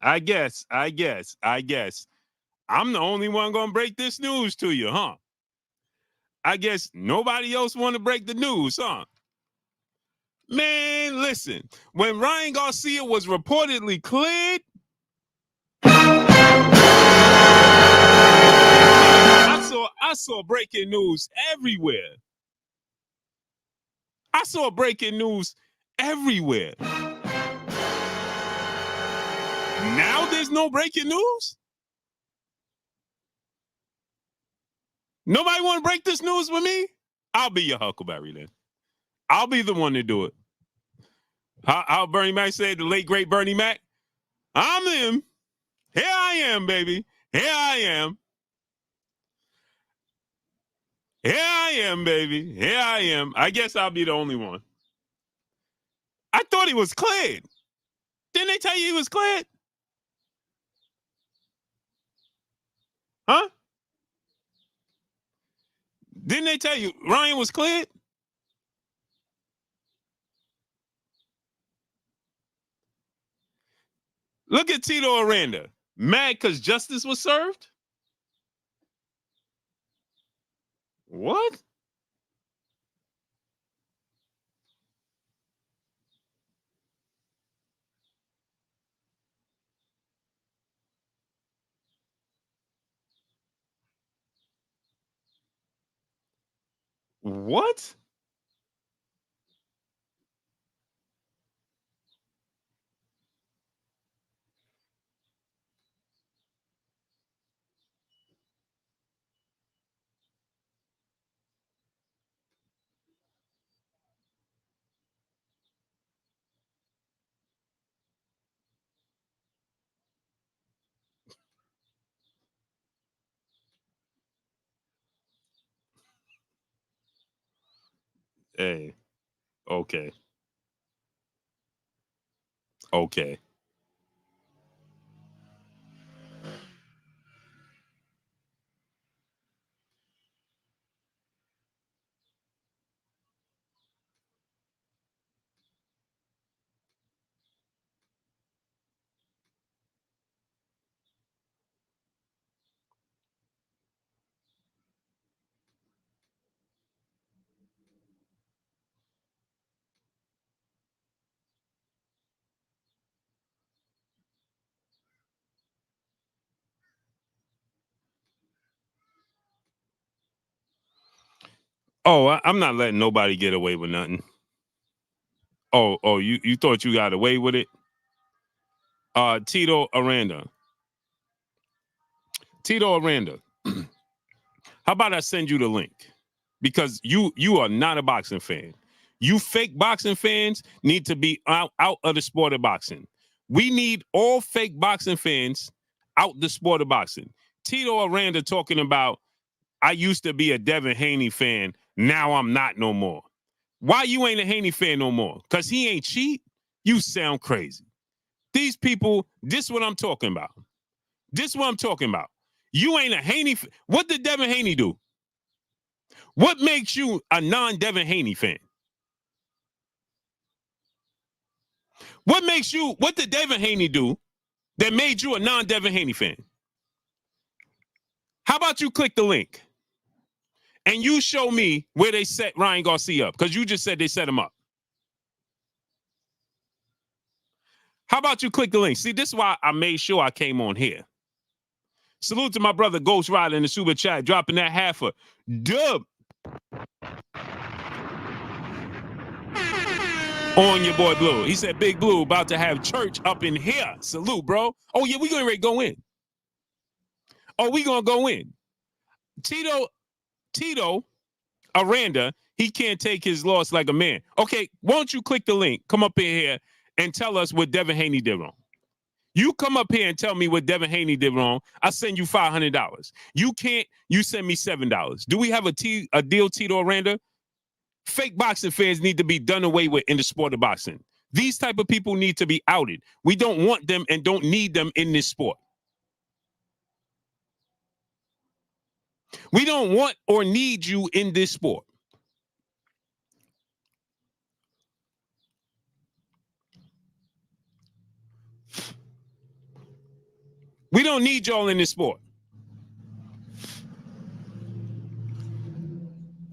I guess. I'm the only one gonna break this news to you, huh? I guess nobody else want to break the news, huh? Man, listen. When Ryan Garcia was reportedly cleared, I saw breaking news everywhere. I saw breaking news everywhere. Now there's no breaking news? Nobody want to break this news with me? I'll be your Huckleberry then. I'll be the one to do it. How Bernie Mac said, the late great Bernie Mac? I'm him. Here I am, baby. Here I am. Here I am, baby. Here I am. I guess I'll be the only one. I thought he was cleared. Didn't they tell you he was cleared? Huh? Didn't they tell you Ryan was cleared? Look at Tito Aranda. Mad because justice was served? What? What? Hey, okay. Okay. Oh, I'm not letting nobody get away with nothing. Oh, you thought you got away with it? Tito Aranda. Tito Aranda. How about I send you the link? Because you are not a boxing fan. You fake boxing fans need to be out of the sport of boxing. We need all fake boxing fans out the sport of boxing. Tito Aranda talking about, I used to be a Devin Haney fan. Now I'm not no more. Why you ain't a Haney fan no more? Because he ain't cheat? You sound crazy. These people, this what I'm talking about. This what I'm talking about. You ain't a Haney. What did Devin Haney do? What makes you a non-Devin Haney fan? What did Devin Haney do that made you a non-Devin Haney fan? How about you click the link and you show me where they set Ryan Garcia up? Because you just said they set him up. How about you click the link? See, this is why I made sure I came on here. Salute to my brother Ghost Rider in the super chat, dropping that half a dub on your boy Blue. He said, Big Blue about to have church up in here. Salute, bro. Oh, yeah, we going to go in. Oh, we going to go in. Tito Aranda, he can't take his loss like a man. Okay, won't you click the link, come up in here and tell us what Devin Haney did wrong? You come up here and tell me what Devin Haney did wrong. I send you $500. You can't, you send me $7. Do we have a deal, Tito Aranda? Fake boxing fans need to be done away with in the sport of boxing. These type of people need to be outed. We don't want them and don't need them in this sport. We don't want or need you in this sport. We don't need y'all in this sport.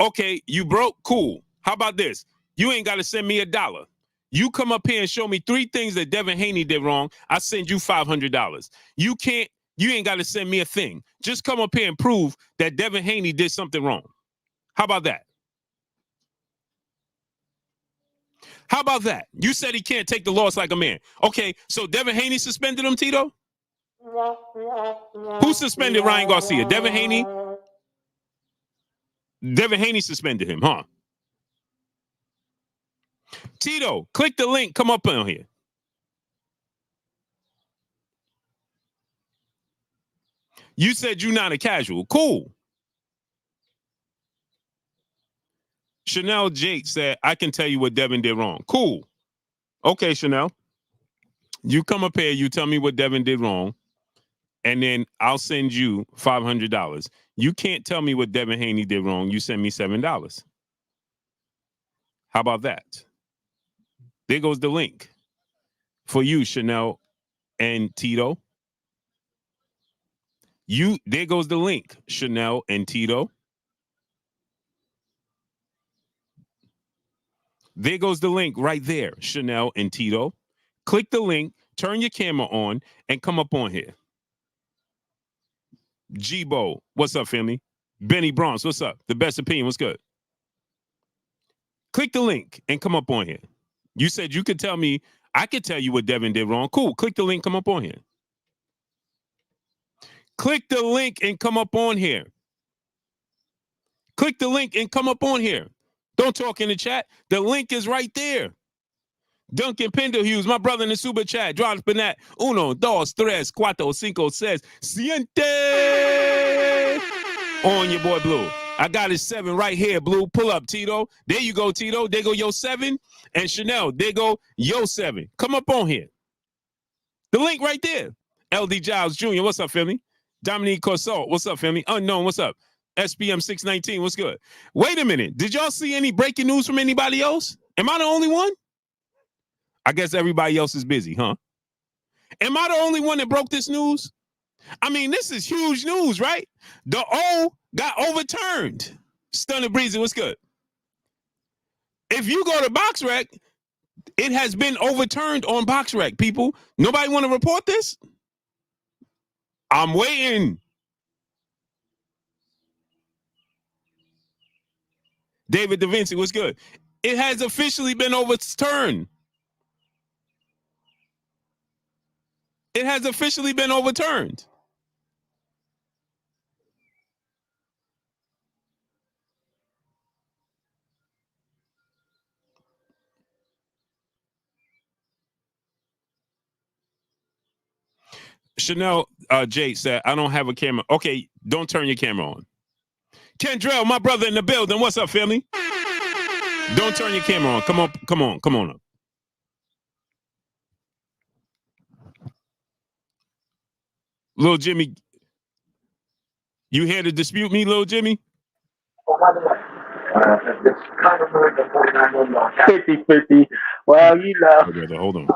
Okay, you broke? Cool. How about this? You ain't got to send me $1. You come up here and show me 3 things that Devin Haney did wrong. I send you $500. You ain't got to send me a thing. Just come up here and prove that Devin Haney did something wrong. How about that? How about that? You said he can't take the loss like a man. Okay, so Devin Haney suspended him, Tito? Who suspended Ryan Garcia? Devin Haney? Devin Haney suspended him, huh? Tito, click the link. Come up on here. You said you're not a casual. Cool. Chanel Jake said, I can tell you what Devin did wrong. Cool. Okay, Chanel. You come up here, you tell me what Devin did wrong, and then I'll send you $500. You can't tell me what Devin Haney did wrong. You send me $7. How about that? There goes the link for you, Chanel and Tito. There goes the link, Chanel and Tito. There goes the link right there, Chanel and Tito. Click the link, turn your camera on, and come up on here. G-Bo, what's up, family? Benny Bronx, what's up? The best opinion, what's good? Click the link and come up on here. You said you could tell me, I could tell you what Devin did wrong. Cool, click the link, come up on here. Click the link and come up on here. Click the link and come up on here. Don't talk in the chat. The link is right there. Duncan Penderhughes, my brother in the super chat. Drops Bennett. 1, 2, 3, 4, 5, says, Siente. On your boy Blue. I got his 7 right here, Blue. Pull up, Tito. There you go, Tito. There go your 7. And Chanel, there go your 7. Come up on here. The link right there. LD Giles Jr., what's up, family? Dominique Corsalt, what's up, family? Unknown, what's up? SPM 619, what's good? Wait a minute. Did y'all see any breaking news from anybody else? Am I the only one? I guess everybody else is busy, huh? Am I the only one that broke this news? I mean, this is huge news, right? The O got overturned. Stunning Breezy, what's good? If you go to BoxRec, it has been overturned on BoxRec, people. Nobody want to report this? I'm waiting. David Da Vinci, what's good? It has officially been overturned. It has officially been overturned. Chanel Jay said, I don't have a camera. Okay, don't turn your camera on. Kendrell, my brother in the building. What's up, family? Don't turn your camera on. Come on up. Little Jimmy, you here to dispute me, little Jimmy? 50-50. Well, you know. Oh, brother, hold on.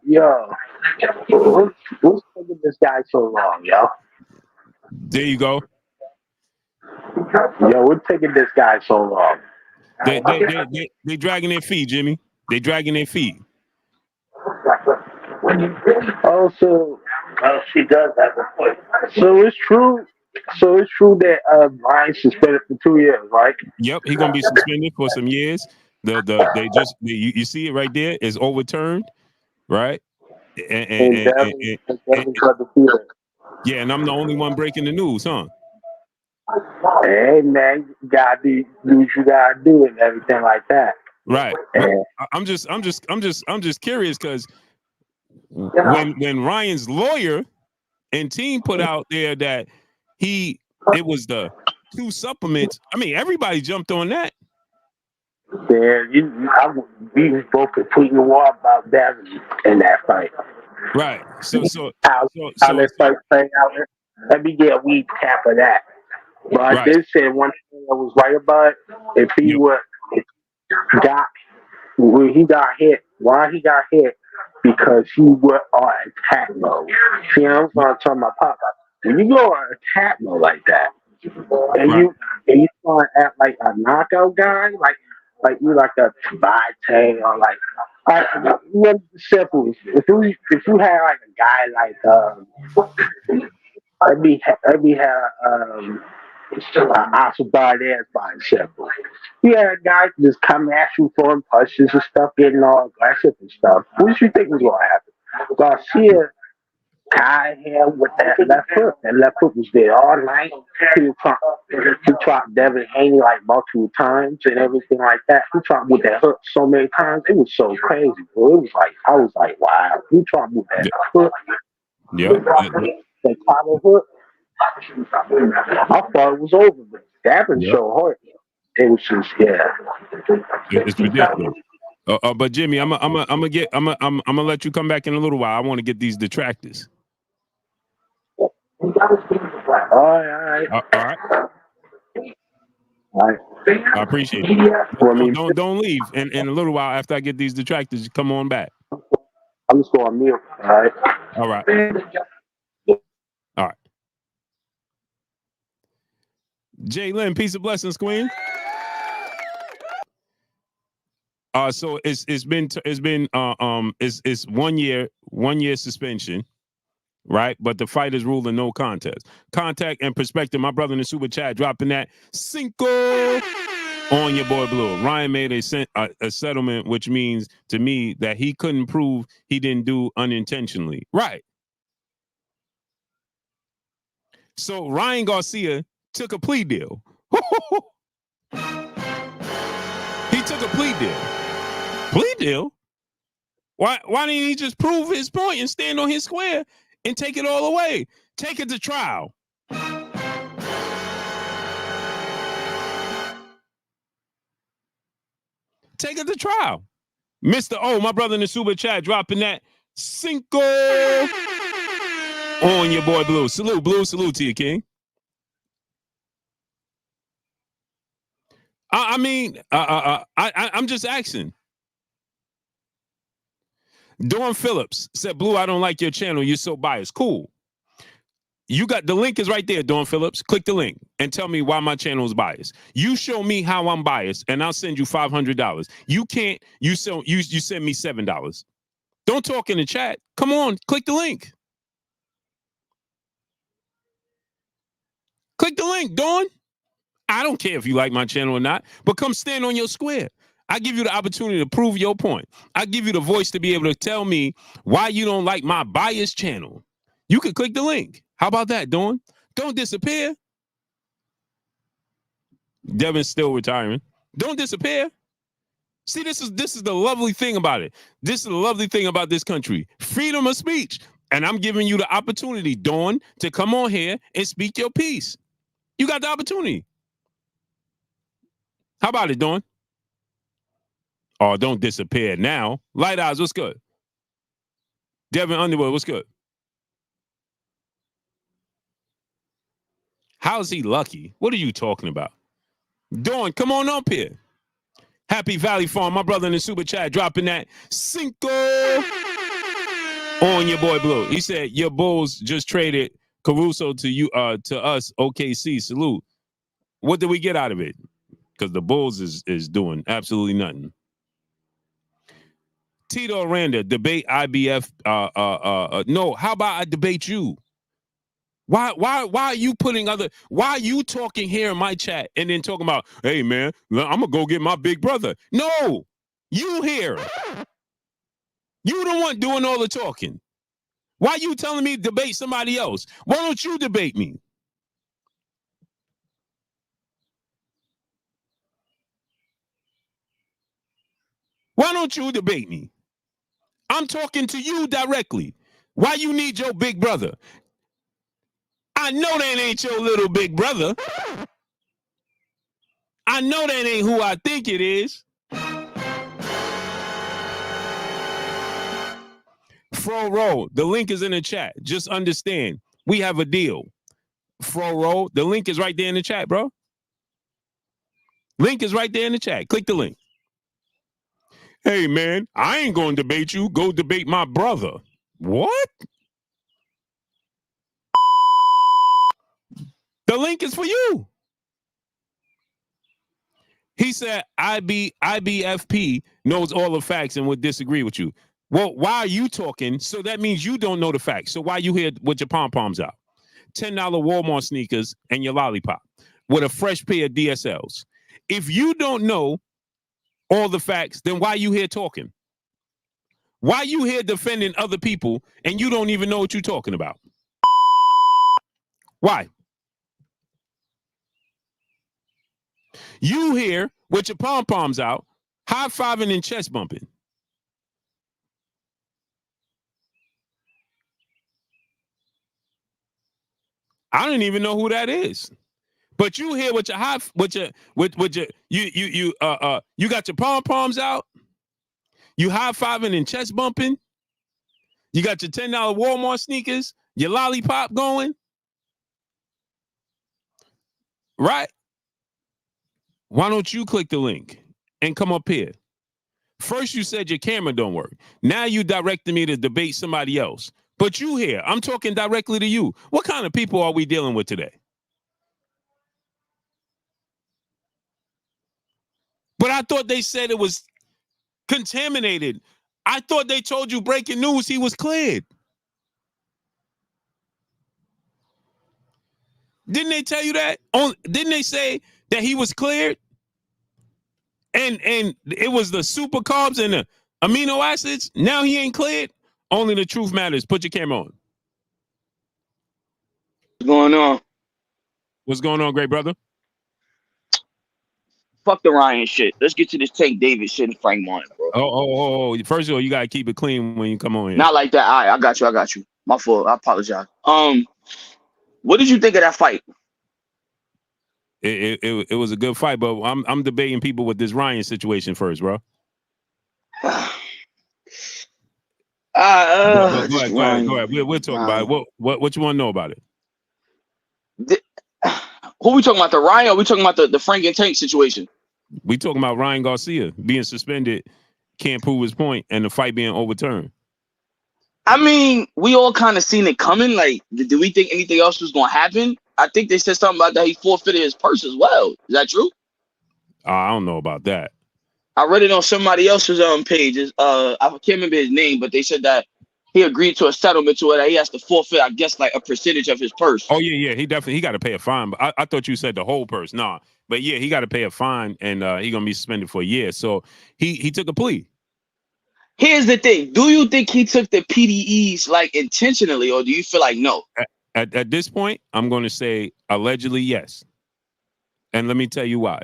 Yo. What's taking this guy so long, yo? There you go. Yo, we're taking this guy so long. They dragging their feet, Jimmy. They dragging their feet. Oh, so she does have a point. So it's true. So it's true that Ryan's suspended for 2 years, right? Yep, he's gonna be suspended for some years. You see it right there is overturned, right? And yeah, and I'm the only one breaking the news, huh? Hey man, you gotta do what you gotta do and everything like that. Right. I'm just curious because when Ryan's lawyer and team put out there that it was the 2 supplements. I mean, everybody jumped on that. Yeah, we was both completely war about that in that fight. Right. So how that fight played out. Let me get a wee cap of that. But I did say one thing I was right about. If he would got when he got hit, why he got hit? Because he went on attack mode. See, I was gonna tell my pop, when you go on attack mode like that, and Right. you try to act like a knockout guy, like you like a Vite or like what simple. If you had like a guy like let me have Oscar Valdez by example. You had a guy just come at you throwing punches and stuff, getting all aggressive and stuff. What did you think was gonna happen? Garcia tied him with that left foot. That left foot was there all night. He tried Devin Haney like multiple times and everything like that. He tried with that hook so many times. It was so crazy, bro. It was like I was like, wow. He tried with that hook. Yeah. That collar hook. I thought it was over, but Devin Yeah. showed hurt. It was just It's ridiculous. But Jimmy, I'm gonna let you come back in a little while. I want to get these detractors. All right. All right. All right. I appreciate it. Don't leave. In a little while, after I get these detractors, come on back. I'm just going mute. All right. All right. All right. Jalen, peace of blessings, Queen. So it's been 1 year suspension, right? But the fight is ruled a no contest. Contact and perspective. My brother in the super chat dropping that cinco on your boy Blue. Ryan made a settlement, which means to me that he couldn't prove he didn't do unintentionally. Right. So Ryan Garcia took a plea deal. He took a plea deal. Plea deal? Why didn't he just prove his point and stand on his square and take it all away? Take it to trial. Take it to trial. Mr. O, my brother in the super chat, dropping that cinco on your boy Blue. Salute, Blue. Salute to you, King. I'm just asking. Dawn Phillips said, Blue, I don't like your channel. You're so biased. Cool. You got the link is right there, Dawn Phillips. Click the link and tell me why my channel is biased. You show me how I'm biased, and I'll send you $500. You can't. You send me $7. Don't talk in the chat. Come on, click the link. Click the link, Dawn. I don't care if you like my channel or not, but come stand on your square. I give you the opportunity to prove your point. I give you the voice to be able to tell me why you don't like my biased channel. You can click the link. How about that, Dawn? Don't disappear. Devin's still retiring. Don't disappear. See, this is the lovely thing about it. This is the lovely thing about this country. Freedom of speech. And I'm giving you the opportunity, Dawn, to come on here and speak your piece. You got the opportunity. How about it, Dawn? Oh, don't disappear now. Light Eyes, what's good? Devin Underwood, what's good? How is he lucky? What are you talking about? Dawn, come on up here. Happy Valley Farm, my brother in the super chat, dropping that cinco on your boy Blue. He said your Bulls just traded Caruso to you, to us. OKC, salute. What did we get out of it? Because the Bulls is doing absolutely nothing. Tito Aranda, debate IBF. No, how about I debate you? Why are you putting why are you talking here in my chat and then talking about, hey man, I'm gonna go get my big brother? No, you here. You the one doing all the talking. Why you telling me to debate somebody else? Why don't you debate me? Why don't you debate me? I'm talking to you directly. Why you need your big brother? I know that ain't your little big brother. I know that ain't who I think it is. Fro Roll, the link is in the chat. Just understand, we have a deal. Fro Roll, the link is right there in the chat, bro. Link is right there in the chat. Click the link. Hey, man, I ain't going to debate you. Go debate my brother. What? The link is for you. He said IBFP knows all the facts and would disagree with you. Well, why are you talking? So that means you don't know the facts. So why you here with your pom-poms out? $10 Walmart sneakers and your lollipop with a fresh pair of DSLs. If you don't know all the facts, then why are you here talking? Why are you here defending other people and you don't even know what you're talking about? Why? You here with your pom-poms out, high-fiving and chest bumping. I don't even know who that is. But you here with your you got your pom-poms out, you high-fiving and chest bumping, you got your $10 Walmart sneakers, your lollipop going. Right? Why don't you click the link and come up here? First, you said your camera don't work. Now you directed me to debate somebody else. But you here, I'm talking directly to you. What kind of people are we dealing with today? But I thought they said it was contaminated. I thought they told you breaking news, he was cleared. Didn't they tell you that? Didn't they say that he was cleared? And it was the super carbs and the amino acids. Now he ain't cleared. Only the truth matters. Put your camera on. What's going on? What's going on, great brother? Fuck the Ryan shit. Let's get to this Tank David shit and Frank Martin, bro. Oh. First of all, you gotta keep it clean when you come on here. Not like that. All right, I got you. My fault. I apologize. What did you think of that fight? It was a good fight, but I'm debating people with this Ryan situation first, bro. Go ahead. We'll talk about it. What you want to know about it? Who we talking about? The Ryan? Or are we talking about the Frank and Tank situation? We talking about Ryan Garcia being suspended, can't prove his point, and the fight being overturned. I mean, we all kind of seen it coming. Like, did we think anything else was going to happen? I think they said something about that he forfeited his purse as well. Is that true? I don't know about that. I read it on somebody else's page. I can't remember his name, but they said that he agreed to a settlement to it that he has to forfeit, I guess, like a percentage of his purse. Oh yeah, he got to pay a fine. But I thought you said the whole purse. Nah, but yeah, he got to pay a fine, and he gonna be suspended for a year. So he took a plea. Here's the thing: do you think he took the PDEs like intentionally, or do you feel like no? At this point, I'm going to say allegedly yes, and let me tell you why.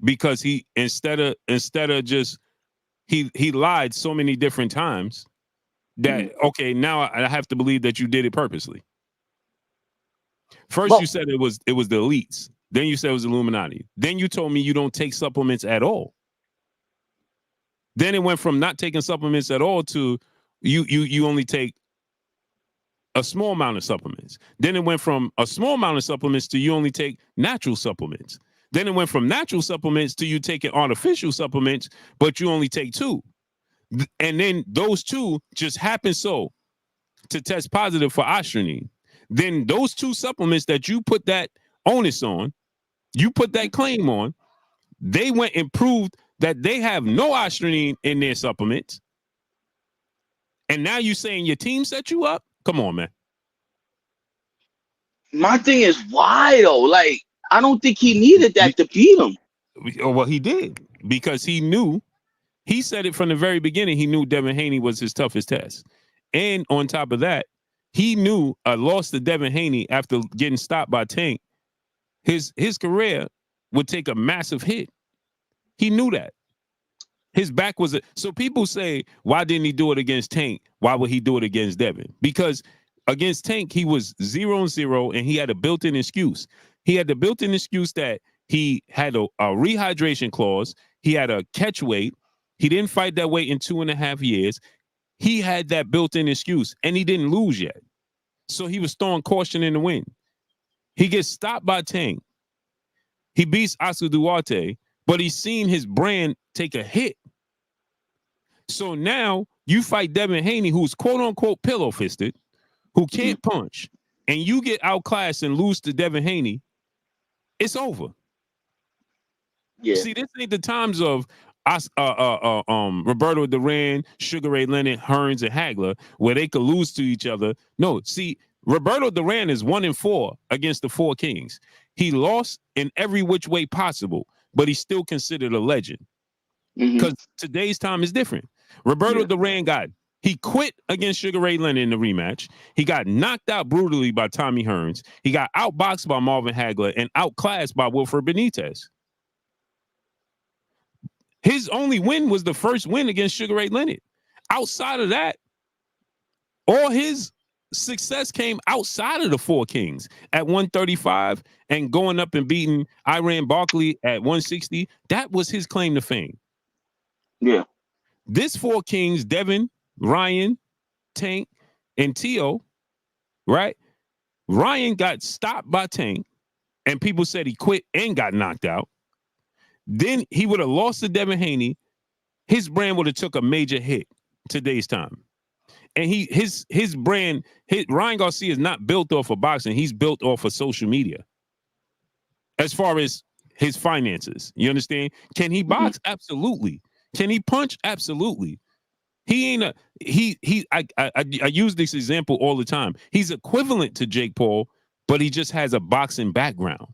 Because he instead of just he lied so many different times that okay, now I have to believe that you did it purposely. First, you said it was the elites. Then you said it was Illuminati. Then you told me you don't take supplements at all. Then it went from not taking supplements at all to you only take a small amount of supplements. Then it went from a small amount of supplements to you only take natural supplements. Then it went from natural supplements to you taking artificial supplements, but you only take 2. And then those 2 just happen so to test positive for adenine. Then those 2 supplements that you put that onus on, you put that claim on, they went and proved that they have no adenine in their supplements. And now you saying your team set you up? Come on, man. My thing is why though? Like, I don't think he needed that to beat him. Well, he did, because he knew. He said it from the very beginning. He knew Devin Haney was his toughest test. And on top of that, he knew a loss to Devin Haney after getting stopped by Tank, his career would take a massive hit. He knew that. His back was so people say, why didn't he do it against Tank? Why would he do it against Devin? Because against Tank, he was 0-0 and he had a built-in excuse. He had the built-in excuse that he had a rehydration clause. He had a catch weight. He didn't fight that weight in 2.5 years. He had that built-in excuse and he didn't lose yet. So he was throwing caution in the wind. He gets stopped by Tank. He beats Oscar Duarte, but he's seen his brand take a hit So now you fight Devin Haney, who's quote unquote pillow fisted, who can't punch, and you get outclassed and lose to Devin Haney. It's over. Yeah. See, this ain't the times of Roberto Duran, Sugar Ray Leonard, Hearns, and Hagler, where they could lose to each other. No, see, Roberto Duran is 1-4 against the Four Kings. He lost in every which way possible, but he's still considered a legend. Because today's time is different. Roberto Duran he quit against Sugar Ray Leonard in the rematch. He got knocked out brutally by Tommy Hearns. He got outboxed by Marvin Hagler and outclassed by Wilfred Benitez. His only win was the first win against Sugar Ray Leonard. Outside of that, all his success came outside of the Four Kings at 135 and going up and beating Iran Barkley at 160. That was his claim to fame. Yeah. This Four Kings, Devin, Ryan, Tank, and Tio, right? Ryan got stopped by Tank, and people said he quit and got knocked out. Then he would have lost to Devin Haney. His brand would have took a major hit today's time. And his brand, Ryan Garcia is not built off of boxing. He's built off of social media. As far as his finances, you understand? Can he box? Absolutely. Can he punch? Absolutely. He ain't I use this example all the time. He's equivalent to Jake Paul, but he just has a boxing background,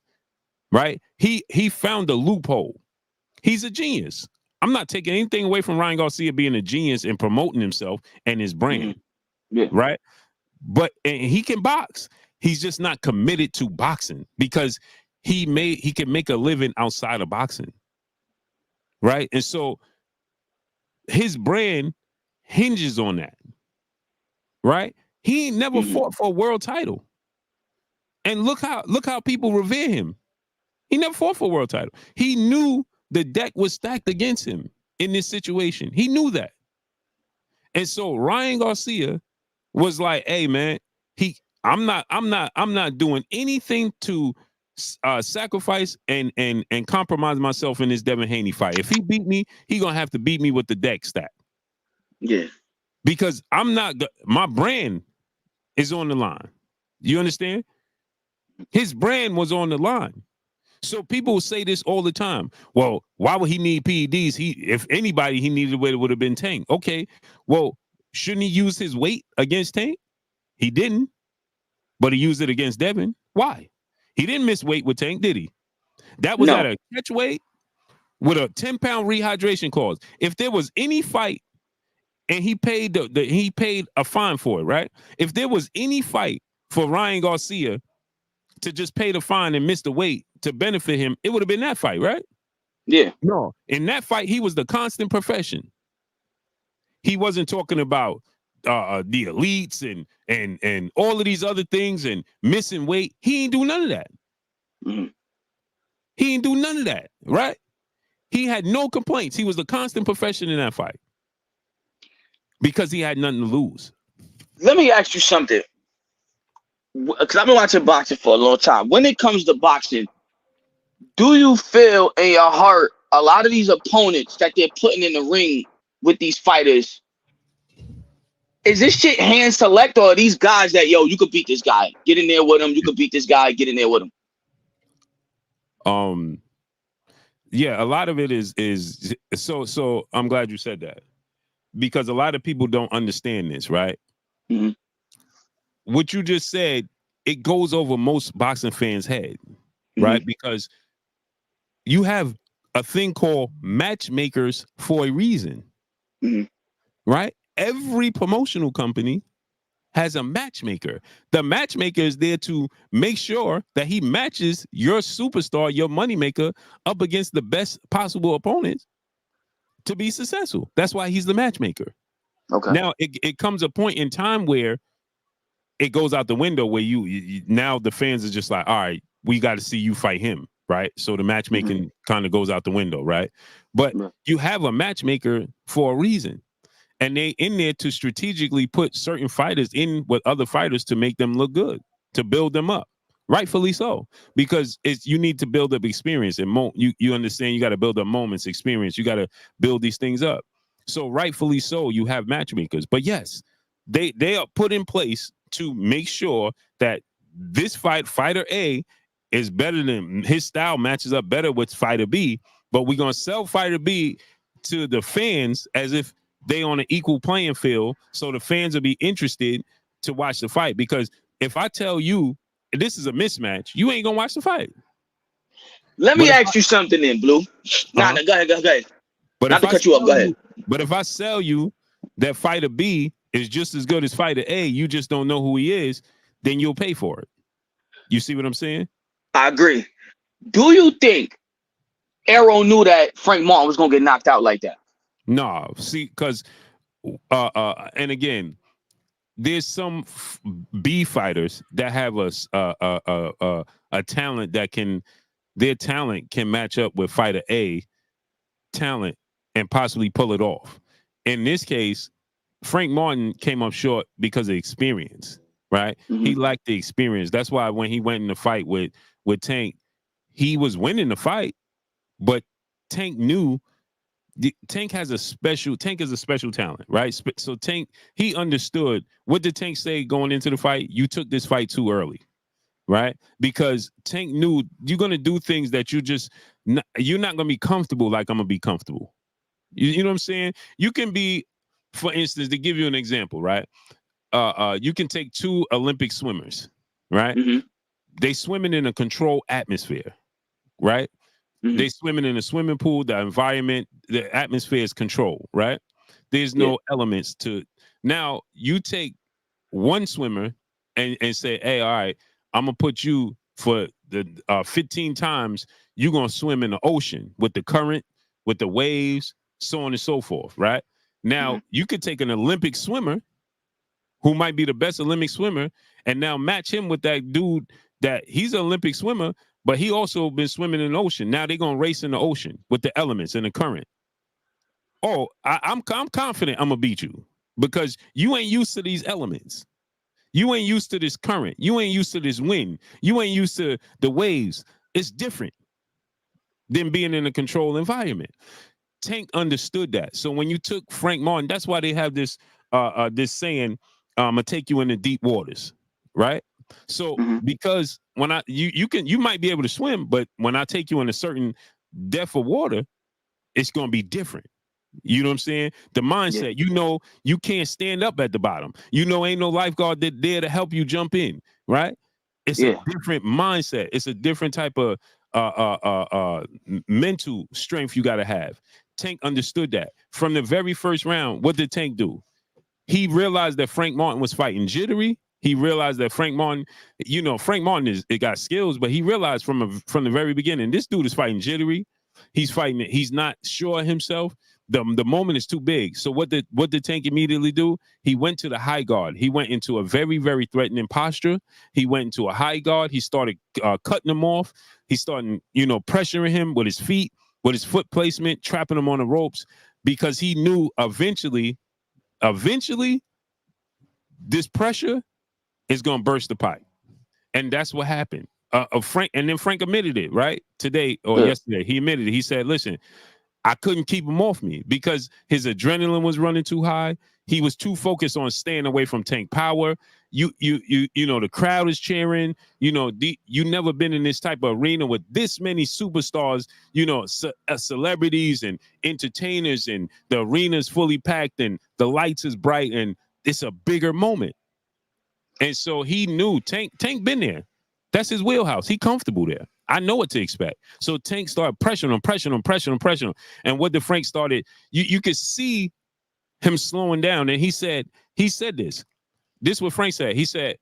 right? He found a loophole. He's a genius. I'm not taking anything away from Ryan Garcia being a genius and promoting himself and his brand, right? But and he can box. He's just not committed to boxing because he can make a living outside of boxing, right? And so his brand hinges on that, right? He ain't never fought for a world title, and look how people revere him. He never fought for a world title. He knew the deck was stacked against him in this situation. He knew that. And so Ryan Garcia was like, hey man, I'm not doing anything to sacrifice and compromise myself in this Devin Haney fight. If he beat me, he gonna have to beat me with the deck stacked. Yeah. Because my brand is on the line. You understand? His brand was on the line. So people say this all the time. Well, why would he need PEDs? If anybody he needed, it would have been Tank. Okay, well, shouldn't he use his weight against Tank? He didn't, but he used it against Devin. Why? He didn't miss weight with Tank, did he? That was at a catch weight with a 10-pound rehydration clause. If there was any fight, and he paid he paid a fine for it, right? If there was any fight for Ryan Garcia to just pay the fine and miss the weight to benefit him, it would have been that fight, right? Yeah. No, in that fight, he was the constant profession. He wasn't talking about the elites and all of these other things and missing weight. He ain't do none of that. He ain't do none of that, right? He had no complaints. He was the constant profession in that fight because he had nothing to lose. Let me ask you something. Because I've been watching boxing for a long time. When it comes to boxing, do you feel in your heart a lot of these opponents that they're putting in the ring with these fighters, is this shit hand select, or are these guys that, yo, you could beat this guy, get in there with him, you could beat this guy, get in there with him? Yeah, a lot of it is so I'm glad you said that, because a lot of people don't understand this, right? What you just said, it goes over most boxing fans' head, right? Because you have a thing called matchmakers for a reason, right? Every promotional company has a matchmaker. The matchmaker is there to make sure that he matches your superstar, your moneymaker, up against the best possible opponents to be successful. That's why he's the matchmaker. Okay. Now, it comes a point in time where it goes out the window where you now the fans are just like, all right, we got to see you fight him, right? So the matchmaking kind of goes out the window, right? But you have a matchmaker for a reason. And they in there to strategically put certain fighters in with other fighters to make them look good, to build them up. Rightfully so, because you need to build up experience. And you understand you got to build up moments, experience. You got to build these things up. So rightfully so, you have matchmakers. But yes, they are put in place to make sure that this fighter A is better than his style matches up better with fighter B. But we're gonna sell fighter B to the fans as if they on an equal playing field, so the fans will be interested to watch the fight. Because if I tell you this is a mismatch, you ain't gonna watch the fight. Let me ask you something then, Blue. Nah, go ahead. But Not to cut you off, go ahead. But if I sell you that fighter B is just as good as fighter A, you just don't know who he is, then you'll pay for it. You see what I'm saying? I agree. Do you think Arrow knew that Frank Martin was gonna get knocked out like that? No, see, because and again, there's some B fighters that have a talent that their talent can match up with fighter A talent and possibly pull it off. In this case, Frank Martin came up short because of experience, right? Mm-hmm. He lacked the experience. That's why when he went in the fight with Tank, he was winning the fight, but Tank knew Tank is a special talent, right? So Tank, he understood. What did Tank say going into the fight? You took this fight too early, right? Because Tank knew you're gonna do things that you're not gonna be comfortable like I'm gonna be comfortable. You know what I'm saying? You can be, for instance, to give you an example, right? You can take two Olympic swimmers, right? Mm-hmm. They swimming in a controlled atmosphere, right? Mm-hmm. They swimming in a swimming pool. The environment, the atmosphere is controlled, right? There's no elements to. Now you take one swimmer and say, hey, all right, I'm gonna put you for the 15 times. You're gonna swim in the ocean with the current, with the waves, so on and so forth, right? Now you could take an Olympic swimmer who might be the best Olympic swimmer and now match him with that dude that he's an Olympic swimmer, but he also been swimming in the ocean. Now they're gonna race in the ocean with the elements and the current. Oh, I'm confident I'm gonna beat you because you ain't used to these elements. You ain't used to this current. You ain't used to this wind. You ain't used to the waves. It's different than being in a controlled environment. Tank understood that. So when you took Frank Martin, that's why they have this this saying, I'm gonna take you into deep waters, right? So because when you might be able to swim, but when I take you in a certain depth of water, it's gonna be different. You know what I'm saying? The mindset, you can't stand up at the bottom. Ain't no lifeguard there to help you jump in, right? It's a different mindset. It's a different type of mental strength you got to have. Tank understood that. From the very first round, what did Tank do? He realized that Frank Martin was fighting jittery. He realized that Frank Martin, Frank Martin got skills, but he realized from the very beginning, this dude is fighting jittery. He's not sure of himself. The moment is too big. So what did Tank immediately do? He went to the high guard. He went into a very, very threatening posture. He went into a high guard. He started cutting him off. He started, pressuring him with his feet, with his foot placement, trapping him on the ropes, because he knew eventually, this pressure is going to burst the pipe. And that's what happened. Frank admitted it, right? Today or yesterday, he admitted it. He said, listen, I couldn't keep him off me because his adrenaline was running too high. He was too focused on staying away from Tank power. The crowd is cheering. You never been in this type of arena with this many superstars, celebrities and entertainers, and the arena's fully packed and the lights is bright and it's a bigger moment. And so he knew Tank been there. That's his wheelhouse. He comfortable there. I know what to expect. So Tank started pressuring him. And what did Frank started? You could see him slowing down. And he said this. This is what Frank said. He said,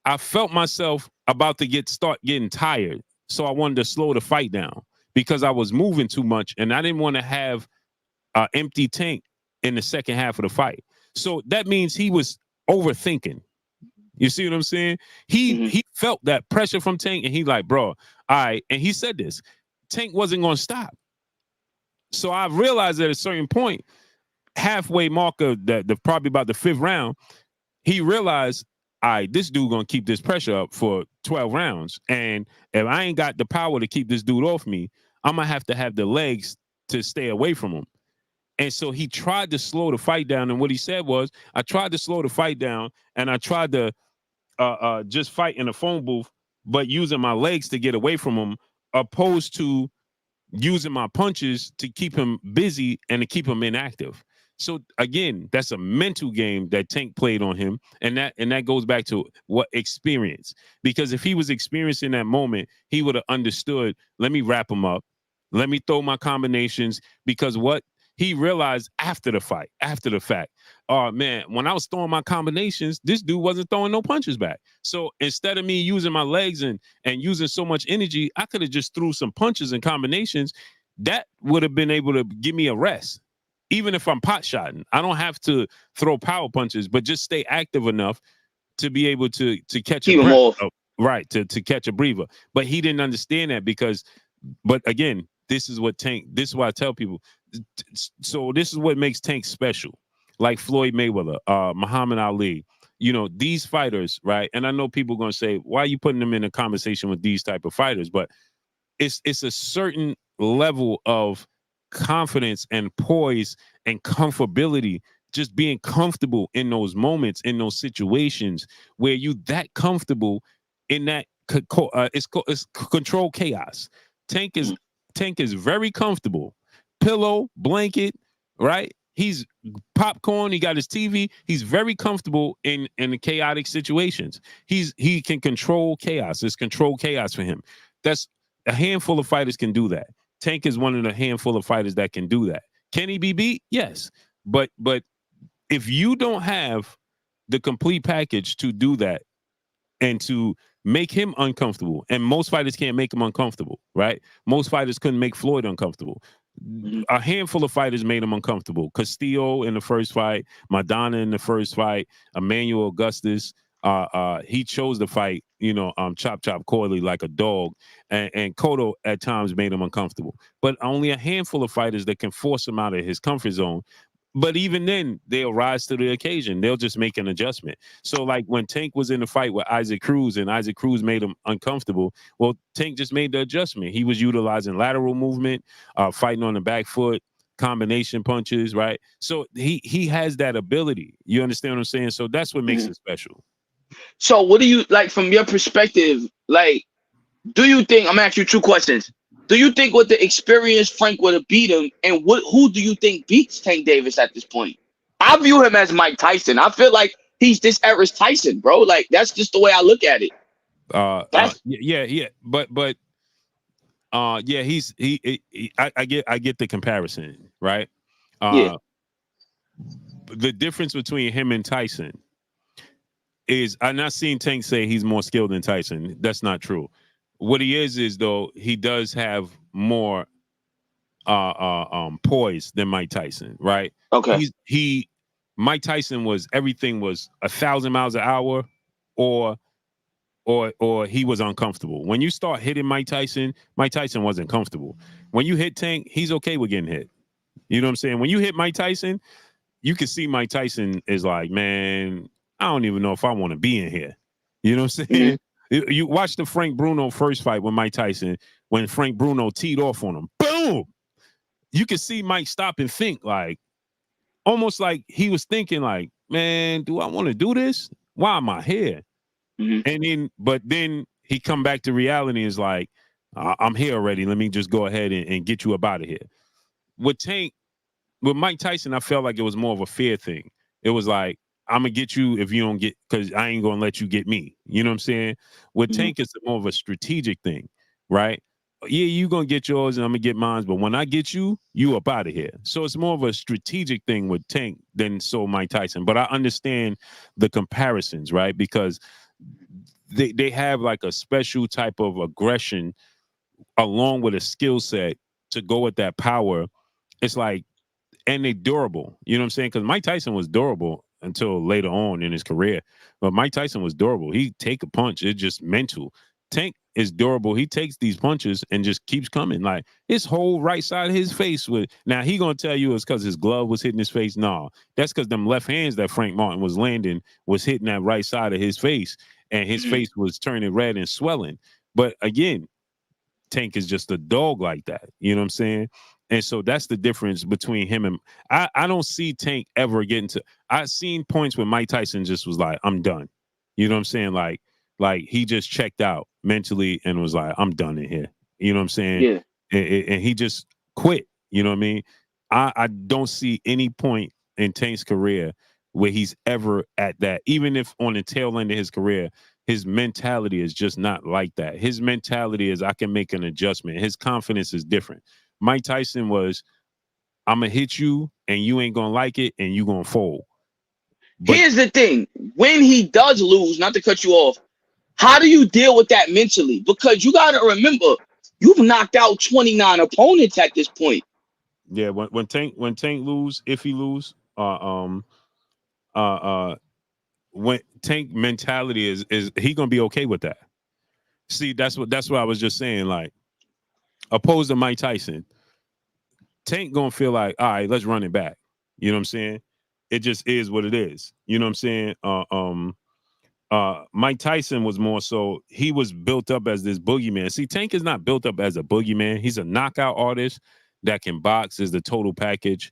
I felt myself about to start getting tired. So I wanted to slow the fight down because I was moving too much. And I didn't want to have an empty tank in the second half of the fight. So that means he was overthinking. You see what I'm saying? He felt that pressure from Tank, and he like, bro, all right. And he said this, Tank wasn't going to stop. So I realized at a certain point, halfway mark of the probably about the fifth round, he realized, all right, this dude going to keep this pressure up for 12 rounds. And if I ain't got the power to keep this dude off me, I'm going to have the legs to stay away from him. And so he tried to slow the fight down. And what he said was, I tried to slow the fight down and I tried to just fight in a phone booth, but using my legs to get away from him, opposed to using my punches to keep him busy and to keep him inactive. So again, that's a mental game that Tank played on him, and that goes back to what experience. Because if he was experiencing that moment, he would have understood. Let me wrap him up. Let me throw my combinations. Because what he realized after the fight, after the fact, oh man, when I was throwing my combinations, this dude wasn't throwing no punches back. So instead of me using my legs and using so much energy, I could have just threw some punches and combinations. That would have been able to give me a rest. Even if I'm pot shotting, I don't have to throw power punches, but just stay active enough to be able to catch a breath. Oh, right, to catch a breather. But he didn't understand that but again, this is what Tank, this is why I tell people. So this is what makes Tank special. Like Floyd Mayweather, Muhammad Ali, these fighters, right? And I know people are going to say, why are you putting them in a conversation with these type of fighters? But it's a certain level of confidence and poise and comfortability, just being comfortable in those moments, in those situations where you that comfortable in that it's control chaos. Tank is very comfortable. Pillow, blanket, right? He's popcorn. He got his TV. He's very comfortable in the chaotic situations. He can control chaos. It's control chaos for him. That's a handful of fighters can do that. Tank is one of the handful of fighters that can do that. Can he be beat? Yes. But if you don't have the complete package to do that and to make him uncomfortable, and most fighters can't make him uncomfortable, right? Most fighters couldn't make Floyd uncomfortable. A handful of fighters made him uncomfortable. Castillo in the first fight, Madonna in the first fight, Emmanuel Augustus. He chose the fight, chop coily like a dog, and Cotto at times made him uncomfortable. But only a handful of fighters that can force him out of his comfort zone. But even then, they'll rise to the occasion. They'll just make an adjustment. So like when Tank was in the fight with Isaac Cruz and Isaac Cruz made him uncomfortable, well, Tank just made the adjustment. He was utilizing lateral movement, fighting on the back foot, combination punches, right? So he has that ability. You understand what I'm saying? So that's what makes it special. So what do you, like, from your perspective, like, do you think, I'm gonna ask you two questions. Do you think with the experience Frank would have beat him, and who do you think beats Tank Davis at this point? I view him as Mike Tyson. I feel like he's this era's Tyson, bro. Like, that's just the way I look at it. Yeah. But I get the comparison, right? The difference between him and Tyson is I'm not seeing Tank say he's more skilled than Tyson. That's not true. What he is though, he does have more poise than Mike Tyson, right? Okay. Mike Tyson everything was 1,000 miles an hour, or he was uncomfortable. When you start hitting Mike Tyson wasn't comfortable. When you hit Tank, he's okay with getting hit. You know what I'm saying? When you hit Mike Tyson, you can see Mike Tyson is like, man, I don't even know if I want to be in here. You know what I'm saying? Mm-hmm. You watch the Frank Bruno first fight with Mike Tyson, when Frank Bruno teed off on him. Boom! You can see Mike stop and think, like, almost like he was thinking, like, man, do I want to do this? Why am I here? Mm-hmm. But then he come back to reality and is like, I'm here already. Let me just go ahead and get you up out of here. With Mike Tyson, I felt like it was more of a fear thing. It was like, I'm going to get you if you don't get, because I ain't going to let you get me. You know what I'm saying? With Tank, it's more of a strategic thing, right? Yeah, you going to get yours and I'm going to get mine, but when I get you, you up out of here. So it's more of a strategic thing with Tank than Mike Tyson. But I understand the comparisons, right? Because they have like a special type of aggression along with a skill set to go with that power. It's like, and they durable. You know what I'm saying? Because Mike Tyson was durable until later on in his career. But Mike Tyson was durable. He'd take a punch. It's just mental. Tank is durable. He takes these punches and just keeps coming. Like, his whole right side of his face now he gonna tell you it's because his glove was hitting his face. No, that's because them left hands that Frank Martin was landing was hitting that right side of his face, and his face was turning red and swelling. But again, Tank is just a dog like that. You know what I'm saying? And so that's the difference between him and I don't see Tank ever getting to. I've seen points where Mike Tyson just was like, I'm done. You know what I'm saying? Like he just checked out mentally and was like, I'm done in here. You know what I'm saying? Yeah. And he just quit. You know what I mean? I don't see any point in Tank's career where he's ever at that. Even if on the tail end of his career, his mentality is just not like that. His mentality is I can make an adjustment. His confidence is different. Mike Tyson was, I'm going to hit you and you ain't going to like it and you going to fold. But here's the thing. When he does lose, not to cut you off, how do you deal with that mentally? Because you got to remember, you've knocked out 29 opponents at this point. Yeah, when Tank lose, if he lose, when Tank mentality is he going to be okay with that. See, that's what I was just saying. Like, opposed to Mike Tyson, Tank gonna feel like, all right, let's run it back. You know what I'm saying? It just is what it is. You know what I'm saying? Mike Tyson was more so, he was built up as this boogeyman. See, Tank is not built up as a boogeyman. He's a knockout artist that can box, is the total package.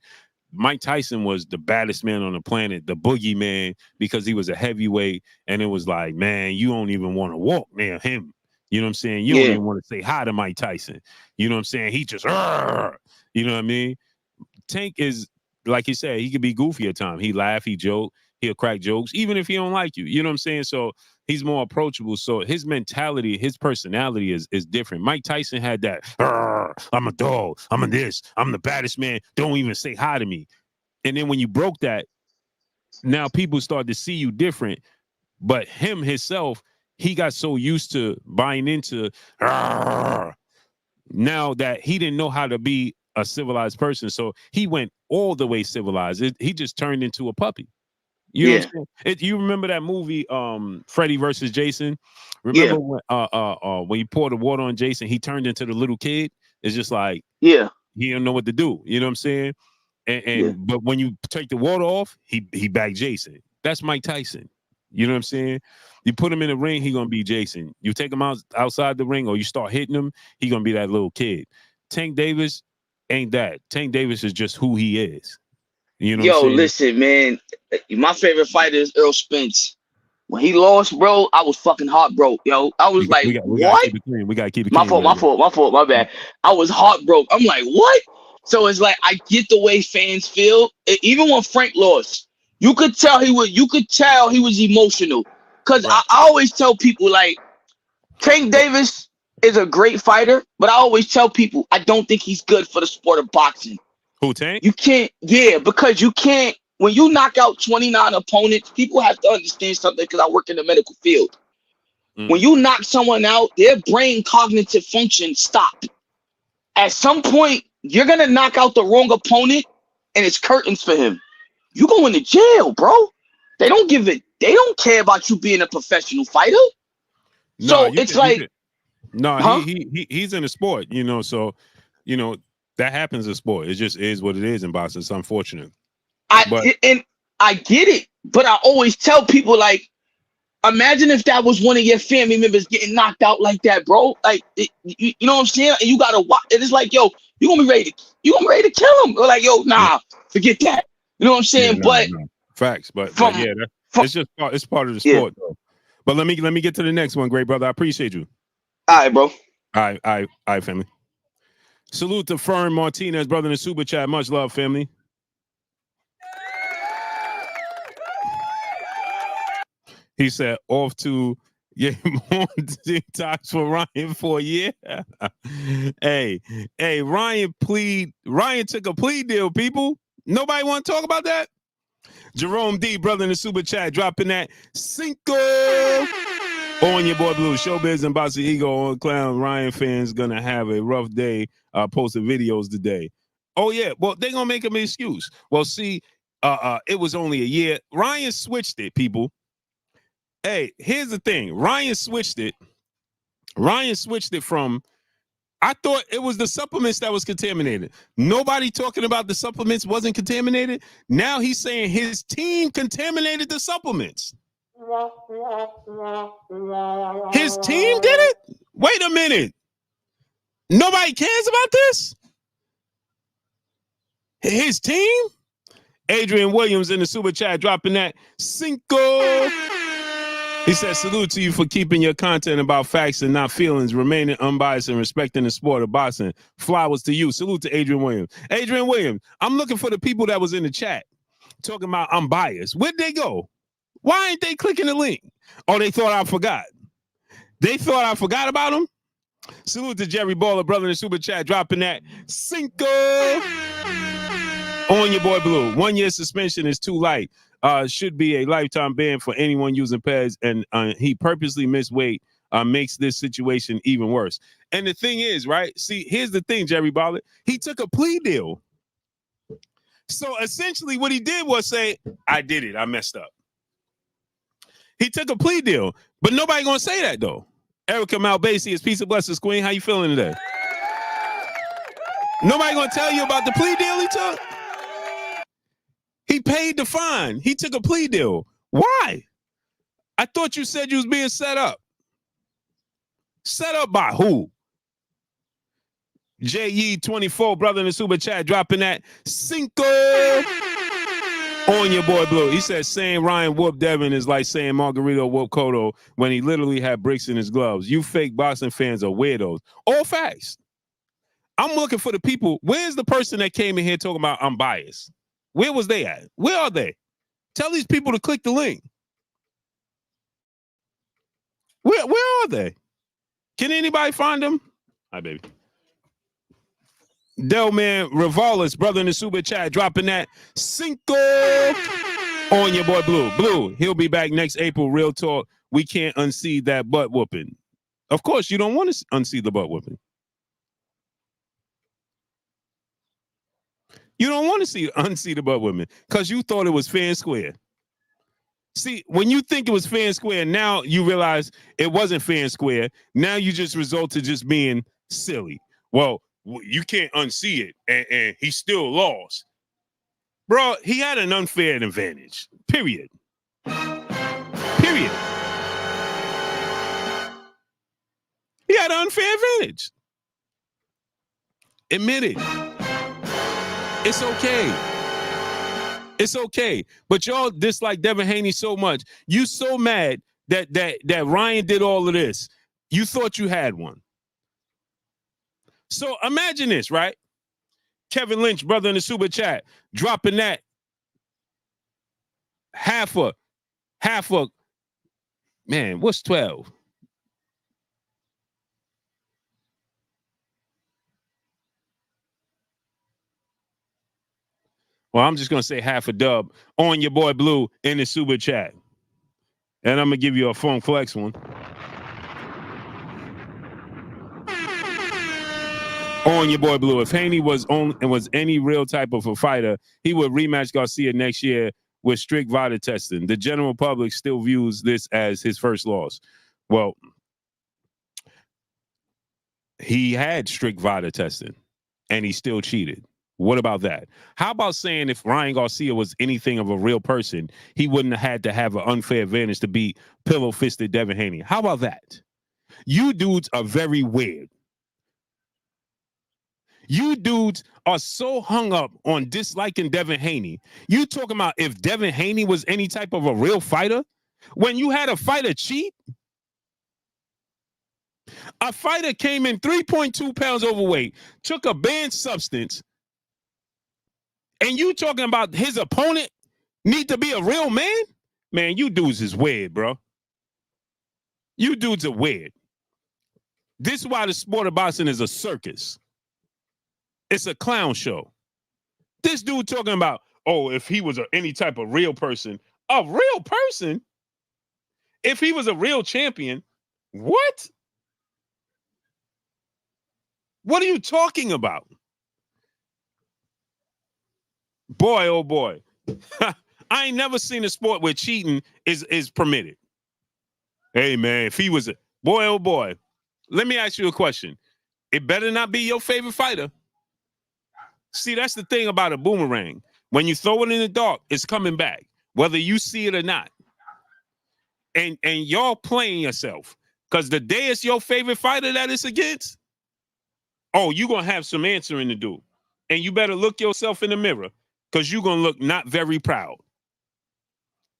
Mike Tyson was the baddest man on the planet, the boogeyman, because he was a heavyweight, and it was like, man, you don't even want to walk near him. You know what I'm saying? You don't even want to say hi to Mike Tyson. You know what I'm saying? He just, you know what I mean? Tank is, like you said, he could be goofy at times. He laugh, he joke, he'll crack jokes, even if he don't like you. You know what I'm saying? So he's more approachable. So his mentality, his personality is different. Mike Tyson had that, I'm a dog, I'm a this, I'm the baddest man, don't even say hi to me. And then when you broke that, now people start to see you different. But him himself, he got so used to buying into now that he didn't know how to be a civilized person. So he went all the way civilized. He just turned into a puppy. You know what I'm saying? You remember that movie, Freddy versus Jason? Remember when he poured the water on Jason, he turned into the little kid? It's just like, he don't know what to do. You know what I'm saying? But when you take the water off, he back Jason. That's Mike Tyson. You know what I'm saying? You put him in the ring, he gonna be Jason. You take him outside the ring, or you start hitting him, he gonna be that little kid. Tank Davis ain't that. Tank Davis is just who he is. You know what I'm saying? Listen, man. My favorite fighter is Earl Spence. When he lost, bro, I was fucking heartbroken. Yo, I was we gotta keep it clean. We gotta keep it clean. My fault. My bad. I was heartbroken. I'm like, what? So it's like, I get the way fans feel. Even when Frank lost, you could tell he was emotional. Cause I always tell people, like, Tank Davis is a great fighter, but I always tell people I don't think he's good for the sport of boxing. Who, Tank? You can't, because you can't. When you knock out 29 opponents, people have to understand something, because I work in the medical field. When you knock someone out, their brain cognitive function stop. At some point, you're gonna knock out the wrong opponent, and it's curtains for him. You going to jail, bro. They don't care about you being a professional fighter. So it's like, he's in the sport, you know. So, you know, that happens in sport. It just is what it is in boxing. It's unfortunate. I get it, but I always tell people, like, imagine if that was one of your family members getting knocked out like that, bro. Like, you know what I'm saying? And you gotta watch. And it's like, yo, you gonna be ready to kill him? Or like, yo, nah, forget that. You know what I'm saying? Facts. But it's part of the sport, though. But let me get to the next one, great brother. I appreciate you. All right, bro. All right, family. Salute to Fern Martinez, brother in the super chat. Much love, family. He said, off to get more TikToks for Ryan for a year. Hey, Ryan took a plea deal, people. Nobody want to talk about that? Jerome D, brother in the super chat, dropping that Cinco on your boy Blue. Showbiz and Bossy Ego on Clown. Ryan fans gonna have a rough day posting videos today. Oh, yeah. Well, they're gonna make him an excuse. Well, see, it was only a year. Ryan switched it, people. Hey, here's the thing. Ryan switched it from, I thought it was the supplements that was contaminated. Nobody talking about the supplements wasn't contaminated. Now he's saying his team contaminated the supplements. His team did it? Wait a minute. Nobody cares about this? His team? Adrian Williams in the super chat dropping that cinco. He says, salute to you for keeping your content about facts and not feelings, remaining unbiased and respecting the sport of boxing. Flowers to you. Salute to Adrian Williams. Adrian Williams, I'm looking for the people that was in the chat talking about I'm biased. Where'd they go? Why ain't they clicking the link? Oh, they thought I forgot. They thought I forgot about them? Salute to Jerry Baller, brother in the super chat, dropping that cinco on your boy Blue. 1 year suspension is too light. Should be a lifetime ban for anyone using pads, and he purposely missed weight, makes this situation even worse. And the thing is, right? See, here's the thing, Jerry Baller. He took a plea deal. So essentially what he did was say, I did it. I messed up. He took a plea deal, but nobody gonna say that though. Erica Malbasi is Peace and Blessings Queen. How you feeling today? Nobody gonna tell you about the plea deal he took? He paid the fine. He took a plea deal. Why? I thought you said you was being set up. Set up by who? JE24, brother in the super chat, dropping that cinco on your boy Blue. He says saying Ryan whooped Devin is like saying Margarito whooped Cotto when he literally had bricks in his gloves. You fake boxing fans are weirdos. All facts. I'm looking for the people. Where's the person that came in here talking about I'm biased? Where was they at? Where are they? Tell these people to click the link. Where are they? Can anybody find them? Hi, baby. Delman Revalis, brother in the super chat, dropping that cinco on your boy Blue. Blue, he'll be back next April. Real talk. We can't unsee that butt whooping. Of course, you don't want to unsee the butt whooping. You don't want to unsee the butt whooping because you thought it was fair and square. See, when you think it was fair and square, now you realize it wasn't fair and square. Now you just result to just being silly. Well, you can't unsee it, and he still lost. Bro, he had an unfair advantage. Period. Period. He had an unfair advantage. Admit it. It's okay. It's okay. But y'all dislike Devin Haney so much. You so mad that Ryan did all of this. You thought you had one. So imagine this, right? Kevin Lynch, brother in the super chat, dropping that half a, man, what's 12? Well, I'm just going to say half a dub on your boy Blue in the super chat. And I'm going to give you a phone flex one. On your boy Blue. If Haney was any real type of a fighter, he would rematch Garcia next year with strict VADA testing. The general public still views this as his first loss. Well, he had strict VADA testing, and he still cheated. What about that? How about saying if Ryan Garcia was anything of a real person, he wouldn't have had to have an unfair advantage to beat pillow-fisted Devin Haney? How about that? You dudes are very weird. You dudes are so hung up on disliking Devin Haney. You talking about if Devin Haney was any type of a real fighter? When you had a fighter cheat? A fighter came in 3.2 pounds overweight, took a banned substance, and you talking about his opponent need to be a real man? Man, you dudes is weird, bro. You dudes are weird. This is why the sport of boxing is a circus. It's a clown show. This dude talking about, oh, if he was any type of real person, if he was a real champion, what? What are you talking about? Boy, oh boy. I ain't never seen a sport where cheating is permitted. Hey, man, if he was a boy, oh boy. Let me ask you a question. It better not be your favorite fighter. See, that's the thing about a boomerang. When you throw it in the dark, it's coming back, whether you see it or not. And y'all playing yourself. Because the day it's your favorite fighter that it's against, oh, you're going to have some answering to do. And you better look yourself in the mirror because you're going to look not very proud.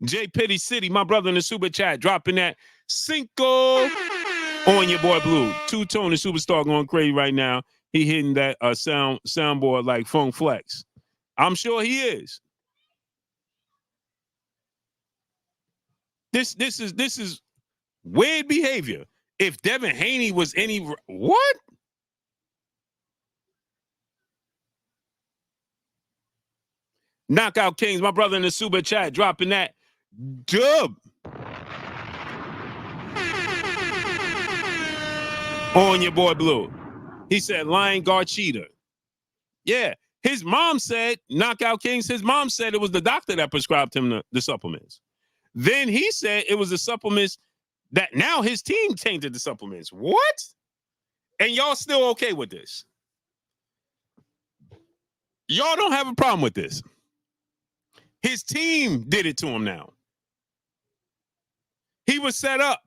J. Pitty City, my brother in the super chat, dropping that Cinco on your boy Blue. Two-tone the superstar going crazy right now. He hitting that soundboard like Funk Flex. I'm sure he is. This is weird behavior. If Devin Haney was any what? Knockout Kings, my brother in the super chat, dropping that dub on your boy Blue. He said lying Garcia. Yeah, his mom said, Knockout Kings, his mom said it was the doctor that prescribed him the supplements. Then he said it was the supplements that now his team tainted the supplements. What? And y'all still okay with this? Y'all don't have a problem with this. His team did it to him now. He was set up.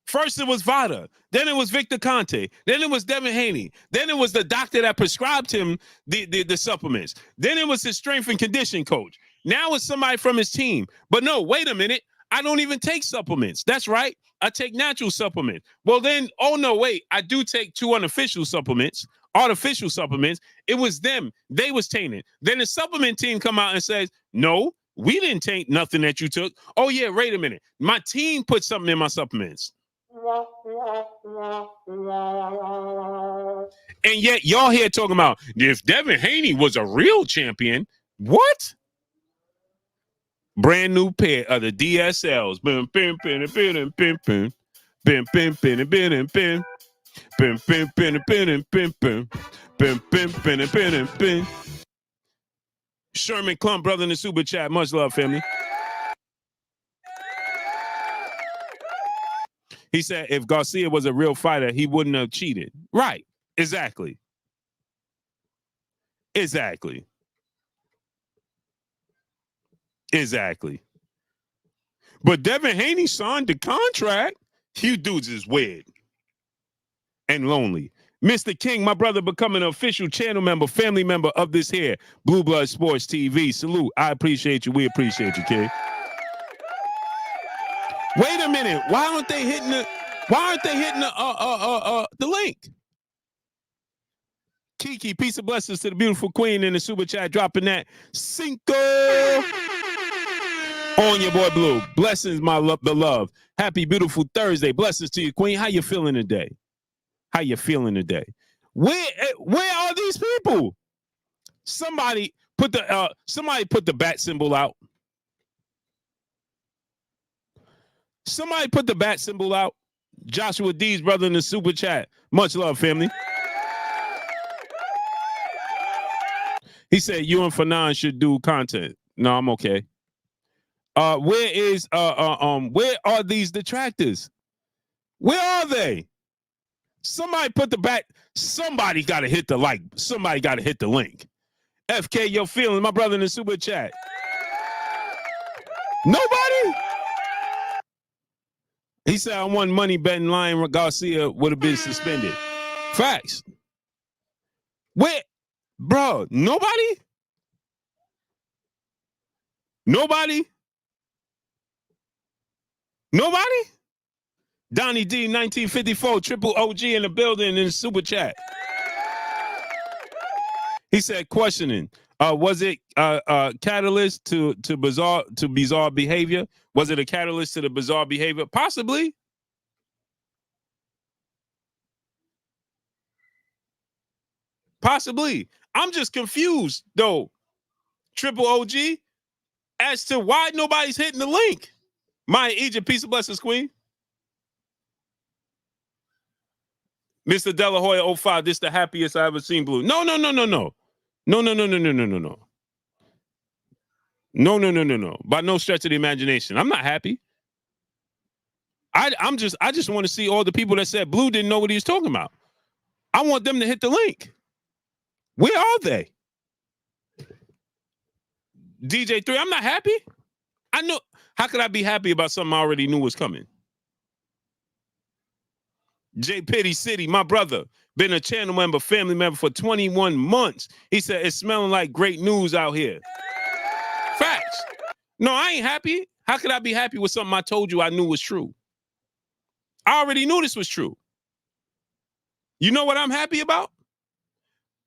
First it was Vada, then it was Victor Conte, then it was Devin Haney, then it was the doctor that prescribed him the supplements, then it was his strength and conditioning coach. Now it's somebody from his team. But no, wait a minute. I don't even take supplements. That's right. I take natural supplements. Well then, oh no, wait. I do take 2 unofficial supplements, artificial supplements. It was them. They was tainted. Then the supplement team come out and says, no, we didn't taint nothing that you took. Oh yeah, wait a minute. My team put something in my supplements. And yet y'all here talking about if Devin Haney was a real champion, what? Brand new pair of the DSLs. Sherman Clump, brother in the super chat. Much love, family. He said if Garcia was a real fighter, he wouldn't have cheated. Right. Exactly. Exactly. Exactly. But Devin Haney signed the contract. You dudes is weird and lonely. Mr. King, my brother, becoming an official channel member, family member of this here, Blue Blood Sports TV. Salute. I appreciate you. We appreciate you, King. Wait a minute. Why aren't they hitting the link? Kiki, peace and blessings to the beautiful queen in the super chat, dropping that Cinco on your boy Blue. Blessings, my love. Happy, beautiful Thursday. Blessings to you, queen. How you feeling today? How you feeling today? Where are these people? Somebody put the bat symbol out. Somebody put the bat symbol out. Joshua D's brother in the super chat. Much love, family. He said you and Fanon should do content. No, I'm okay. Where are these detractors? Where are they? Somebody put the back. Somebody got to hit the like. Somebody got to hit the link. FK, your feeling, my brother in the super chat. Nobody? He said I won money betting Lion Garcia would have been suspended. Facts. Where? Bro, nobody? Nobody? Nobody? Donnie D, 1954, triple OG in the building in the super chat. He said, questioning, was it catalyst to bizarre behavior? Was it a catalyst to the bizarre behavior? Possibly. Possibly. I'm just confused, though, triple OG, as to why nobody's hitting the link. Maya Egypt, peace of blessings, queen. Mr. De La Hoya 05, this the happiest I ever seen Blue. No. No. By no stretch of the imagination. I'm not happy. I just want to see all the people that said Blue didn't know what he was talking about. I want them to hit the link. Where are they? DJ3, I'm not happy. I know. How could I be happy about something I already knew was coming? J Pitty City, my brother, been a channel member, family member for 21 months. He said it's smelling like great news out here. Facts. No, I ain't happy. How could I be happy with something I told you I knew was true? I already knew this was true. You know what I'm happy about?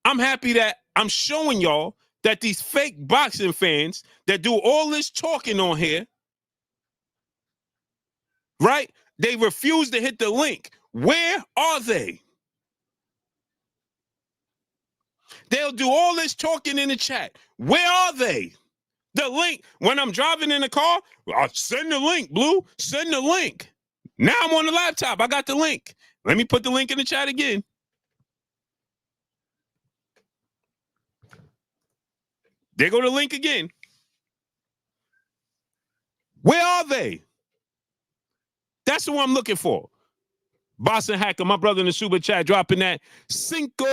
I'm happy that I'm showing y'all that these fake boxing fans that do all this talking on here, right? They refuse to hit the link. Where are they? They'll do all this talking in the chat. Where are they? The link. When I'm driving in the car, I'll send the link, Blue. Send the link. Now I'm on the laptop. I got the link. Let me put the link in the chat again. There go the link again. Where are they? That's who I'm looking for. Boston Hacker, my brother in the super chat, dropping that Cinco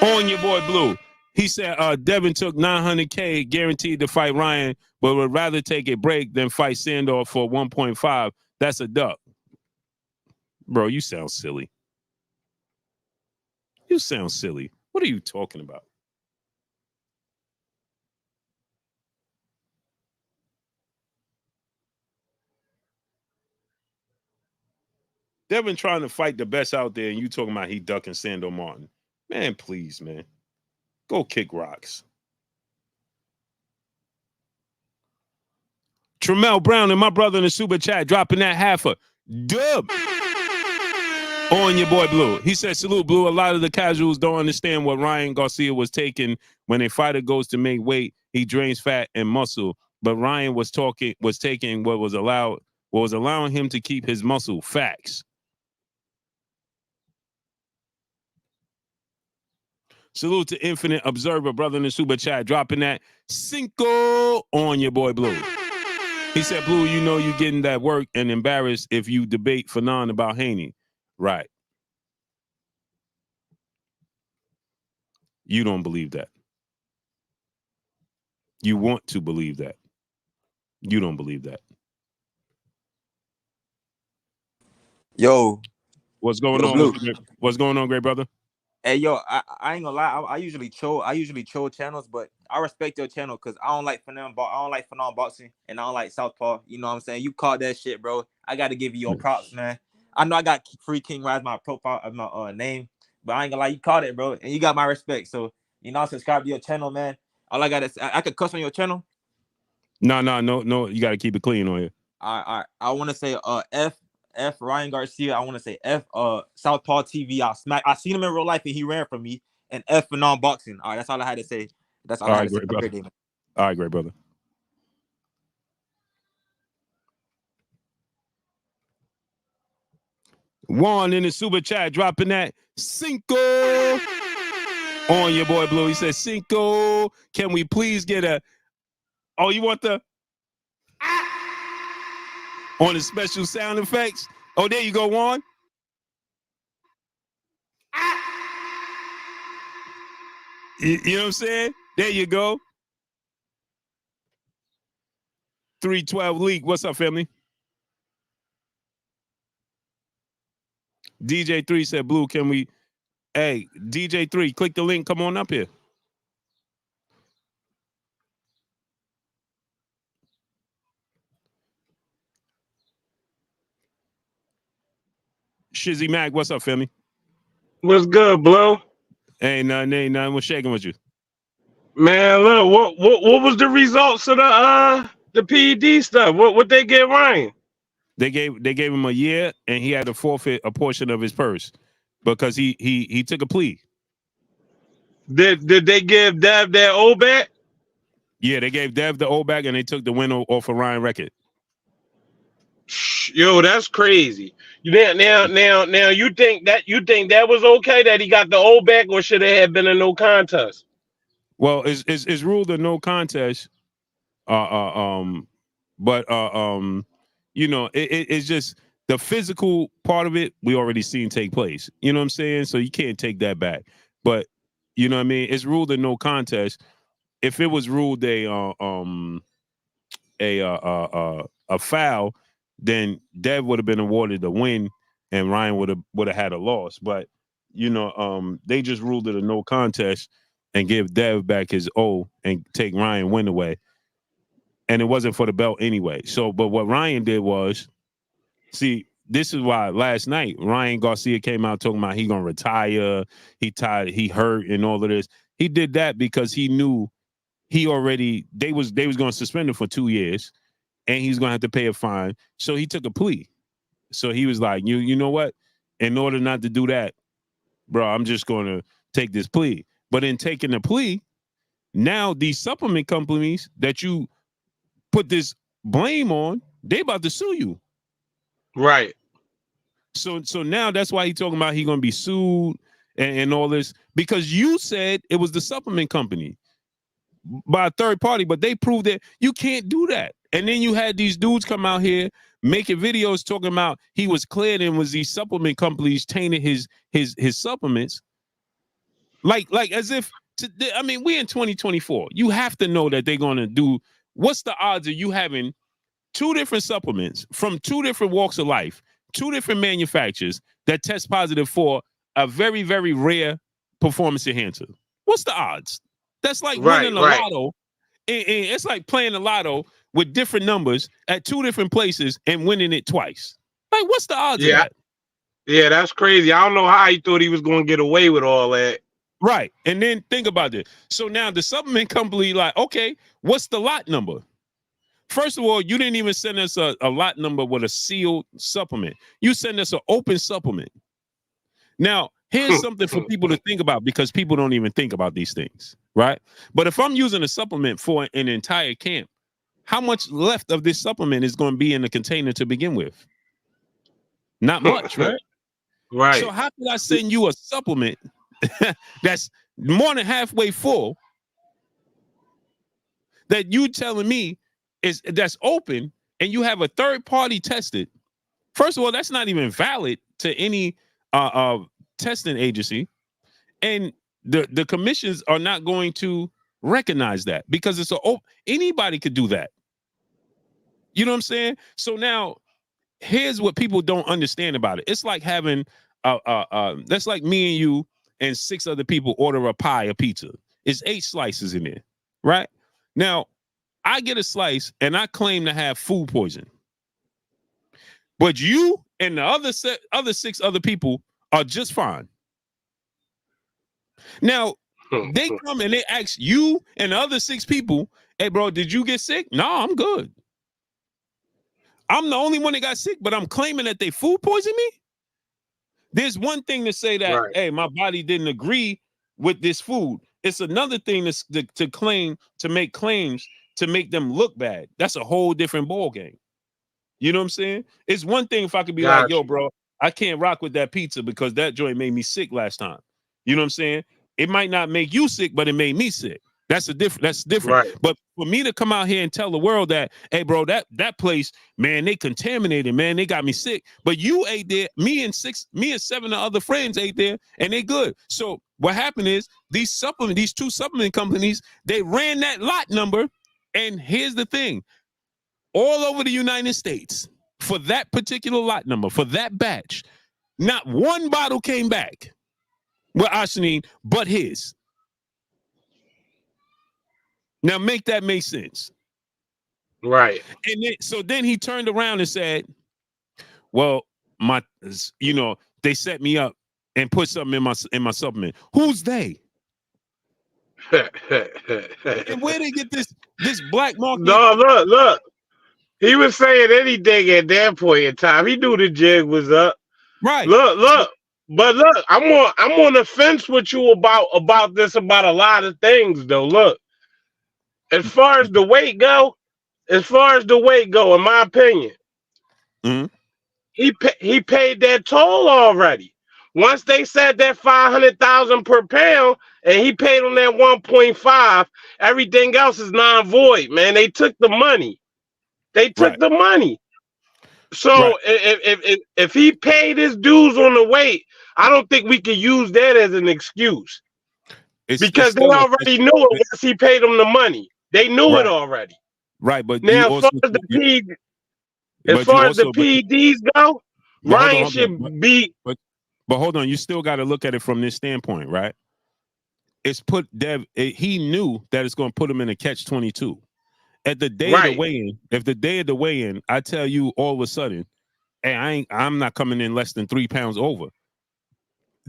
on your boy Blue. He said Devin took $900K guaranteed to fight Ryan, but would rather take a break than fight Sandor for 1.5. That's a duck. Bro, you sound silly. You sound silly. What are you talking about? Devin trying to fight the best out there, and you talking about he ducking Sandor Martin. Man, please, man. Go kick rocks. Tremel Brown and my brother in the super chat dropping that half a dub on your boy Blue. He said, salute, Blue. A lot of the casuals don't understand what Ryan Garcia was taking. When a fighter goes to make weight, he drains fat and muscle. But Ryan was taking what was allowing him to keep his muscle. Facts. Salute to Infinite Observer, brother in the super chat, dropping that Cinco on your boy Blue. He said, Blue, you know you getting that work and embarrassed if you debate Fanon about Haney. Right. You don't believe that. You want to believe that. You don't believe that. Yo. What's going on? Blue. What's going on, great brother? Hey, yo, I ain't gonna lie. I usually troll channels, but I respect your channel because I don't like Fanon boxing, and I don't like Southpaw. You know what I'm saying? You caught that shit, bro. I got to give you your props, man. I know I got Free King Rise my profile of my name, but I ain't gonna lie, you caught it, bro, and you got my respect. So you know, subscribe to your channel, man. All I got is I could cuss on your channel. No. You got to keep it clean on here. All right. I want to say F Ryan Garcia. I want to say F Southpaw TV. I seen him in real life and he ran from me. And F for non-boxing. All right, that's all I had to say. That's all I had to say. Brother. All right, great brother. Juan in the super chat dropping that Cinco on your boy Blue. He says, Cinco, can we please get a... Oh, you want the... on the special sound effects? Oh, there you go, Juan. You know what I'm saying? There you go. 312 League. What's up, family? DJ3 said, Blue, can we... Hey, DJ3, click the link. Come on up here. Shizzy Mac, what's up, family? What's good, Blue? Ain't nothing. What's shaking with you? Man, look, what was the results of the PED stuff? What they get Ryan? They gave him a year, and he had to forfeit a portion of his purse because he took a plea. Did they give Dev that old back? Yeah, they gave Dev the old back, and they took the win off of Ryan Record. Yo, that's crazy. Now you think that was okay that he got the old back, or should it have been a no contest? Well, it's ruled a no contest. You know, it's just the physical part of it we already seen take place. You know what I'm saying? So you can't take that back. But you know what I mean? It's ruled a no contest. If it was ruled a foul, then Dev would have been awarded the win, and Ryan would have had a loss. But they just ruled it a no contest and give Dev back his O and take Ryan win away. And it wasn't for the belt anyway. So, but what Ryan did was, see, this is why last night Ryan Garcia came out talking about he gonna retire, he hurt and all of this. He did that because he knew they was gonna suspend him for 2 years and he's gonna have to pay a fine. So he took a plea. So he was like, you know what? In order not to do that, bro, I'm just gonna take this plea. But in taking the plea, now these supplement companies that you put this blame on, they about to sue you. Right. So now that's why he's talking about he gonna be sued and all this, because you said it was the supplement company by a third party, but they proved that you can't do that. And then you had these dudes come out here making videos talking about he was cleared and was these supplement companies tainted his supplements. Like as if we in 2024. You have to know that they're gonna do. What's the odds of you having 2 different supplements from 2 different walks of life, 2 different manufacturers that test positive for a very, very rare performance enhancer? What's the odds? That's like winning a lotto. And it's like playing a lotto with different numbers at 2 different places and winning it twice. Like, what's the odds of that? Yeah, that's crazy. I don't know how he thought he was going to get away with all that. Right. And then think about it. So now the supplement company, like, okay, what's the lot number? First of all, you didn't even send us a lot number with a sealed supplement. You send us an open supplement. Now, here's something for people to think about, because people don't even think about these things, right? But if I'm using a supplement for an entire camp, how much left of this supplement is going to be in the container to begin with? Not much, right? Right. So how could I send you a supplement that's more than halfway full that you telling me that's open and you have a third party tested? First of all, that's not even valid to any testing agency, and the commissions are not going to recognize that because it's anybody could do that. You know what I'm saying? So now here's what people don't understand about it. It's like having that's like me and you and 6 other people order a pizza. It's 8 slices in there, right? Now I get a slice and I claim to have food poison, but you and the other 6 other people are just fine. Now they come and they ask you and the other 6 people, "Hey, bro, did you get sick?" "No, I'm good." I'm the only one that got sick, but I'm claiming that they food poisoned me. There's one thing to say that, right, hey, my body didn't agree with this food. It's another thing to claim, to make claims to make them look bad. That's a whole different ball game. You know what I'm saying? It's one thing if I could be like, yo, bro, I can't rock with that pizza because that joint made me sick last time. You know what I'm saying? It might not make you sick, but it made me sick. That's different. Right. But for me to come out here and tell the world that, hey, bro, that place, man, they contaminated, man, they got me sick. But you ate there, me and 7 other friends ate there, and they good. So what happened is these 2 supplement companies, they ran that lot number, and here's the thing: all over the United States, for that particular lot number, for that batch, not one bottle came back with arsenine but his. Now make that make sense. Right. And then he turned around and said, well, they set me up and put something in my supplement. Who's they? And where they get this black market? No, look. He was saying anything at that point in time. He knew the jig was up. Right. Look. But look, I'm on the fence with you about a lot of things though. Look. As far as the weight go, in my opinion, mm-hmm, he paid that toll already. Once they said that 500,000 per pound, and he paid on that 1.5, everything else is non-void, man. They took the money. The money. So if he paid his dues on the weight, I don't think we can use that as an excuse. Because they already knew it once he paid them the money. They knew it already. Right, but now as far as the PEDs go, Ryan hold on. should be. But hold on, you still got to look at it from this standpoint, right? It's put Dev. He knew that it's going to put him in a catch-22. At the day of the weigh-in, if the day of the weigh-in, I tell you all of a sudden, hey, I'm not coming in less than 3 pounds over.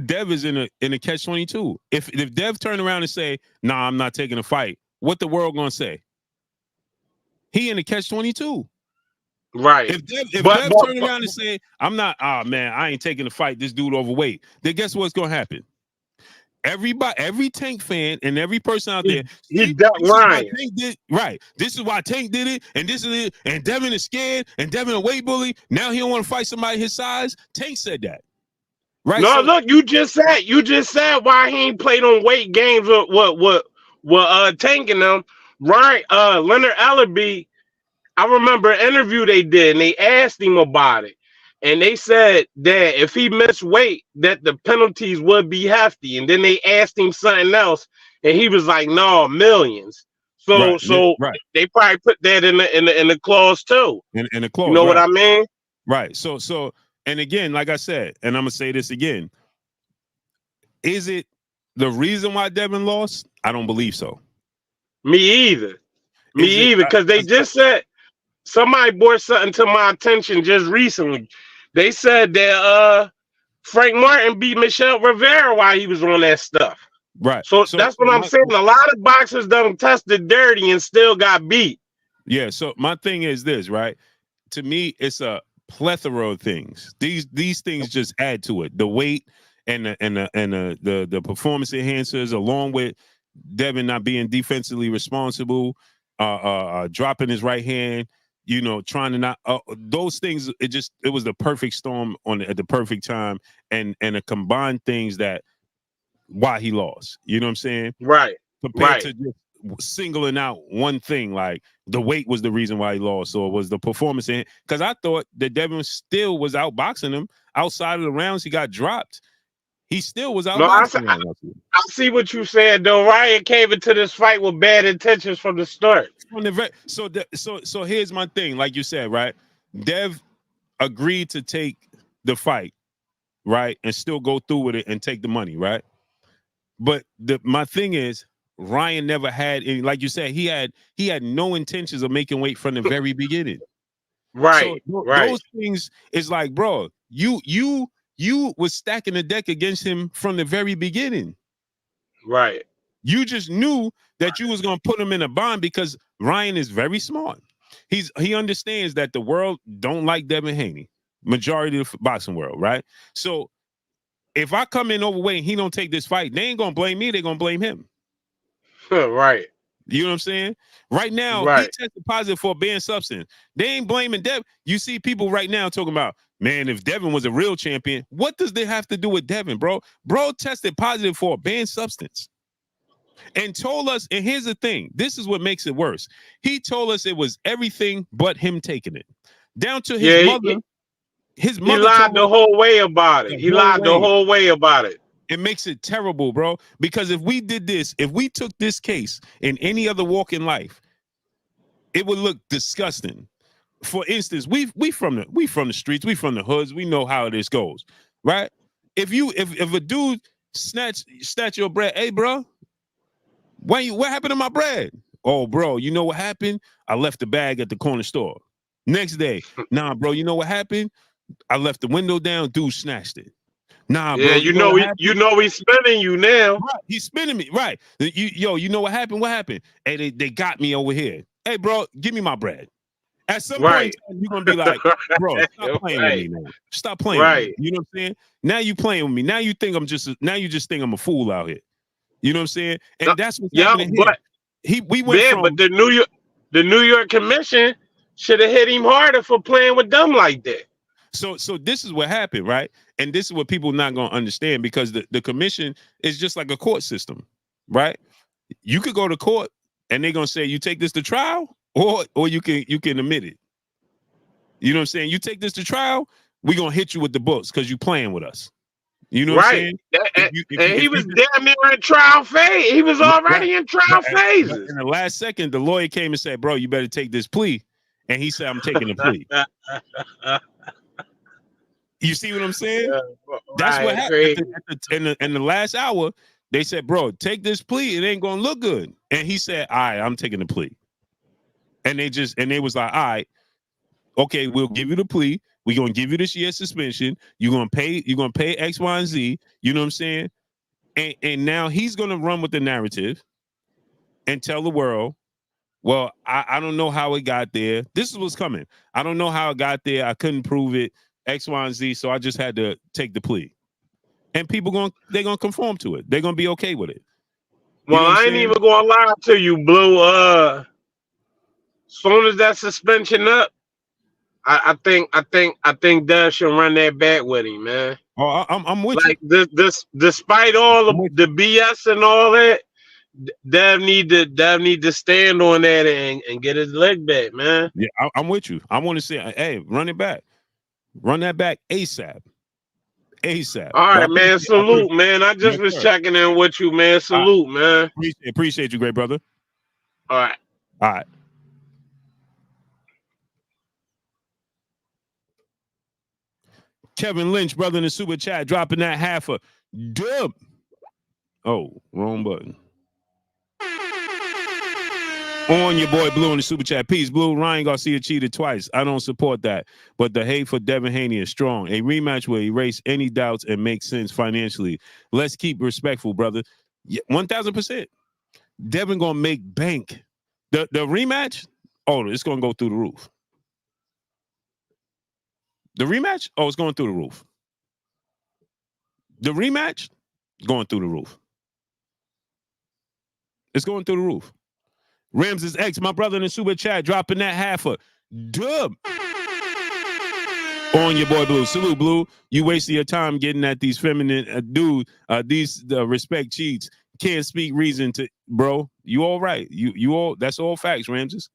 Dev is in a catch-22. If Dev turn around and say, nah, I'm not taking a fight, what the world gonna say? He in a catch-22. Right. If Dev turn around and say, I'm not, man, I ain't taking a fight, this dude overweight, then guess what's gonna happen? Everybody, every Tank fan and every person out there, he ducked Ryan. Right. This is why Tank did it, and this is it, and Devin is scared, and Devin a weight bully. Now he don't want to fight somebody his size. Tank said that. Right. No, look, you just said why he ain't played on weight games with Tank and them. Right. Leonard Ellerby, I remember an interview they did, and they asked him about it. And they said that if he missed weight, that the penalties would be hefty. And then they asked him something else, and he was like, "No, millions." So they probably put that in the clause too. In the clause, you know what I mean? Right. So, and again, like I said, and I'm gonna say this again: is it the reason why Devin lost? I don't believe so. Me either. Because they just said somebody brought something to my attention just recently. They said that Frank Martin beat Michelle Rivera while he was on that stuff. Right. So that's what I'm saying. A lot of boxers done tested dirty and still got beat. Yeah. So my thing is this, right? To me, it's a plethora of things. These things just add to it. The weight and the performance enhancers, along with Devin not being defensively responsible, dropping his right hand. You know, trying to not those things. It was the perfect storm at the perfect time, and a combined things that why he lost. You know what I'm saying? Right. Compared to just singling out one thing, like the weight was the reason why he lost, or was the performance in? Because I thought that Devin still was outboxing him outside of the rounds he got dropped. He still was outboxing him. I see what you said though. Ryan came into this fight with bad intentions from the start. So here's my thing, like you said, right? Dev agreed to take the fight, right, and still go through with it and take the money, right? But my thing is, Ryan never had any, like you said, he had no intentions of making weight from the very beginning. Right. So those things is like, bro, you was stacking the deck against him from the very beginning. Right. You just knew that you was gonna put him in a bond because Ryan is very smart. He understands that the world don't like Devin Haney, majority of the boxing world, right? So if I come in overweight and he don't take this fight, they ain't gonna blame me, they're gonna blame him. Right. You know what I'm saying? Right now, he tested positive for a banned substance. They ain't blaming Devin. You see people right now talking about, man, if Devin was a real champion, what does they have to do with Devin, bro? Bro tested positive for a banned substance and told us, and here's the thing, this is what makes it worse. He told us it was everything but him taking it. Down to his mother. His mother he lied the whole way about it. He lied the whole way about it. It makes it terrible, bro. Because if we did this, if we took this case in any other walk in life, it would look disgusting. For instance, we from the streets, we from the hoods, we know how this goes, right? If a dude snatch your bread, hey, bro, what happened to my bread? Oh, bro, you know what happened? I left the bag at the corner store. Next day, nah, bro, you know what happened? I left the window down, dude snatched it. Nah, bro. You know he's spinning you now. Right, he's spinning me. Right. You know what happened? What happened? Hey, they got me over here. Hey, bro, give me my bread. At some point, you're gonna be like, bro, stop playing with me, man. Stop playing with me. You know what I'm saying? Now you playing with me. Now you just think I'm a fool out here. You know what I'm saying? And that's what's happening here. But the New York Commission should have hit him harder for playing with them like that. So this is what happened, right? And this is what people not going to understand, because the commission is just like a court system, right? You could go to court and they're going to say, you take this to trial, or you can admit it. You know what I'm saying? You take this to trial, we're going to hit you with the books because you playing with us. You know what I'm saying? And he was damn near in trial phase. He was already in trial phases. In the last second, the lawyer came and said, bro, you better take this plea. And he said, I'm taking the plea. You see what I'm saying? Yeah, That's what right, happened. In the last hour, they said, bro, take this plea. It ain't gonna look good. And he said, all right, I'm taking the plea. And they was like, all right, okay, we'll give you the plea. We're gonna give you this year suspension. You're gonna pay X, Y, and Z. You know what I'm saying? And now he's gonna run with the narrative and tell the world, well, I don't know how it got there. This is what's coming. I don't know how it got there. I couldn't prove it. X, Y, and Z. So I just had to take the plea. And people they're gonna conform to it. They're gonna be okay with it. Well, I ain't even gonna lie to you, Blue. Soon as that suspension up, I think Dev should run that back with him, man. Oh, I'm with you. Like this, despite all of the BS and all that, Dev need to stand on that and get his leg back, man. Yeah, I'm with you. I want to say, hey, run it back. Run that back ASAP. ASAP. All right, man. Salute, man. I just was checking in with you, man. Salute, man. Appreciate you, great brother. All right. All right. Kevin Lynch, brother in the super chat, dropping that half a dub. Oh, wrong button. On your boy Blue in the super chat. Peace, Blue. Ryan Garcia cheated twice. I don't support that. But the hate for Devin Haney is strong. A rematch will erase any doubts and make sense financially. Let's keep respectful, brother. 1,000%. Devin gonna make bank. The rematch, oh, it's gonna go through the roof. The rematch, oh, it's going through the roof. The rematch, going through the roof. It's going through the roof. Ramses X, my brother in the super chat, dropping that half a dub on your boy Blue. Salute, Blue. You wasted your time getting at these feminine dudes. These respect cheats. Can't speak reason to, bro. You all right. You all, that's all facts, Ramses.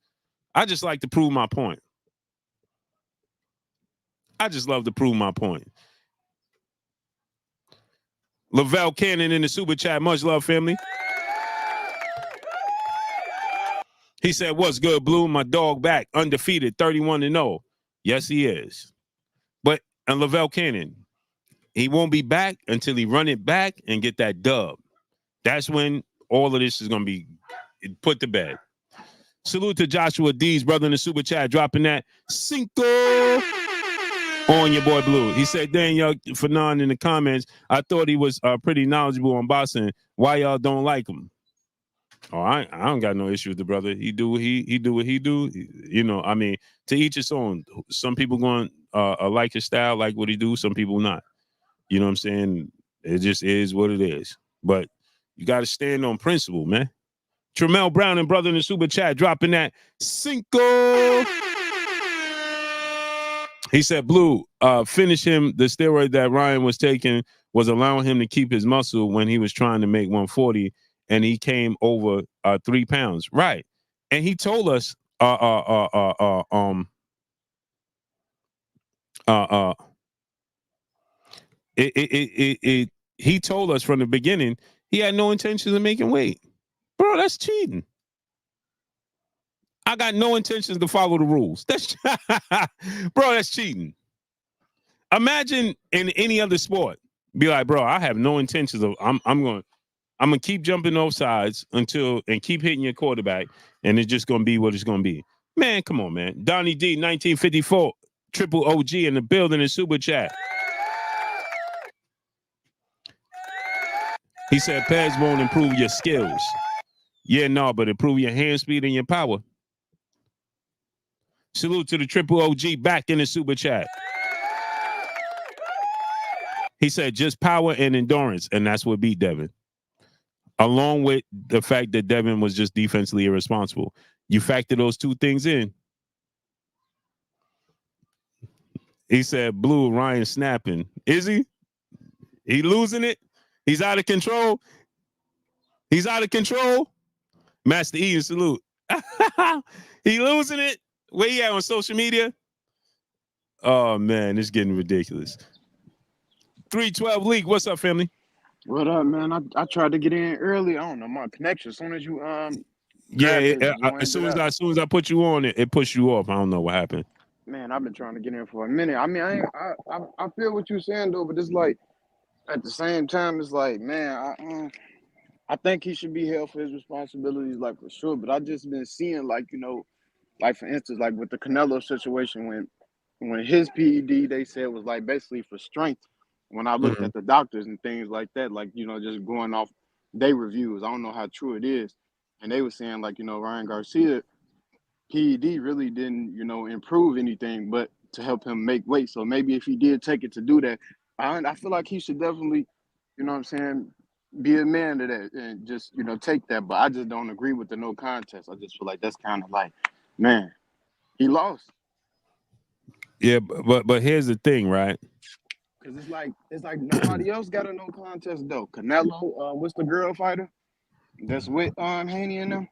I just like to prove my point. I just love to prove my point. Lavelle Cannon in the super chat. Much love, family. He said, what's good, Blue? My dog back, undefeated, 31-0. Yes, he is. But, and Lavelle Cannon, he won't be back until he run it back and get that dub. That's when all of this is going to be put to bed. Salute to Joshua D's brother in the super chat, dropping that Cinco on your boy Blue. He said, Daniel Fanon in the comments, I thought he was pretty knowledgeable on boxing. Why y'all don't like him? Oh, I don't got no issue with the brother. He do what he do. You know, I mean, to each his own. Some people going like his style, like what he do. Some people not. You know what I'm saying? It just is what it is. But you got to stand on principle, man. Tremel Brown and brother in the super chat dropping that Cinco. He said, Blue, finish him. The steroid that Ryan was taking was allowing him to keep his muscle when he was trying to make 140, and he came over 3 pounds. Right. And he told us he told us from the beginning he had no intentions of making weight. Bro, that's cheating. I got no intentions to follow the rules. That's bro, that's cheating. Imagine in any other sport, be like, bro, I have no intentions of I'm gonna keep jumping those sides and keep hitting your quarterback, and it's just gonna be what it's gonna be. Man, come on, man. Donnie D, 1954, triple OG in the building in super chat. He said, pads won't improve your skills. Yeah, no, but improve your hand speed and your power. Salute to the triple OG back in the super chat. He said just power and endurance, and that's what beat Devin. Along with the fact that Devin was just defensively irresponsible. You factor those two things in. He said, Blue, Ryan snapping. Is he? He losing it? He's out of control? He's out of control? Master E, salute. He losing it? Where you at on social media? Oh, man, it's getting ridiculous. 312 League, what's up, family? What up, man? I tried to get in early. I don't know my connection. As soon as you as soon as I put you on, it pushed you off. I don't know what happened. Man, I've been trying to get in for a minute. I mean, I feel what you're saying though, but it's like at the same time, it's like, man, I think he should be held for his responsibilities, like for sure. But I just been seeing, like, like for instance, like with the Canelo situation, when his PED they said was like basically for strength. When I looked Mhm. at the doctors and things like that, like just going off their reviews, I don't know how true it is, and they were saying like Ryan Garcia PED really didn't improve anything, but to help him make weight. So maybe if he did take it to do that, I feel like he should definitely, what I'm saying, be a man to that and just take that. But I just don't agree with the no contest. I just feel like that's kind of like, man, he lost. Yeah, but here's the thing, right? Cause it's like nobody else got a no contest though. Canelo, what's the girl fighter that's with Haney and them?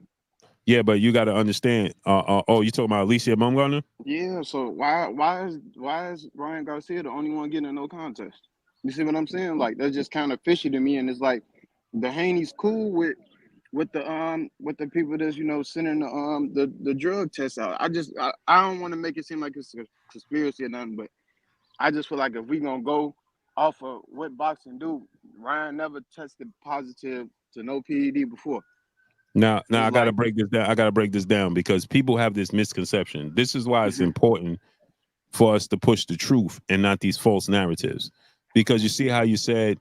Yeah, but you got to understand. Oh, you talking about Alicia Baumgartner? Yeah. So why is Ryan Garcia the only one getting a no contest? You see what I'm saying? Like that's just kind of fishy to me. And it's like the Haney's cool with the people that's sending the drug tests out. I don't want to make it seem like it's a conspiracy or nothing, but I just feel like if we gonna go off of what boxing do, Ryan never tested positive to no PED before. Now So I it's got to like, break this down. I got to break this down because people have this misconception. This is why it's important for us to push the truth and not these false narratives. Because you see how you said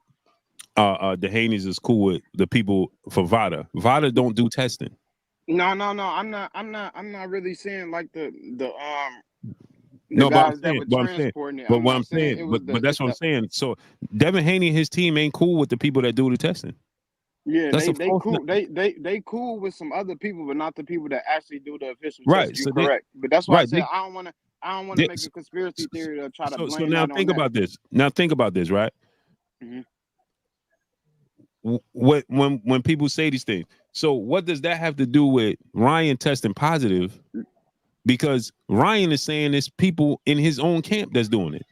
the Haney's is cool with the people for VADA. VADA don't do testing. no. I'm not really saying like the No, but guys that were transporting it. I'm what I'm not saying saying, it was but that's what I'm saying. So Devin Haney and his team ain't cool with the people that do the testing. yeah, That's a they false. cool. They cool with some other people, but not the people that actually do the official Right. testing. You So they correct. But that's why I right. said I don't wanna make a conspiracy theory to try to So blame now that on think that. about this. Now think about this, right? Mhm. When people say these things, so what does that have to do with Ryan testing positive? Because Ryan is saying it's people in his own camp that's doing it.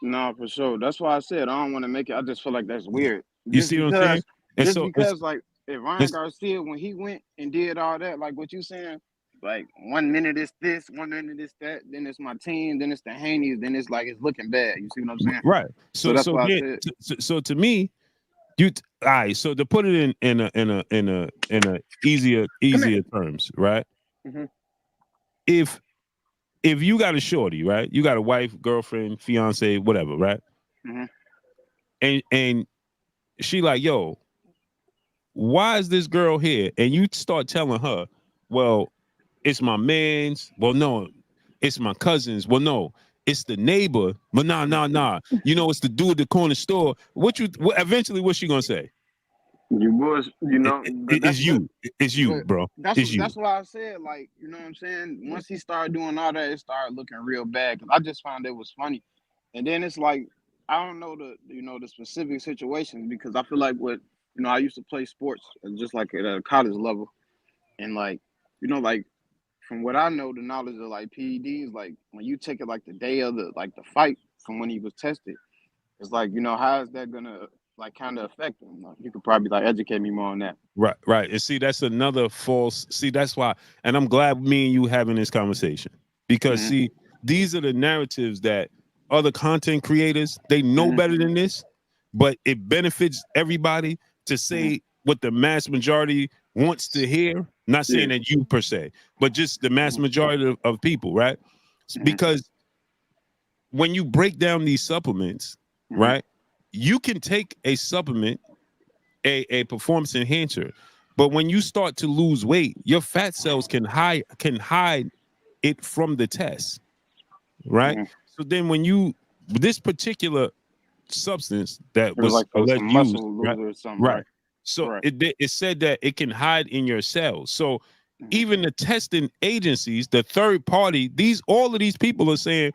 No, for sure. That's why I said I don't want to make it. I just feel like that's weird. You Just see what I'm saying? because, And just so because, like, if Ryan it's Garcia, when he went and did all that, like what you saying, like 1 minute it's this, 1 minute it's that, then it's my team, then it's the Haney's, then it's like it's looking bad. You see what I'm saying? right. So So that's so why I again, said, so to me, all right. So to put it in a easier come here. terms, right? Hmm. If you got a shorty, right? You got a wife, girlfriend, fiance, whatever, right? Hmm. And she like, yo, why is this girl here? And you start telling her, well, it's my man's. Well, no, it's my cousin's. Well, no, it's the neighbor. But nah. It's the dude at the corner store. Eventually, what's she gonna say? You was, but It's you. It's you, but bro. that's It's you. why I said, like, you know what I'm saying. Once he started doing all that, it started looking real bad. Cause I just found it was funny, and then it's like I don't know the specific situations because I feel like I used to play sports just like at a college level, and like like from what I know, the knowledge of like PEDs, like when you take it like the day of the fight from when he was tested, it's like how is that gonna like kind of affect him? Like, you could probably like educate me more on that. Right. And see, that's another false. See, that's why. And I'm glad me and you having this conversation because Hmm. see, these are the narratives that other content creators they know Hmm. better than this, but it benefits everybody to Hmm. say what the mass majority wants to hear. Not Yeah. saying that you per se, but just the mass Hmm. majority of people, right? Hmm. Because when you break down these supplements, Hmm. right, you can take a supplement, a performance enhancer, but when you start to lose weight, your fat cells can hide it from the test, right? Hmm. So then when this particular substance that It was was like for some alleged used, muscle right? loser or something, Right. right? So Right. it said that it can hide in your cells. So Hmm. even the testing agencies, the third party, all of these people are saying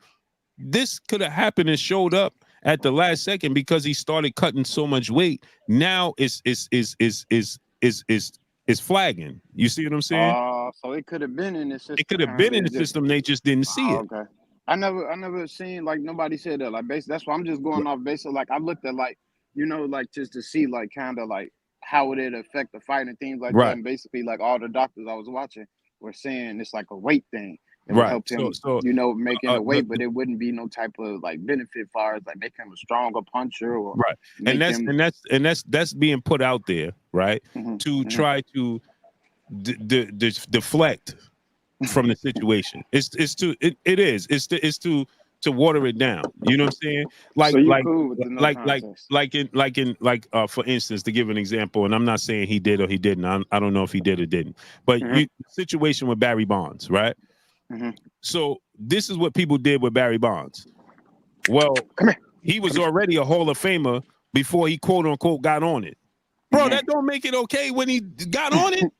this could have happened and showed up at the last second because he started cutting so much weight. Now is flagging. You see what I'm saying? So it could have been in the It could system, have been kind in of. the system. They just didn't see it. Okay. I never seen like nobody said that. Like basically, that's why I'm just going off basically. Like I looked at like like just to see like kind of like how would it affect the fight and things like that. Right. And basically, like all the doctors I was watching were saying it's like a weight thing. It would Right. help him, So making a weight, but the it wouldn't be no type of like benefit far as like make him a stronger puncher or right, and make him. that's being put out there, right, to try to deflect from the situation. It's to water it down. You know what I'm saying? So you cool with the no contest? For instance, to give an example, and I'm not saying he did or he didn't. I don't know if he did or didn't. But situation with Barry Bonds, right? So this is what people did with Barry Bonds. Well, he was already a Hall of Famer before he quote unquote got on it. Bro, that don't make it okay when he got on it.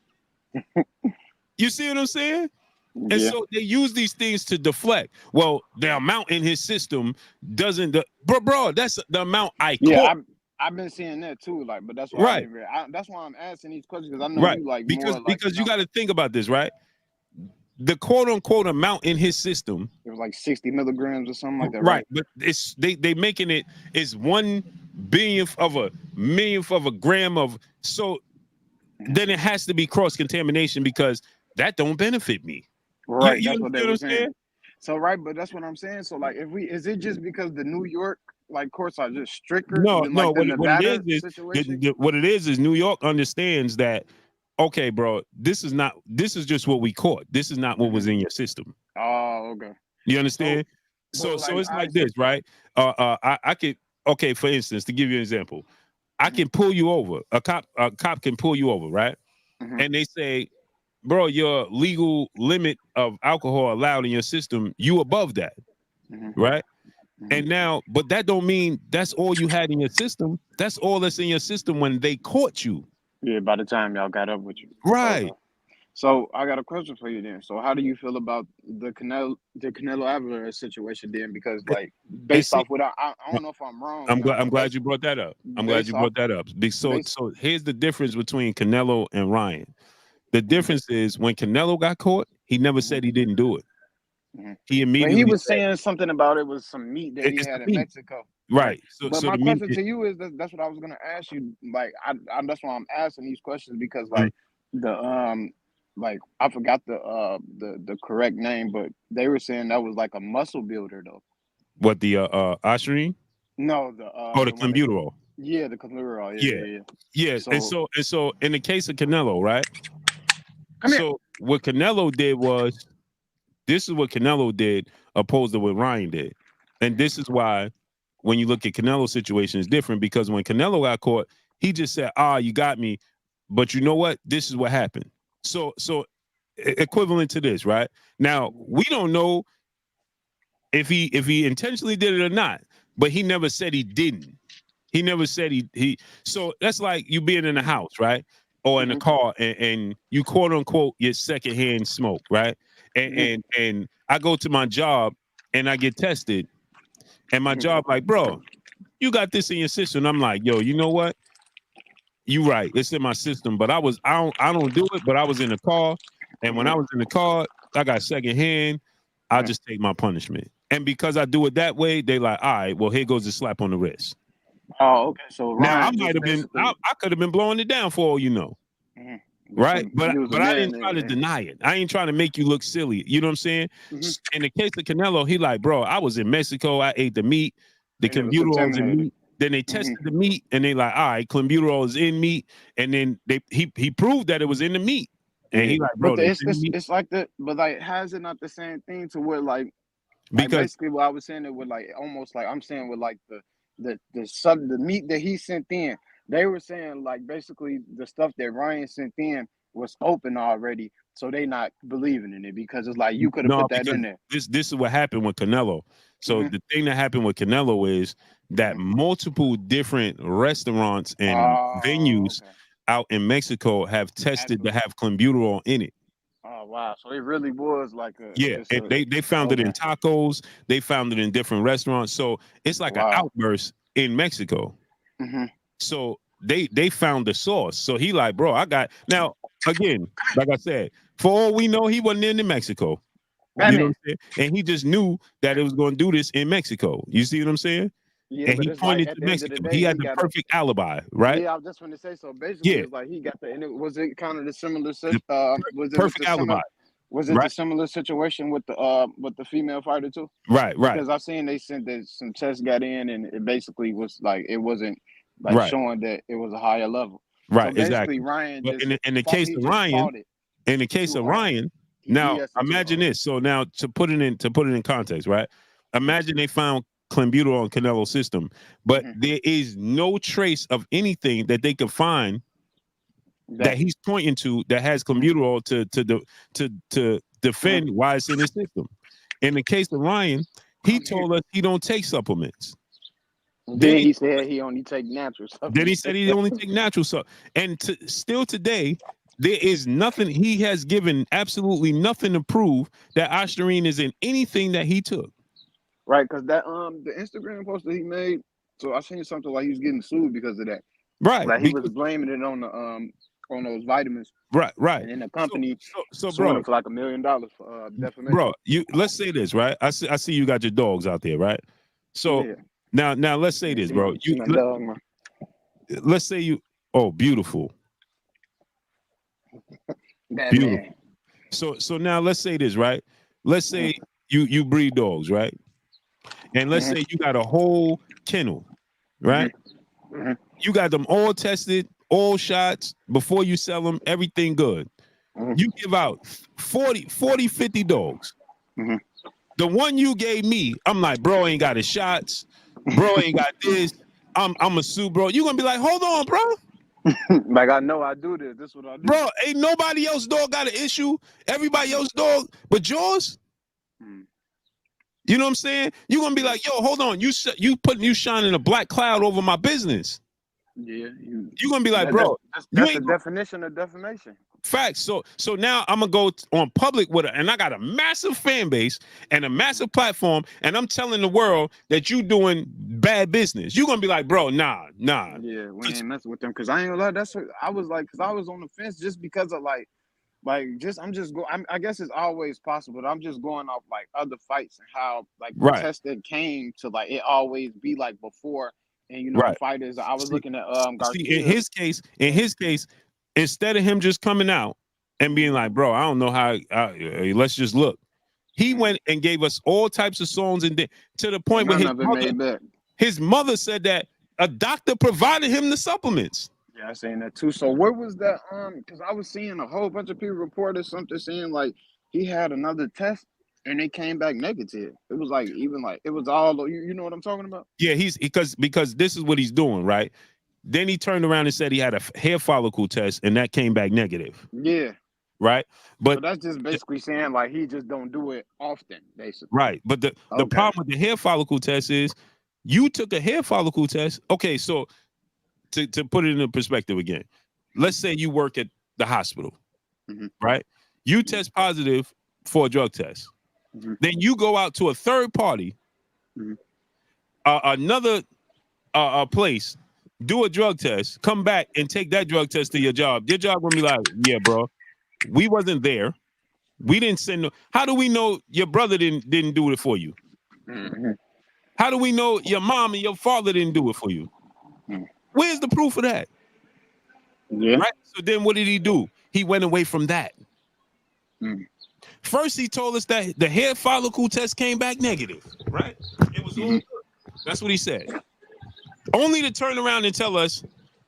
You see what I'm saying? And so they use these things to deflect. Well, the amount in his system doesn't. Bro, that's the amount I caught. Yeah, I've been seeing that too. Like, but that's why that's why I'm asking these questions because I know you like because you got to think about this, right? The quote unquote amount in his system. It was like 60 milligrams or something like that, right? But it's they making it is 1/1000th of a millionth of a gram of so. Then it has to be cross contamination because that don't benefit me. Right, you that's what they were saying. saying. So but that's what I'm saying. So like, is it just because the New York like courts are just stricter? No. Than, like, What it is New York understands that. Okay, bro, this is just what we caught. This is not what was in your system. Oh, okay. You understand? So it's like this, right? I could for instance, to give you an example, I can pull you over. A cop can pull you over, right? And they say, bro, your legal limit of alcohol allowed in your system, you above that, right? And now, but that don't mean that's all you had in your system. That's all that's in your system when they caught you. Yeah, by the time y'all got up with you. Right. Okay. So I got a question for you then. So how do you feel about the Canelo Alvarez situation then? Because like based off what I don't know if I'm wrong. I'm glad you brought that up. So here's the difference between Canelo and Ryan. The difference is when Canelo got caught, he never said he didn't do it. He immediately he was saying something about it was some meat that he had in Mexico. Right. But my question to you is that's what I was gonna ask you. Like that's why I'm asking these questions because like the like I forgot the correct name, but they were saying that was like a muscle builder though. What the Oshrine? No, the clenbuterol. Yeah, the clenbuterol. Yeah. So in the case of Canelo, right? What Canelo did was this is what Canelo did opposed to what Ryan did. And this is why when you look at Canelo's situation, it's different because when Canelo got caught, he just said, you got me. But you know what? This is what happened. So equivalent to this, right? Now, we don't know if he intentionally did it or not, but he never said he didn't. He never said he so that's like you being in a house, right? Or in a car and you quote unquote get secondhand smoke, right? And I go to my job and I get tested and my job like, bro, you got this in your system. I'm like, yo, you know what? You right. It's in my system, but I don't do it, but I was in the car. And when I was in the car, I got secondhand. I just take my punishment. And because I do it that way, they like, all right, well, here goes the slap on the wrist. Oh, okay. So now I might have been, I could have been blowing it down for all you know. Right. But I didn't try to deny it. I ain't trying to make you look silly. You know what I'm saying? In the case of Canelo, he like, bro, I was in Mexico. I ate the meat, the clenbuterol in meat. Then they tested the meat and they like, all right, clenbuterol is in meat. And then he proved that it was in the meat. And he like, bro, but it's like that, but like, how is it not the same thing to what like because basically what I was saying it with like almost like I'm saying with like the meat that he sent in, they were saying like basically the stuff that Ryan sent in was open already, so they not believing in it because it's like you could have put that in there. This is what happened with Canelo. So the thing that happened with Canelo is that multiple different restaurants and venues out in Mexico have tested to have clenbuterol in it. Oh wow! So it really was like they found it in tacos. They found it in different restaurants. So it's like an outburst in Mexico. So they found the source. So he like, bro, I got now again. Like I said, for all we know, he wasn't in Mexico. You know what I'm saying? And he just knew that it was going to do this in Mexico. You see what I'm saying? Yeah, and he pointed to Mexico. He had the perfect alibi, right? Yeah, I was just going to say so. Basically, it was like he got the, and was it kind of the similar? Was it perfect alibi? Was it the right, similar situation with the female fighter too? right, Because I seen they sent that some tests got in and it basically was like it wasn't like right, showing that it was a higher level. So right, basically exactly. Ryan But just in the fought, case he of just Ryan, fought it in the case too of hard. Ryan, He now BS'd too imagine hard. this. So now to put it in context, right? Imagine they found clenbuterol on Canelo's system, but Mhm. there is no trace of anything that they could find that Exactly. he's pointing to that has Mhm. clenbuterol to defend why it's in his system. In the case of Ryan, he told us he don't take supplements. Then Then he he said he only take natural then he supplements. said he only take natural stuff. And still today, there is nothing. He has given absolutely nothing to prove that ostarine is in anything that he took. Right, because that the Instagram post that he made, so I seen something like he was getting sued because of that. Right. Like he was Because blaming it on those vitamins, right. and then the So company so suing bro, him for like $1 million for defamation. bro, let's say this, right? I see you got your dogs out there, right? So Yeah, now let's say this, bro. see my dog, man. Let's say you beautiful. That Beautiful. man. So now let's say this, right? Let's say you breed dogs, right? And let's say you got a whole kennel, right? Mhm. You got them all tested, all shots before you sell them, everything good. Mhm. You give out 40, 50 dogs. Mhm. The one you gave me, I'm like, bro ain't got his shots. Bro ain't got this. I'm a sue, bro. You're gonna be like, hold on, bro. Like I know I do this. This is what I do. Bro, ain't nobody else dog got an issue. Everybody else dog, but yours. Mhm. You know what I'm saying? You're gonna be like, yo, hold on. You shining a black cloud over my business. Yeah, You're gonna be like, bro, you that's the ain't gonna definition of defamation. facts. So now I'm gonna go on public with it, and I got a massive fan base and a massive platform, and I'm telling the world that you doing bad business. You're gonna be like, bro, nah. Yeah, we ain't messing with them because I ain't gonna lie. That's what I was like, because I was on the fence just because of I guess it's always possible, but I'm just going off like other fights and how like the Right, test that came to like it always be like before, and right. fighters. I was See, looking at in Garcia. his case, instead of him just coming out and being like, bro, I don't know how. Let's just look. He went and gave us all types of songs and to the point where None of it made back. his mother said that a doctor provided him the supplements. Yeah, I seen that too. So where was that? Because I was seeing a whole bunch of people reported something saying like he had another test and they came back negative. It was like even like it was all you know what I'm talking about? Yeah, he's because this is what he's doing, right? Then he turned around and said he had a hair follicle test and that came back negative, Yeah. right? So But that's just basically saying like he just don't do it often, basically. right, but the Okay. problem with the hair follicle test is you took a hair follicle test. Okay, so to put it in perspective again, let's say you work at the hospital, right? You test positive for a drug test. Then you go out to a third party, another place, do a drug test, come back and take that drug test to your job. Your job gonna be like, yeah, bro, we wasn't there. We didn't send no. How do we know your brother didn't do it for you? How do we know your mom and your father didn't do it for you? Where's the proof of that? Yeah. Right. So then what did he do? He went away from that. First, he told us that the hair follicle test came back negative. Right. It was all good. That's what he said. Only to turn around and tell us,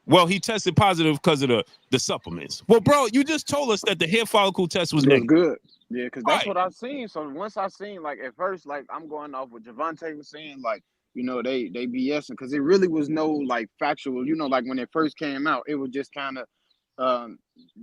well, he tested positive because of the supplements. Well, bro, you just told us that the hair follicle test was It was negative. good. Yeah, because that's Right. what I've seen. So once I seen like at first, like I'm going off what Javante was saying, like, they BSing because it really was no like factual, like when it first came out, it was just kind of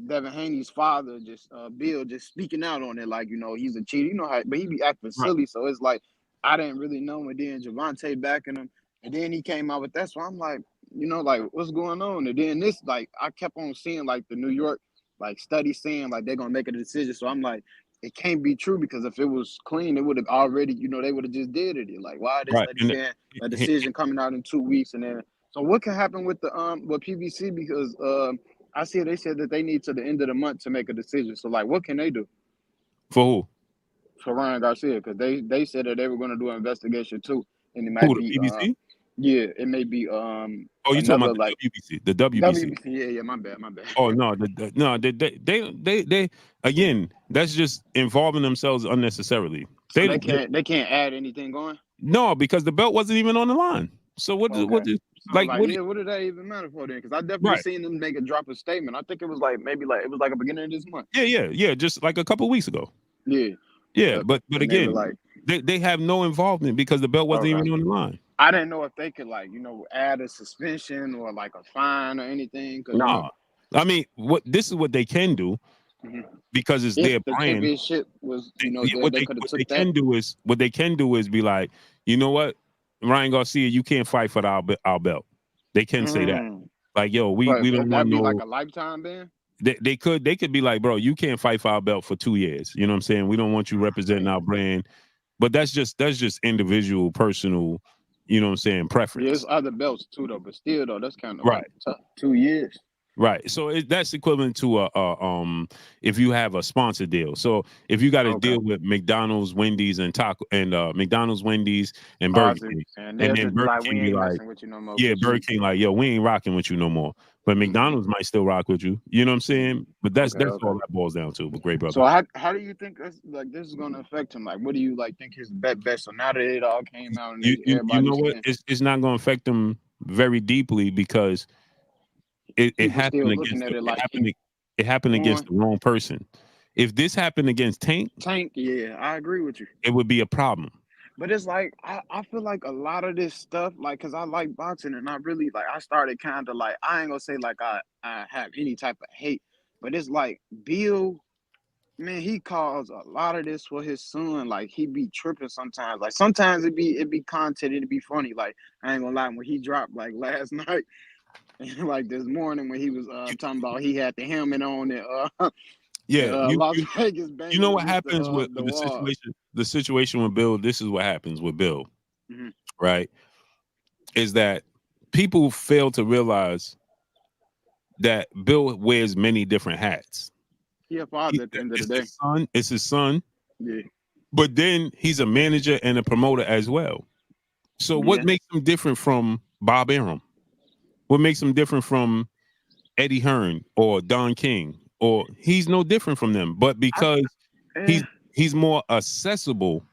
Devin Haney's father, just Bill, just speaking out on it, like, he's a cheater, how, but he be acting Right. silly. So it's like I didn't really know, and then Javante backing him, and then he came out with that. So I'm like, like what's going on? And then this, like, I kept on seeing like the New York like study saying like they're gonna make a decision. So I'm like, it can't be true because if it was clean, it would have already, they would have just did it. Like, why are they Right. study saying a decision coming out in 2 weeks? And then, so what can happen with the with PBC? Because I see they said that they need to the end of the month to make a decision. So like, what can they do For who? for Ryan Garcia? Because they said that they were going to do an investigation too, and it Who, might the be PBC? Yeah, it may be Oh, you talking another about the like WBC? The WBC. WBC. Yeah, my bad. Oh no, they again. That's just involving themselves unnecessarily. So they can't add anything on. No, because the belt wasn't even on the line. So what? Okay. So Like like, what? yeah, what did that even matter for then? Because I definitely Right. seen them drop a statement. I think it was like maybe like it was like a beginning of this month. Yeah. Just like a couple weeks ago. Yeah. Yeah, Yep. but And they again, were like, they have no involvement because the belt wasn't okay. even on the line. I didn't know if they could like add a suspension or like a fine or anything. Cause No, I mean, this is what they can do Mhm. because it's if their the brand. championship was What they they could have what took they that. can do is be like, you know what, Ryan Garcia, you can't fight for our belt. They can say that. Like, yo, we But don't want that'd be no. like a lifetime ban. They could be like, bro, you can't fight for our belt for 2 years. You know what I'm saying? We don't want you representing our brand. But that's just individual, personal, you know what I'm saying, Yeah, preference. there's other belts too though, but still though, that's kind of Right. like tough. 2 years. Right. So that's equivalent to if you have a sponsor deal. So if you got a deal with McDonald's, Wendy's, and McDonald's, Wendy's, and Burger King, And and they'll then just be Burger like, King we be ain't like, messing with you no more. yeah, Burger King like, yo, we ain't rocking with you no more. But McDonald's might still rock with you. You know what I'm saying? But that's all that boils down to. But great brother. So how do you think this is gonna affect him? Like, what do you like think his bet? So now that it all came out and You everybody's know what? It's not going to affect him very deeply because it happened against it happened against the wrong person. If this happened against Tank, yeah, I agree with you. it would be a problem. But it's like I feel like a lot of this stuff, like, cause I like boxing and I really like I started kind of like I ain't gonna say like I have any type of hate, but it's like Bill, man, he caused a lot of this for his son. Like he be tripping sometimes. Like sometimes it be content, it'd be funny. Like I ain't gonna lie, when he dropped like last night, and like this morning when he was talking about he had the helmet on and Las Vegas banging. You know what happens with the situation? The situation with Bill. This is what happens with Bill, right? Is that people fail to realize that Bill wears many different hats. He a father at the end of the day. It's his son. Yeah. But then he's a manager and a promoter as well. So what makes him different from Bob Arum? What makes him different from Eddie Hearn or Don King? Or he's no different from them, but because he's more accessible,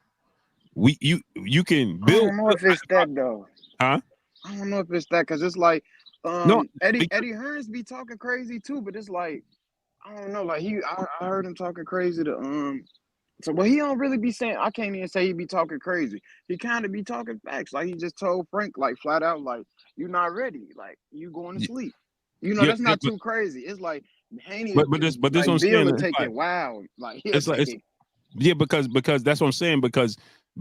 you can build. I don't know if it's that though. Huh? I don't know if it's that because it's like Eddie Hearns be talking crazy too, but it's like I don't know, like I heard him talking crazy to so but he don't really be saying, I can't even say he be talking crazy. He kind of be talking facts. Like he just told Frank like flat out like you're not ready, like you going to sleep. That's not too crazy. It's like Haney, but this what I'm saying. Bill take it wild. Like because that's what I'm saying, because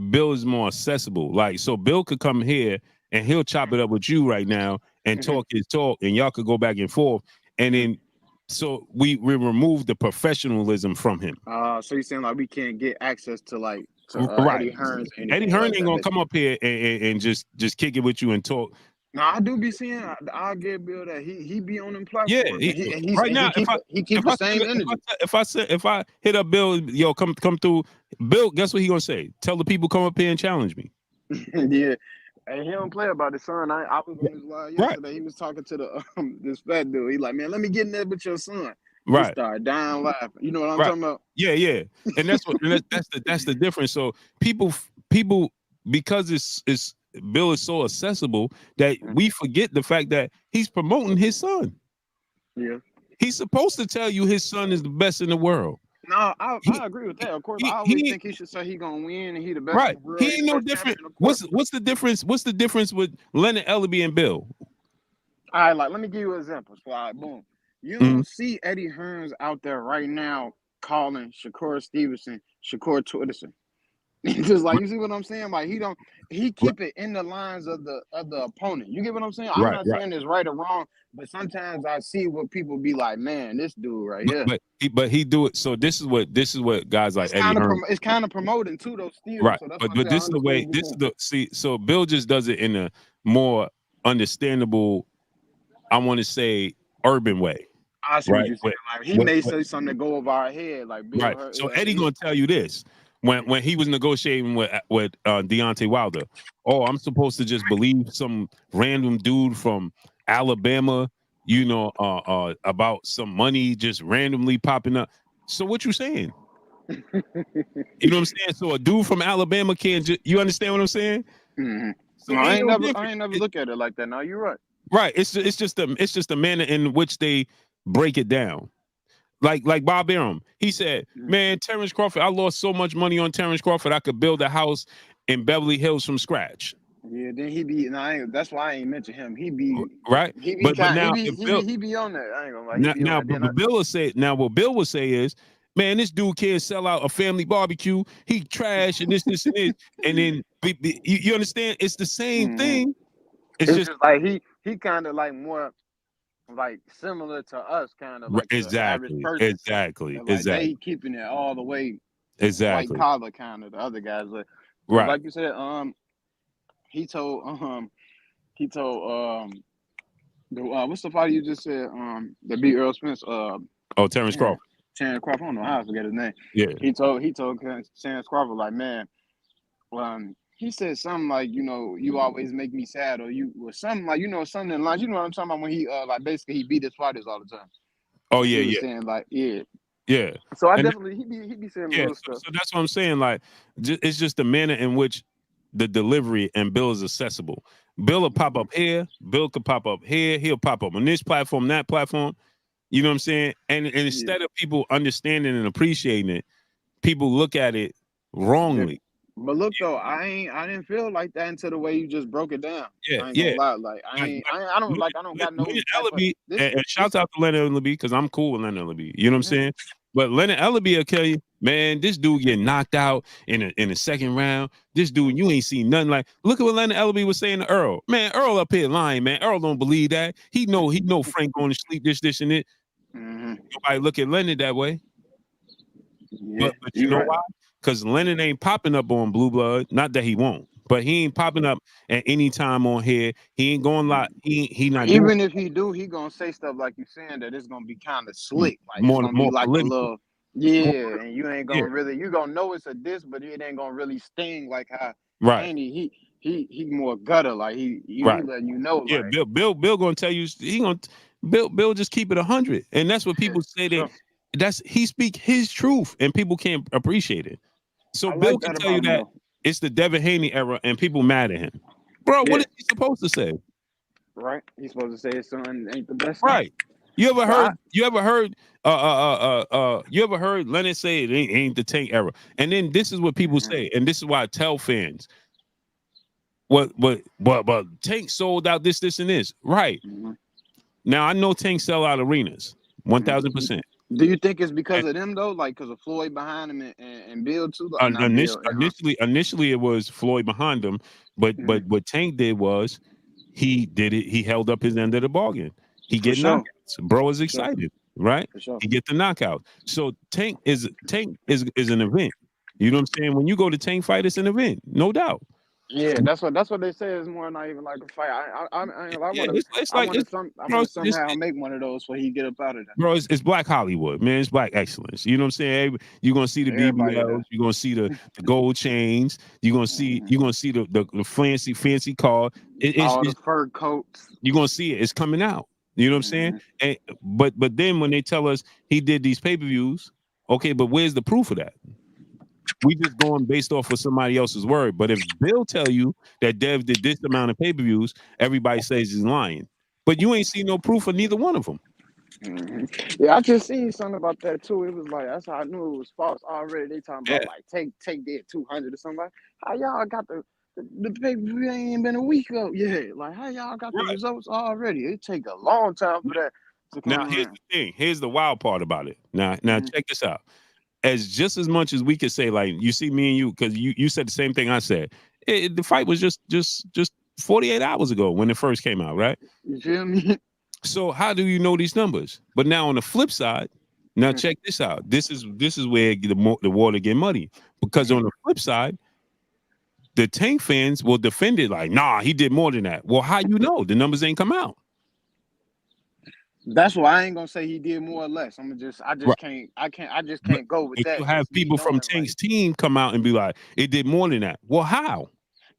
Bill is more accessible. Like, so Bill could come here and he'll chop it up with you right now and talk his talk, and y'all could go back and forth, and then so we remove the professionalism from him. So you're saying like we can't get access to like right. Eddie Hearns. Eddie Hearn ain't gonna come up here and just kick it with you and talk. No, I do be seeing. I get Bill that he be on them platforms. Yeah, right now he keep the same energy. If I hit up Bill, yo, come through. Bill, guess what he gonna say? Tell the people come up here and challenge me. Yeah, and he don't play about his son. I was on his live yesterday. Right. He was talking to the this fat dude. He like, man, let me get in there with your son. Right. He started dying laughing. You know what I'm talking about? Yeah. And that's what that's the difference. So people because it's Bill is so accessible that we forget the fact that he's promoting his son. Yeah. He's supposed to tell you his son is the best in the world. No, I agree with that. Of course, I always think he should say he gonna win and he the best. Right. He ain't no different. What's the difference? What's the difference with Leonard Ellaby and Bill? All right, like let me give you an example. So, all right, boom. You don't see Eddie Hearns out there right now calling Shakur Stevenson, Shakur Twitterson. Just like, you see what I'm saying? Like he keep it in the lines of the opponent. You get what I'm saying? I'm not saying it's right or wrong, but sometimes I see what people be like, man, this dude right here. But he do it. So this is what guys like Eddie Hearn. It's kind of promoting too, though. Still, right? So that's but this is the way. This is the So Bill just does it in a more understandable, I want to say, urban way. I see what you're saying. Like he may say something to go over our head, like Bill right. So Eddie gonna tell you this. when he was negotiating with Deontay Wilder. Oh, I'm supposed to just believe some random dude from Alabama, you know, about some money just randomly popping up. So what you saying? You know what I'm saying? So a dude from Alabama can't just, you understand what I'm saying? Mm-hmm. So No, I ain't never different. look at it like that. No, you're right. Right. It's just the manner in which they break it down. Like Bob Arum, he said, man, Terrence Crawford, I lost so much money on Terrence Crawford, I could build a house in Beverly Hills from scratch. Yeah, then he be. No, that's why I ain't mention him. He be right. He be But kind. now He be on that. I ain't gonna lie. He be on that. But Bill will say now what Bill will say is, man, this dude can't sell out a family barbecue. He trash and this and this, and then you understand? It's the same thing. It's just like he kind of like more like similar to us, kind of like the average person. Exactly. Like they keeping it all the way white collar, kind of the other guys. But right. Like you said, he told what's the fighter you just said? The beat Earl Spence. Terrence Crawford. Terrence Crawford. I don't know how I forget his name. Yeah. He told Terrence Crawford, like, man, he said something like, you know, you always make me sad, or something like, you know, something in line. You know what I'm talking about when he like basically he beat his fighters all the time. Oh and yeah, he was yeah. Saying like, yeah. Yeah. So I definitely he be saying little stuff. So that's what I'm saying. Like, it's just the manner in which the delivery and Bill is accessible. Bill will pop up here. Bill could pop up here. He'll pop up on this platform, that platform. You know what I'm saying? And instead of people understanding and appreciating it, people look at it wrongly. But look though, I didn't feel like that until the way you just broke it down. Yeah, I ain't gonna lie. Like I don't got no Ellaby, and shouts out to Leonard Ellaby because I'm cool with Leonard Ellaby. You know what I'm saying? But Leonard Ellaby will tell you, man, this dude get knocked out in the second round. This dude, you ain't seen nothing like. Look at what Leonard Ellaby was saying to Earl. Man, Earl up here lying, man. Earl don't believe that. He know Frank going to sleep, this, and it. Nobody look at Leonard that way. Yeah, but you know why? Because Leonard ain't popping up on Blue Blood. Not that he won't, but he ain't popping up at any time on here. He ain't going like he not. Even if he do, he gonna say stuff like you saying that it's gonna be kind of slick. Like it's gonna be like political. A little, and you ain't gonna really. You gonna know it's a diss, but it ain't gonna really sting like how Haney. He more gutter. Like he letting you know. Yeah, like, Bill gonna tell you Bill just keep it 100, and that's what people say that he speak his truth, and people can't appreciate it. So Bill can tell you that it's the Devin Haney era, and people mad at him, bro. What is he supposed to say? Right, he's supposed to say his son ain't the best. Right. You ever heard Leonard say it ain't the Tank era? And then this is what people say, and this is why I tell fans, but Tank sold out this, and this. Right. Now I know Tank sell out arenas, 1,000%. Do you think it's because of them though, like because of Floyd behind him and Bill too? Like, initially, it was Floyd behind him, but what Tank did was he did it. He held up his end of the bargain. He get knockouts. Bro is excited, right? He get the knockout. So Tank is an event. You know what I'm saying? When you go to Tank fight, it's an event, no doubt. Yeah, that's what they say. Is more not even like a fight. I want to somehow make one of those where he get up out of there. Bro, it's Black Hollywood, man. It's Black excellence. You know what I'm saying? You're gonna see the BBLs. You're gonna see the gold chains. You're gonna see the fancy car. All the fur coats. You're gonna see it. It's coming out. You know what I'm saying? And but then when they tell us he did these pay-per-views, okay, but where's the proof of that? We just going based off of somebody else's word. But if Bill tell you that Dev did this amount of pay-per-views, everybody says he's lying. But you ain't seen no proof of neither one of them. Yeah, I just seen something about that too. It was like that's how I knew it was false already. They talking about like take did 200 or something. How y'all got the pay-per-view ain't been a week up yet? Like how y'all got the results already? It take a long time for that to come Now here's the thing. Here's the wild part about it. Now check this out. Just as much as we could say, like, you see me and you, because you said the same thing I said. The fight was just 48 hours ago when it first came out, right? You feel me? So how do you know these numbers? But now on the flip side, now check this out. This is where the water get muddy, because on the flip side, the Tank fans will defend it like, nah, he did more than that. Well, how you know? The numbers ain't come out. That's why I ain't gonna say he did more or less. I just Right. can't go with But that. you have Me people from knowing Tank's team come out and be like, it did more than that. Well, how?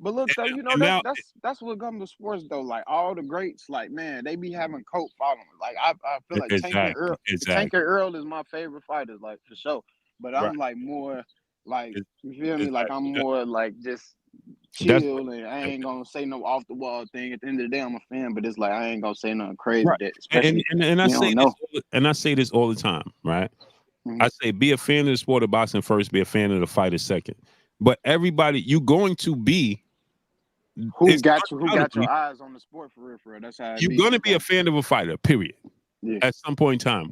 but look though, And now, that's what comes to sports though. Like all the greats, like man, they be having cult following. Like I feel like exactly. Tank and Earl is my favorite fighters, like for sure. But Right. I'm like more like you feel me? Exactly. Like I'm more like just That's chill and I ain't gonna say no off the wall thing. At the end of the day, I'm a fan, but it's like I ain't gonna say nothing crazy right. that especially And I you say don't know. I say this all the time, right? Mhm. I say be a fan of the sport of boxing first, be a fan of the fighter second. But everybody, you going to be Who it's got your undoubtedly, eyes on the sport for real, for real? That's how it you're be gonna be a sometimes. fan of a fighter, period. Yeah. At some point in time.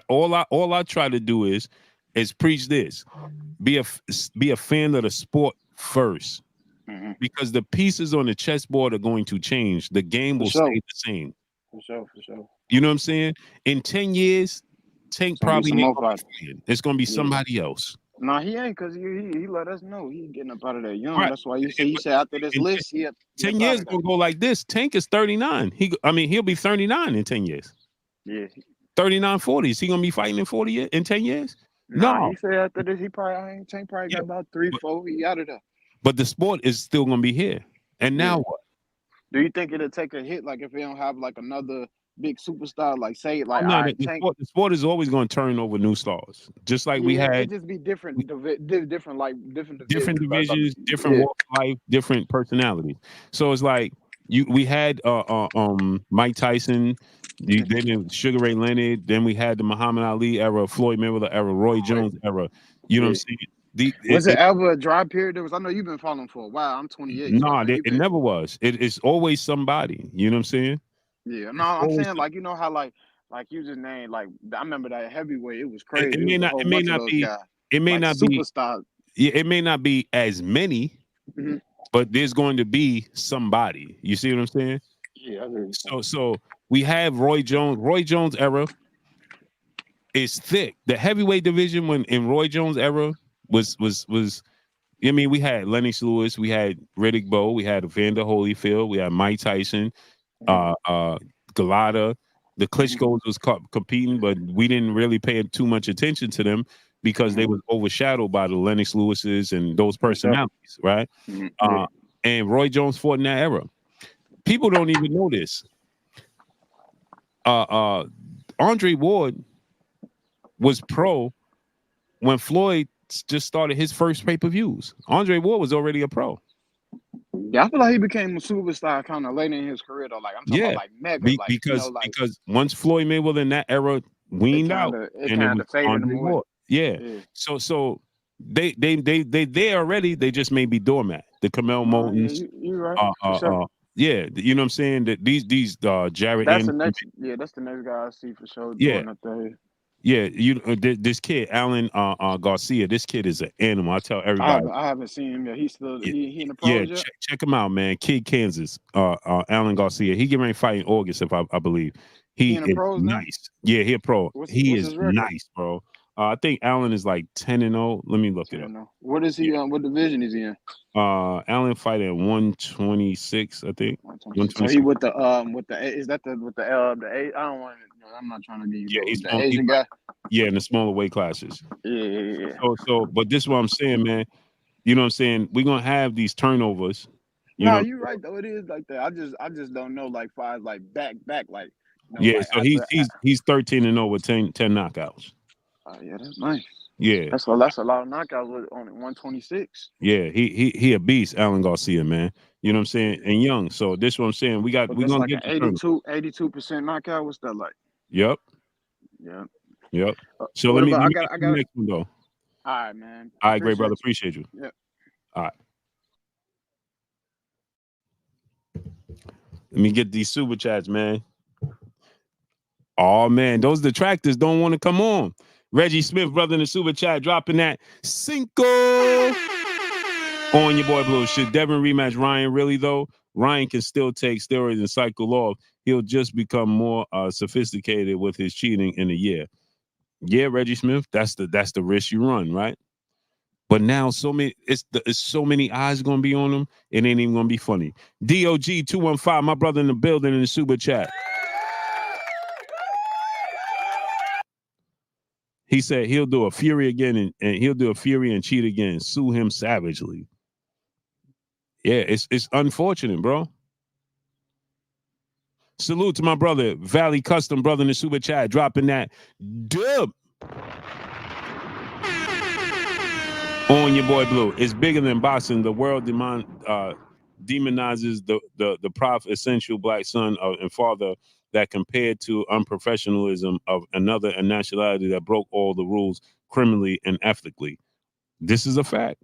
All I try to do is preach this. Be a fan of the sport first. Mhm. Because the pieces on the chessboard are going to change. The game For will sure. stay the same. For sure. You know what I'm saying? In 10 years, Tank It's gonna be probably some ain't more gonna be fighters. fighting. It's gonna be Yeah. somebody else. No, he ain't, cause he let us know he getting up out of there young. Right. That's why he said after this In list, he 10 up out years of there. gonna go like this. Tank is 39. He'll be 39 in 10 years. Yeah. 39, 40. Is he gonna be fighting in 40 years, in 10 years? Nah, No. he said after this, Tank probably got about 3, 4. He out of there. But the sport is still gonna be here. And now what? Do you think it'll take a hit, like if they don't have like another big superstar, like say like No, all right, the Tank? sport is always going to turn over new stars, just like we had it just be different divisions, different like, divisions, different walks of life, different personalities. So it's like we had Mike Tyson, then Sugar Ray Leonard, then we had the Muhammad Ali era, Floyd Mayweather era, Roy Jones era. You know what I'm saying? Was it ever a dry period? I know you've been following for a while. I'm 28. So No, it never was. It's always somebody. You know what I'm saying? Yeah, no, I'm saying like you know how like you just named like I remember that heavyweight. It was crazy. It may was a not. whole It may bunch of not those be. guys. It may like not be. superstars. Yeah, it may not be as many, Mhm. but there's going to be somebody. You see what I'm saying? Yeah, I agree. So we have Roy Jones. Roy Jones era is thick. The heavyweight division when in Roy Jones era was. I mean, we had Lennox Lewis, we had Riddick Bowe, we had Evander Holyfield, we had Mike Tyson, Galata. The Klitschko's was competing, but we didn't really pay too much attention to them because they was overshadowed by the Lennox Lewises and those personalities, right? And Roy Jones fought in that era. People don't even know this. Andre Ward was pro when Floyd just started his first pay-per-views. Andre Ward was already a pro. Yeah, I feel like he became a superstar kind of late in his career though. Like I'm talking about like mega, because once Floyd Mayweather in that era weaned out, and it was Andre Ward. Yeah. So they there already. They just may be doormat. The Kamel Moultons. You're right. For sure. Yeah, you know what I'm saying? That these Jared that's Anderson, that's the next guy I see for sure Yeah. doing that thing. Yeah, this kid, Alan Garcia, this kid is an animal. I tell everybody. I haven't seen him yet. He's still he in the pros yet? Check him out, man. Kid Kansas, Alan Garcia. He getting ready to fight in August, if I believe. He in the is pros nice. Now? Yeah, he a pro. What's he his is record? nice, bro. I think Alan is like 10-0. Let me look it up. What is he on? What division is he in? Alan fight at 126, I think. 126. So he with the is that with the I don't want to. I'm not trying to be the Asian guy. Yeah, in the smaller weight classes. Yeah. So, but this is what I'm saying, man. You know what I'm saying? We're gonna have these turnovers. You're right though. It is like that. I just don't know like five like back like. So he's 13-0 with 10 knockouts. Oh yeah, that's nice. Yeah, that's a lot of knockouts with only 126. Yeah, he a beast, Alan Garcia, man. You know what I'm saying? And young. So this is what I'm saying. We're gonna like get 82% knockout. What's that like? Yep. So let me get the next one though. All right, man. All right, great brother. Appreciate you. Yep. All right. Let me get these super chats, man. Oh man, those detractors don't want to come on. Reggie Smith, brother, in the super chat, dropping that Cinco on your boy Blue. Should Devin rematch Ryan? Really though, Ryan can still take steroids and cycle off. He'll just become more sophisticated with his cheating in a year. Yeah, Reggie Smith, that's the risk you run, right? But now it's so many eyes gonna be on him. It ain't even gonna be funny. DOG 215, my brother in the building in the super chat. He said he'll do a Fury again and he'll do a Fury and cheat again. Sue him savagely. Yeah, it's unfortunate, bro. Salute to my brother, Valley Custom, brother in the super chat, dropping that dub on your boy Blue. It's bigger than boxing. The world demonizes the prof essential black son and father that compared to unprofessionalism of another nationality that broke all the rules criminally and ethically. This is a fact.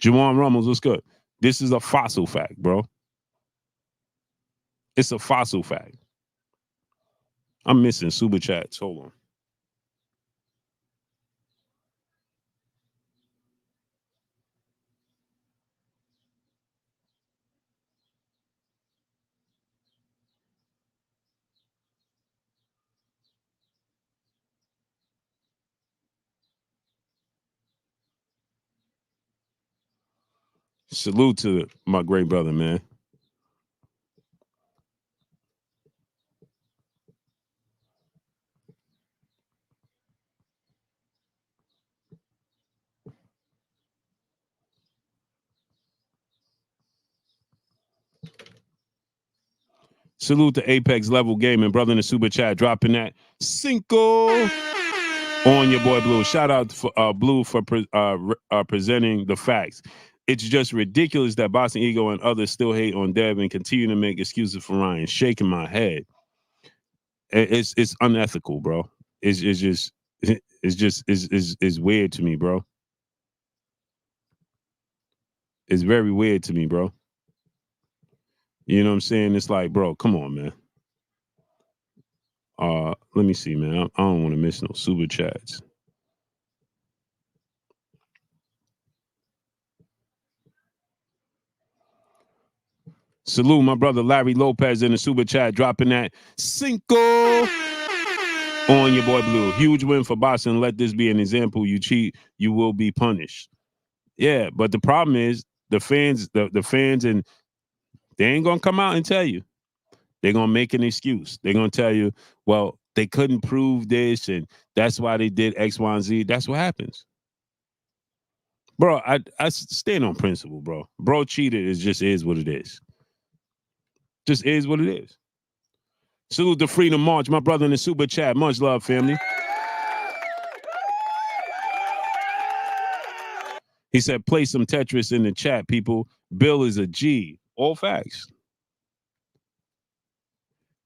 Juwan Rummels, what's good? This is a fossil fact, bro. It's a fossil fact. I'm missing super chats. Hold on. Salute to my great brother, man. Salute to Apex Level Gaming, brother in the super chat, dropping that Cinco on your boy Blue. Shout out for Blue for presenting the facts. It's just ridiculous that Boxing Ego and others still hate on Devin and continue to make excuses for Ryan. Shaking my head. It's unethical, bro. It's weird to me, bro. It's very weird to me, bro. You know what I'm saying? It's like, bro, come on, man. Let me see, man. I don't want to miss no super chats. Salute my brother Larry Lopez in the super chat, dropping that Cinco on your boy Blue. Huge win for Boston. Let this be an example. You cheat, you will be punished. Yeah, but the problem is the fans, and they ain't gonna come out and tell you. They're gonna make an excuse. They're gonna tell you, well, they couldn't prove this, and that's why they did X, Y, and Z. That's what happens. Bro, I stand on principle, bro. Bro cheated. It just is what it is. Just is what it is. Salute to Freedom March, my brother in the super chat. Much love, family. He said, play some Tetris in the chat, people. Bill is a G. All facts.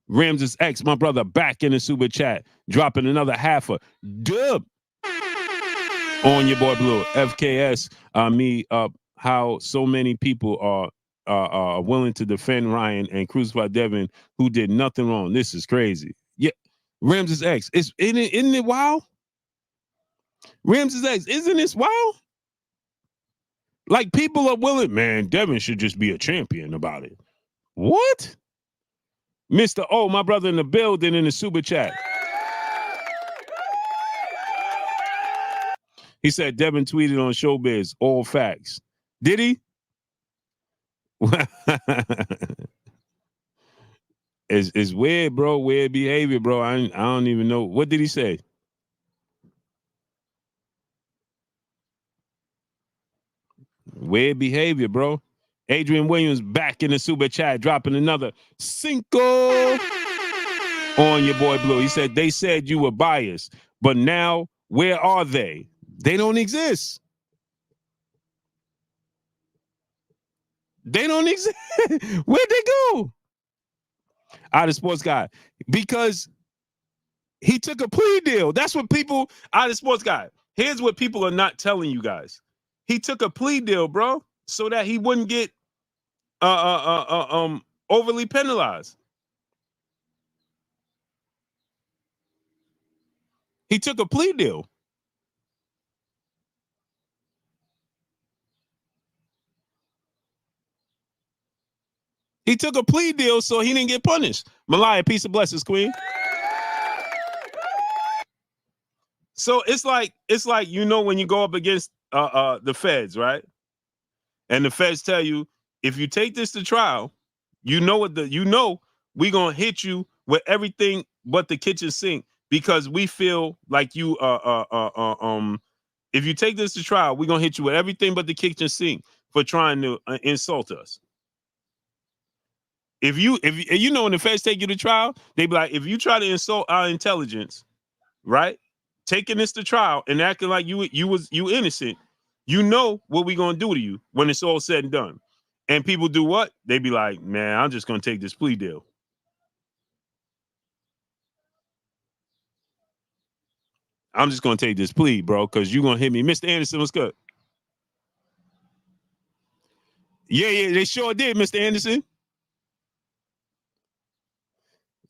Ramses X, my brother, back in the super chat, dropping another half a dub on your boy Blue. FKS, how so many people are willing to defend Ryan and crucify Devin, who did nothing wrong. This is crazy. Yeah, Ramses X, isn't it wild? Ramses X, isn't this wild? Like, people are willing, man, Devin should just be a champion about it. What? Mr. O, my brother in the building in the super chat. He said Devin tweeted on Showbiz, all facts. Did he? It's weird, bro. Weird behavior, bro. I don't even know. What did he say? Weird behavior, bro. Adrian Williams back in the super chat, dropping another Cinco on your boy Blue. He said, they said you were biased, but now where are they? They don't exist. They don't exist. Where'd they go? Out of Sports Guy. Because he took a plea deal. That's what people, Out of Sports Guy. Here's what people are not telling you guys. He took a plea deal, bro, so that he wouldn't get overly penalized. He took a plea deal. He took a plea deal so he didn't get punished. Malaya, peace and blessings, queen. So it's like when you go up against the feds, right? And the feds tell you, if you take this to trial, we gonna hit you with everything but the kitchen sink because we feel like you if you take this to trial, we're gonna hit you with everything but the kitchen sink for trying to insult us. If you when the feds take you to trial, they be like, if you try to insult our intelligence, right? Taking this to trial and acting like you innocent, you know what we gonna do to you when it's all said and done. And people do what? They be like, man, I'm just gonna take this plea deal. I'm just gonna take this plea, bro, because you're gonna hit me. Mr. Anderson, what's good? Yeah, they sure did, Mr. Anderson.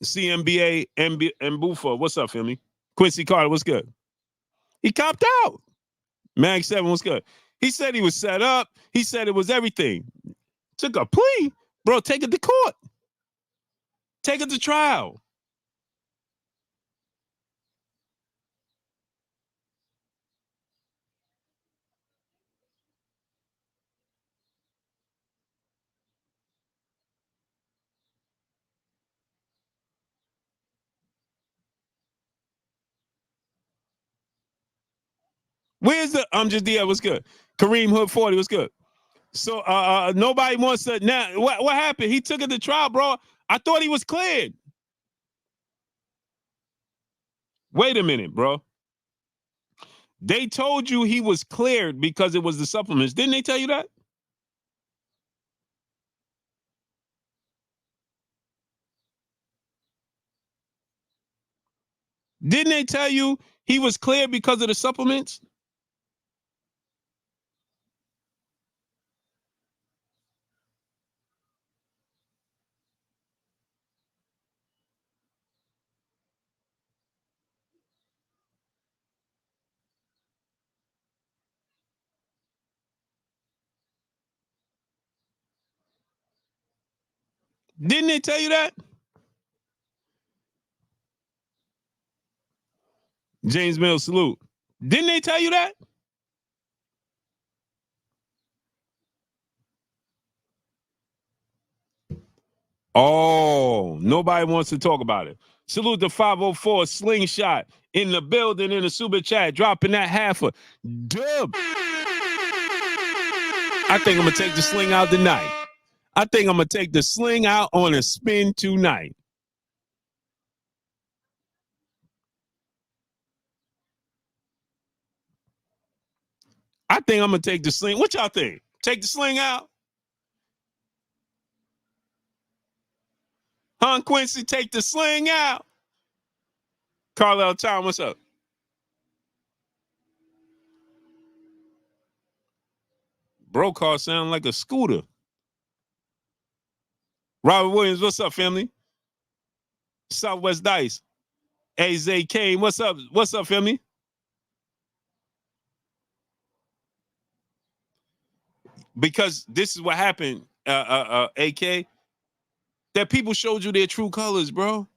CMBA and Buford, what's up, family? Quincy Carter, what's good? He copped out. Mag 7, what's good? He said he was set up. He said it was everything. Took a plea. Bro, take it to court. Take it to trial. Where's the I'm just there, what's good? Kareem Hood 40, what's good? So nobody wants to now. What happened? He took it to trial, bro. I thought he was cleared. Wait a minute, bro. They told you he was cleared because it was the supplements. Didn't they tell you that? Didn't they tell you he was cleared because of the supplements? Didn't they tell you that? James Mills, salute. Didn't they tell you that? Oh, nobody wants to talk about it. Salute the 504 slingshot in the building in the super chat, dropping that half a dub. I think I'm going to take the sling out tonight. I think I'm going to take the sling out on a spin tonight. I think I'm going to take the sling. What y'all think? Take the sling out? Huh, Quincy, take the sling out. Carlisle Town, what's up? Bro car sound like a scooter. Robert Williams, what's up, family? Southwest Dice. AZ Kane, what's up? What's up, family? Because this is what happened, AK, that people showed you their true colors, bro.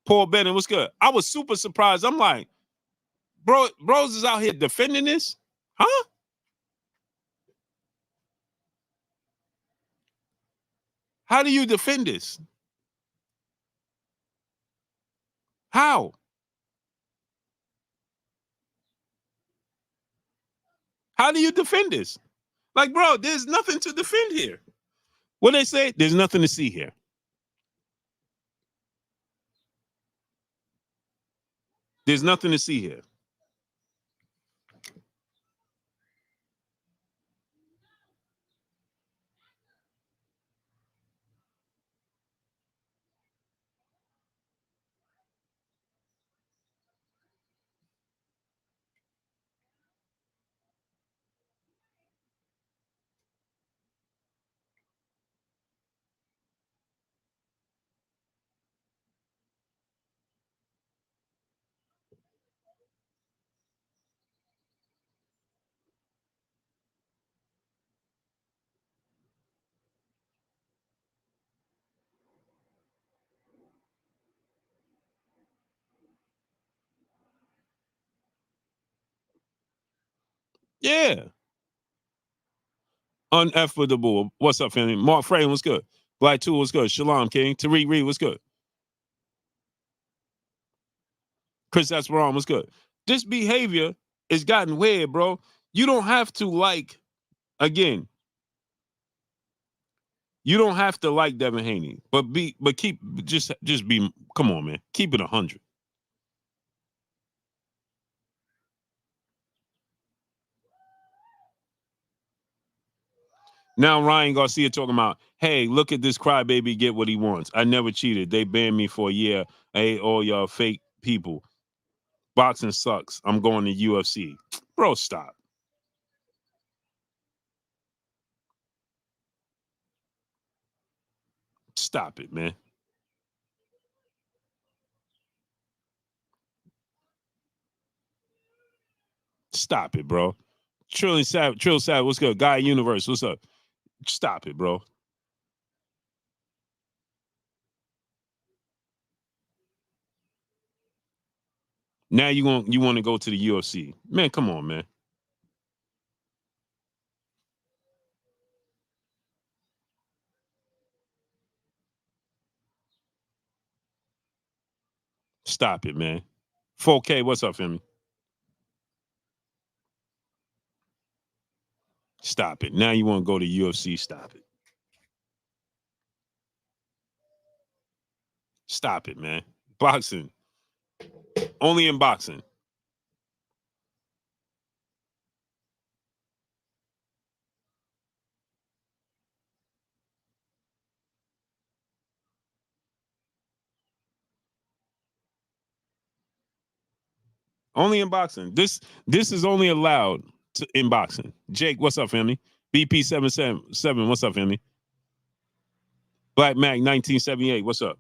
Paul Bennett, what's good? I was super surprised. I'm like, bros is out here defending this? Huh? How do you defend this? How? How do you defend this? Like, bro, there's nothing to defend here. What they say? There's nothing to see here. There's nothing to see here. Yeah. Uneffable. What's up, family? Mark Frame, what's good? Black 2, what's good? Shalom, King. Tariq Reed, what's good? Chris, that's wrong. What's good? This behavior is gotten weird, bro. You don't have to like, again, you don't have to like Devin Haney, but just be, come on, man. Keep it 100. Now Ryan Garcia talking about, hey, look at this crybaby get what he wants. I never cheated. They banned me for a year. Hey, all y'all fake people. Boxing sucks. I'm going to UFC. Bro, stop. Stop it, man. Stop it, bro. Trill Savage, what's good? Guy Universe, what's up? Stop it, bro. Now you want to go to the UFC. Man, come on, man. Stop it, man. 4K, what's up, family? Stop it. Now you want to go to UFC. Stop it. Stop it, man. Boxing. Only in boxing. Only in boxing. This is only allowed in boxing. Jake, what's up, family? BP777, what's up, family? Black Mac 1978, what's up?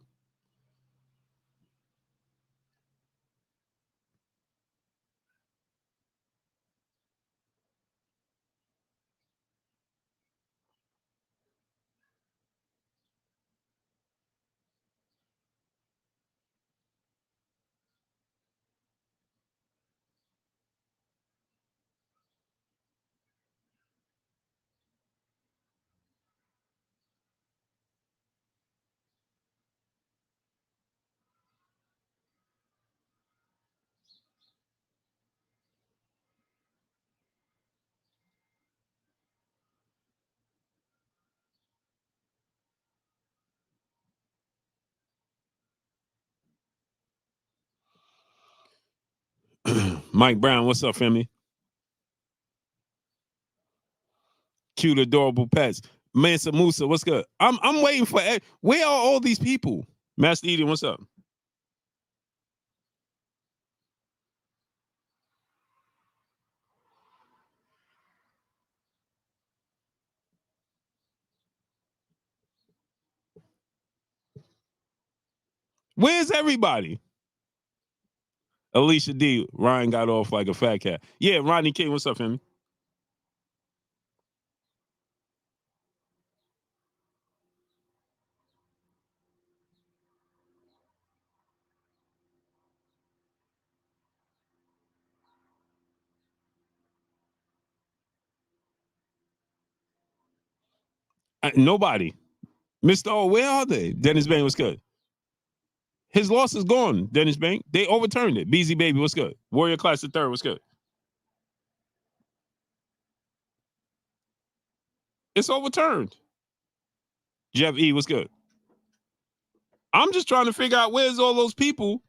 Mike Brown, what's up, family? Cute, adorable pets. Mansa Musa, what's good? I'm waiting for where are all these people? Master Eden, what's up? Where's everybody? Alicia D. Ryan got off like a fat cat. Yeah, Rodney King, what's up, family? Nobody. Mr. O, where are they? Dennis Bain, what's good? His loss is gone, Dennis Bain. They overturned it. BZ Baby, what's good? Warrior Class the Third, what's good? It's overturned. Jeff E, what's good? I'm just trying to figure out where's all those people,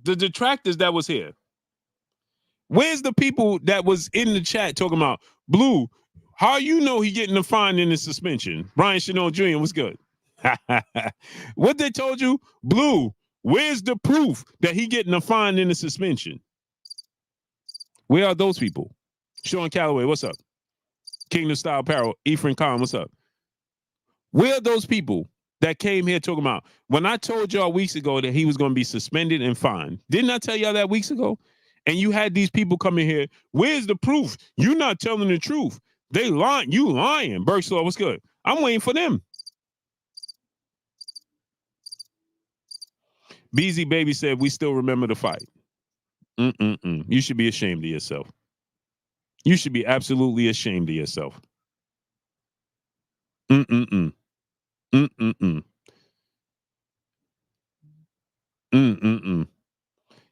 the detractors that was here. Where's the people that was in the chat talking about, Blue, how you know he getting a fine in the suspension? Brian Chanel Jr., what's good? What they told you? Blue, where's the proof that he getting a fine in the suspension? Where are those people? Sean Calloway, what's up? Kingdom Style Apparel, Ephraim Khan, what's up? Where are those people that came here talking about, when I told y'all weeks ago that he was going to be suspended and fined? Didn't I tell y'all that weeks ago? And you had these people coming here. Where's the proof? You're not telling the truth. They lying. You lying. Berkslaw, what's good? I'm waiting for them. BZ Baby said, we still remember the fight. You should be ashamed of yourself. You should be absolutely ashamed of yourself. Mm-mm-mm. Mm-mm-mm. Mm-mm-mm.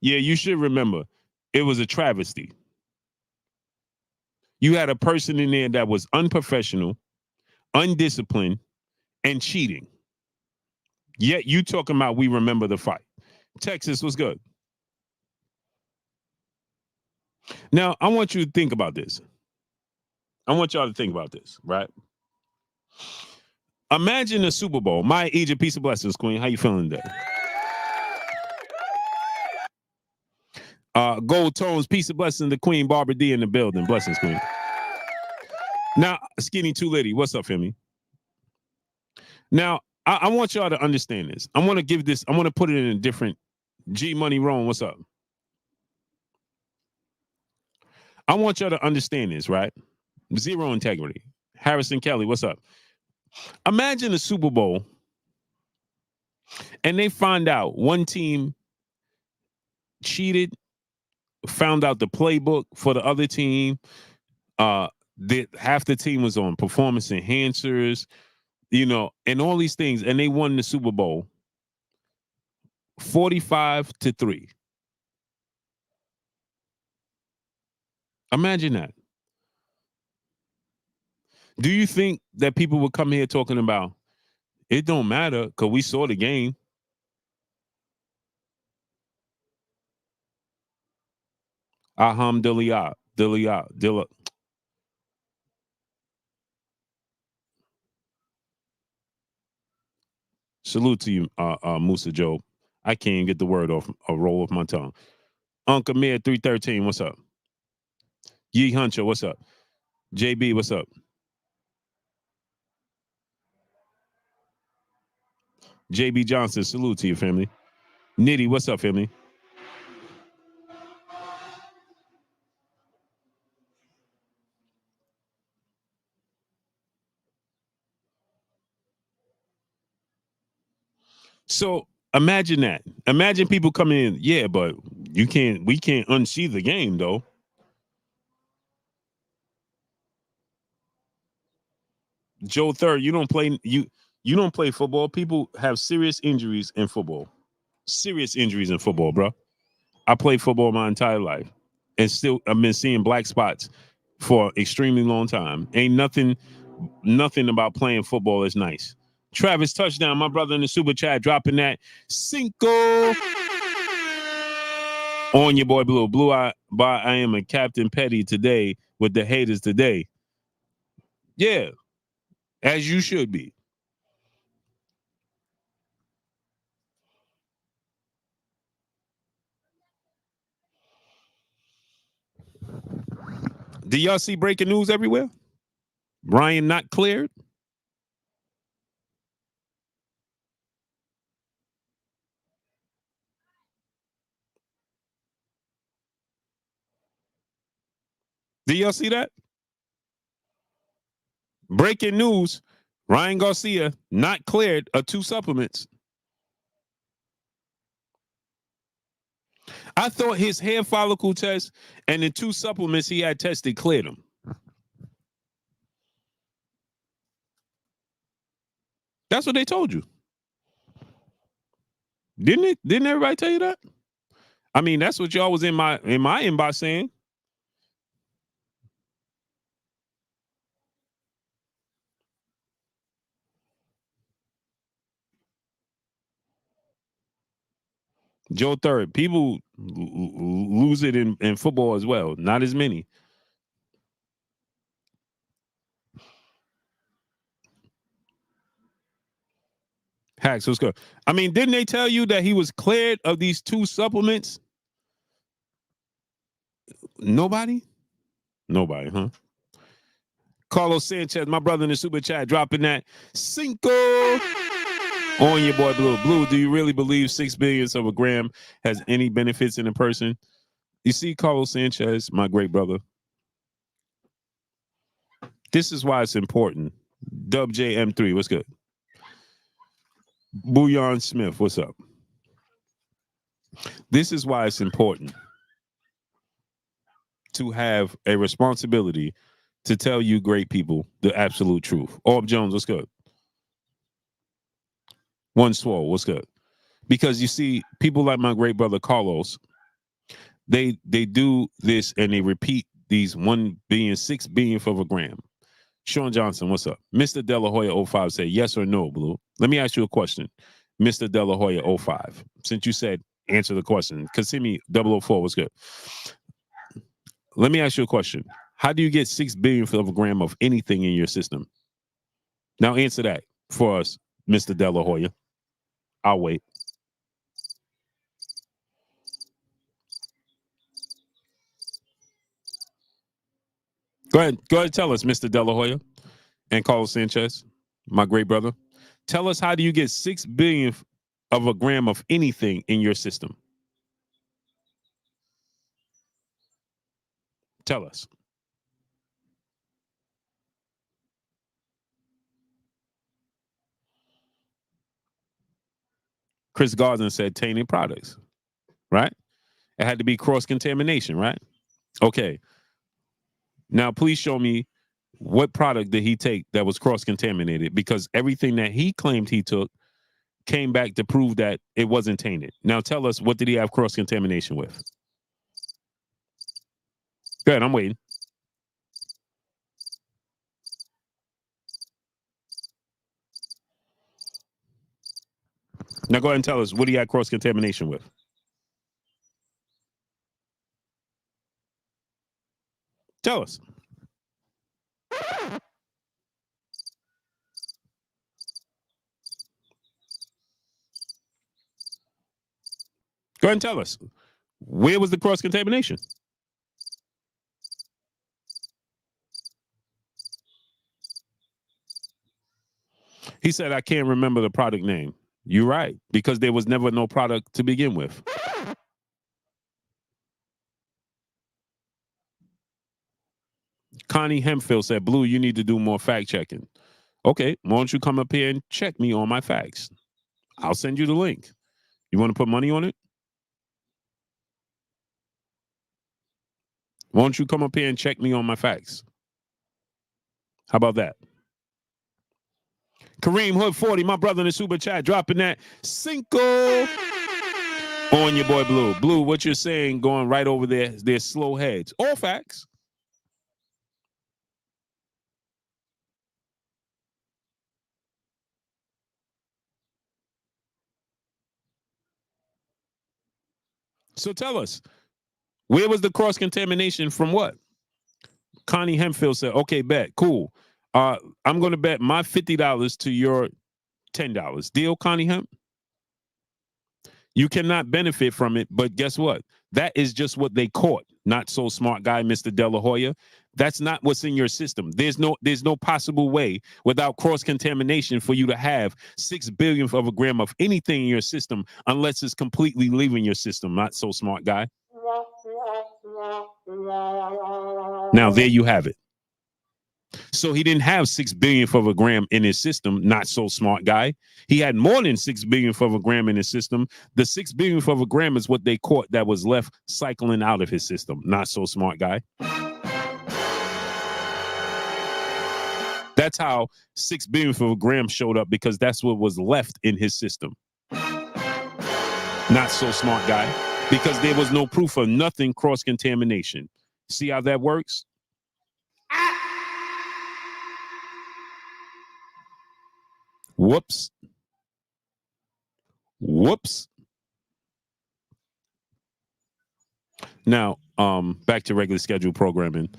Yeah, you should remember. It was a travesty. You had a person in there that was unprofessional, undisciplined, and cheating. Yet you talking about we remember the fight. Texas was good. Now, I want you to think about this. I want y'all to think about this, right? Imagine the Super Bowl. Maya Egypt, peace of blessings, Queen. How you feeling today? Gold Tones, peace of blessings, the Queen. Barbara D in the building. Blessings, Queen. Now, Skinny Too Litty, what's up, Femi? Now, I want y'all to understand this. I want to give this, I want to put it in a different G Money Rome, what's up? I want y'all to understand this, right? Zero integrity. Harrison Kelly, what's up? Imagine the Super Bowl and they find out one team cheated, found out the playbook for the other team. That half the team was on performance enhancers, you know, and all these things, and they won the Super Bowl 45-3. Imagine that. Do you think that people would come here talking about it don't matter because we saw the game? Alhamdulillah. Salute to you, Musa Job. I can't even get the word off a roll of my tongue. Uncle Mir 313, what's up? Yee Huncho, what's up? JB, what's up? JB Johnson, salute to you, family. Nitty, what's up, family? So imagine that. Imagine people coming in. Yeah, but we can't unsee the game though. Joe Third, you don't play football. People have serious injuries in football. Serious injuries in football, bro. I played football my entire life, and still I've been seeing black spots for an extremely long time. Ain't nothing about playing football is nice. Travis Touchdown, my brother in the super chat, dropping that Cinco on your boy Blue. Blue, I am a Captain Petty today with the haters today. Yeah, as you should be. Do y'all see breaking news everywhere? Ryan not cleared? Do y'all see that? Breaking news, Ryan Garcia not cleared of 2 supplements. I thought his hair follicle test and the 2 supplements he had tested cleared him. That's what they told you. Didn't it? Didn't everybody tell you that? I mean, that's what y'all was in my inbox saying. Joe Third, people lose it in football as well. Not as many. Hacks, what's good? I mean, didn't they tell you that he was cleared of these 2 supplements? Nobody, huh? Carlos Sanchez, my brother in the super chat, dropping that Cinco on your boy Blue. Blue, do you really believe 6 billionths of a gram has any benefits in a person? You see, Carlos Sanchez, my great brother. This is why it's important. Dub JM3, what's good? Bouillon Smith, what's up? This is why it's important to have a responsibility to tell you great people the absolute truth. Orb Jones, what's good? One Swole, what's good? Because you see, people like my great brother Carlos, they do this and they repeat these 1 billion, 6 billionth of a gram. Sean Johnson, what's up? Mr. De La Hoya 05 said yes or no, Blue. Let me ask you a question. Mr. De La Hoya 05. Since you said answer the question, Kasimi 004 was good. Let me ask you a question. How do you get 6 billionth of a gram of anything in your system? Now answer that for us, Mr. De La Hoya. I'll wait. Go ahead, tell us, Mr. De La Hoya and Carlos Sanchez, my great brother. Tell us, how do you get 6 billionth of a gram of anything in your system? Tell us. Chris Garden said tainted products, right? It had to be cross-contamination, right? Okay. Now, please show me what product did he take that was cross-contaminated, because everything that he claimed he took came back to prove that it wasn't tainted. Now, tell us, what did he have cross-contamination with? Go ahead, I'm waiting. Now, go ahead and tell us, what he had cross-contamination with? Tell us. Go ahead and tell us. Where was the cross-contamination? He said, I can't remember the product name. You're right, because there was never no product to begin with. Connie Hemphill said, Blue, you need to do more fact checking. Okay, why don't you come up here and check me on my facts? I'll send you the link. You want to put money on it? Why don't you come up here and check me on my facts? How about that? Kareem Hood 40, my brother in the super chat, dropping that Cinco on your boy Blue. Blue, what you're saying going right over there, they're slow heads. All facts. So tell us, where was the cross-contamination from what? Connie Hemphill said, okay, bet, cool. I'm going to bet my $50 to your $10. Deal, Connie Hemp? You cannot benefit from it, but guess what? That is just what they caught. Not so smart guy, Mr. De La Hoya. That's not what's in your system. There's no possible way without cross-contamination for you to have 6 billionth of a gram of anything in your system unless it's completely leaving your system. Not so smart guy. Now, there you have it. So he didn't have 6 billionth of a gram in his system. Not so smart guy. He had more than 6 billionth of a gram in his system. The 6 billionth of a gram is what they caught that was left cycling out of his system. Not so smart guy. That's how 6 billionth of a gram showed up, because that's what was left in his system. Not so smart guy, because there was no proof of nothing cross-contamination. See how that works? Whoops. Whoops. Now, back to regular scheduled programming.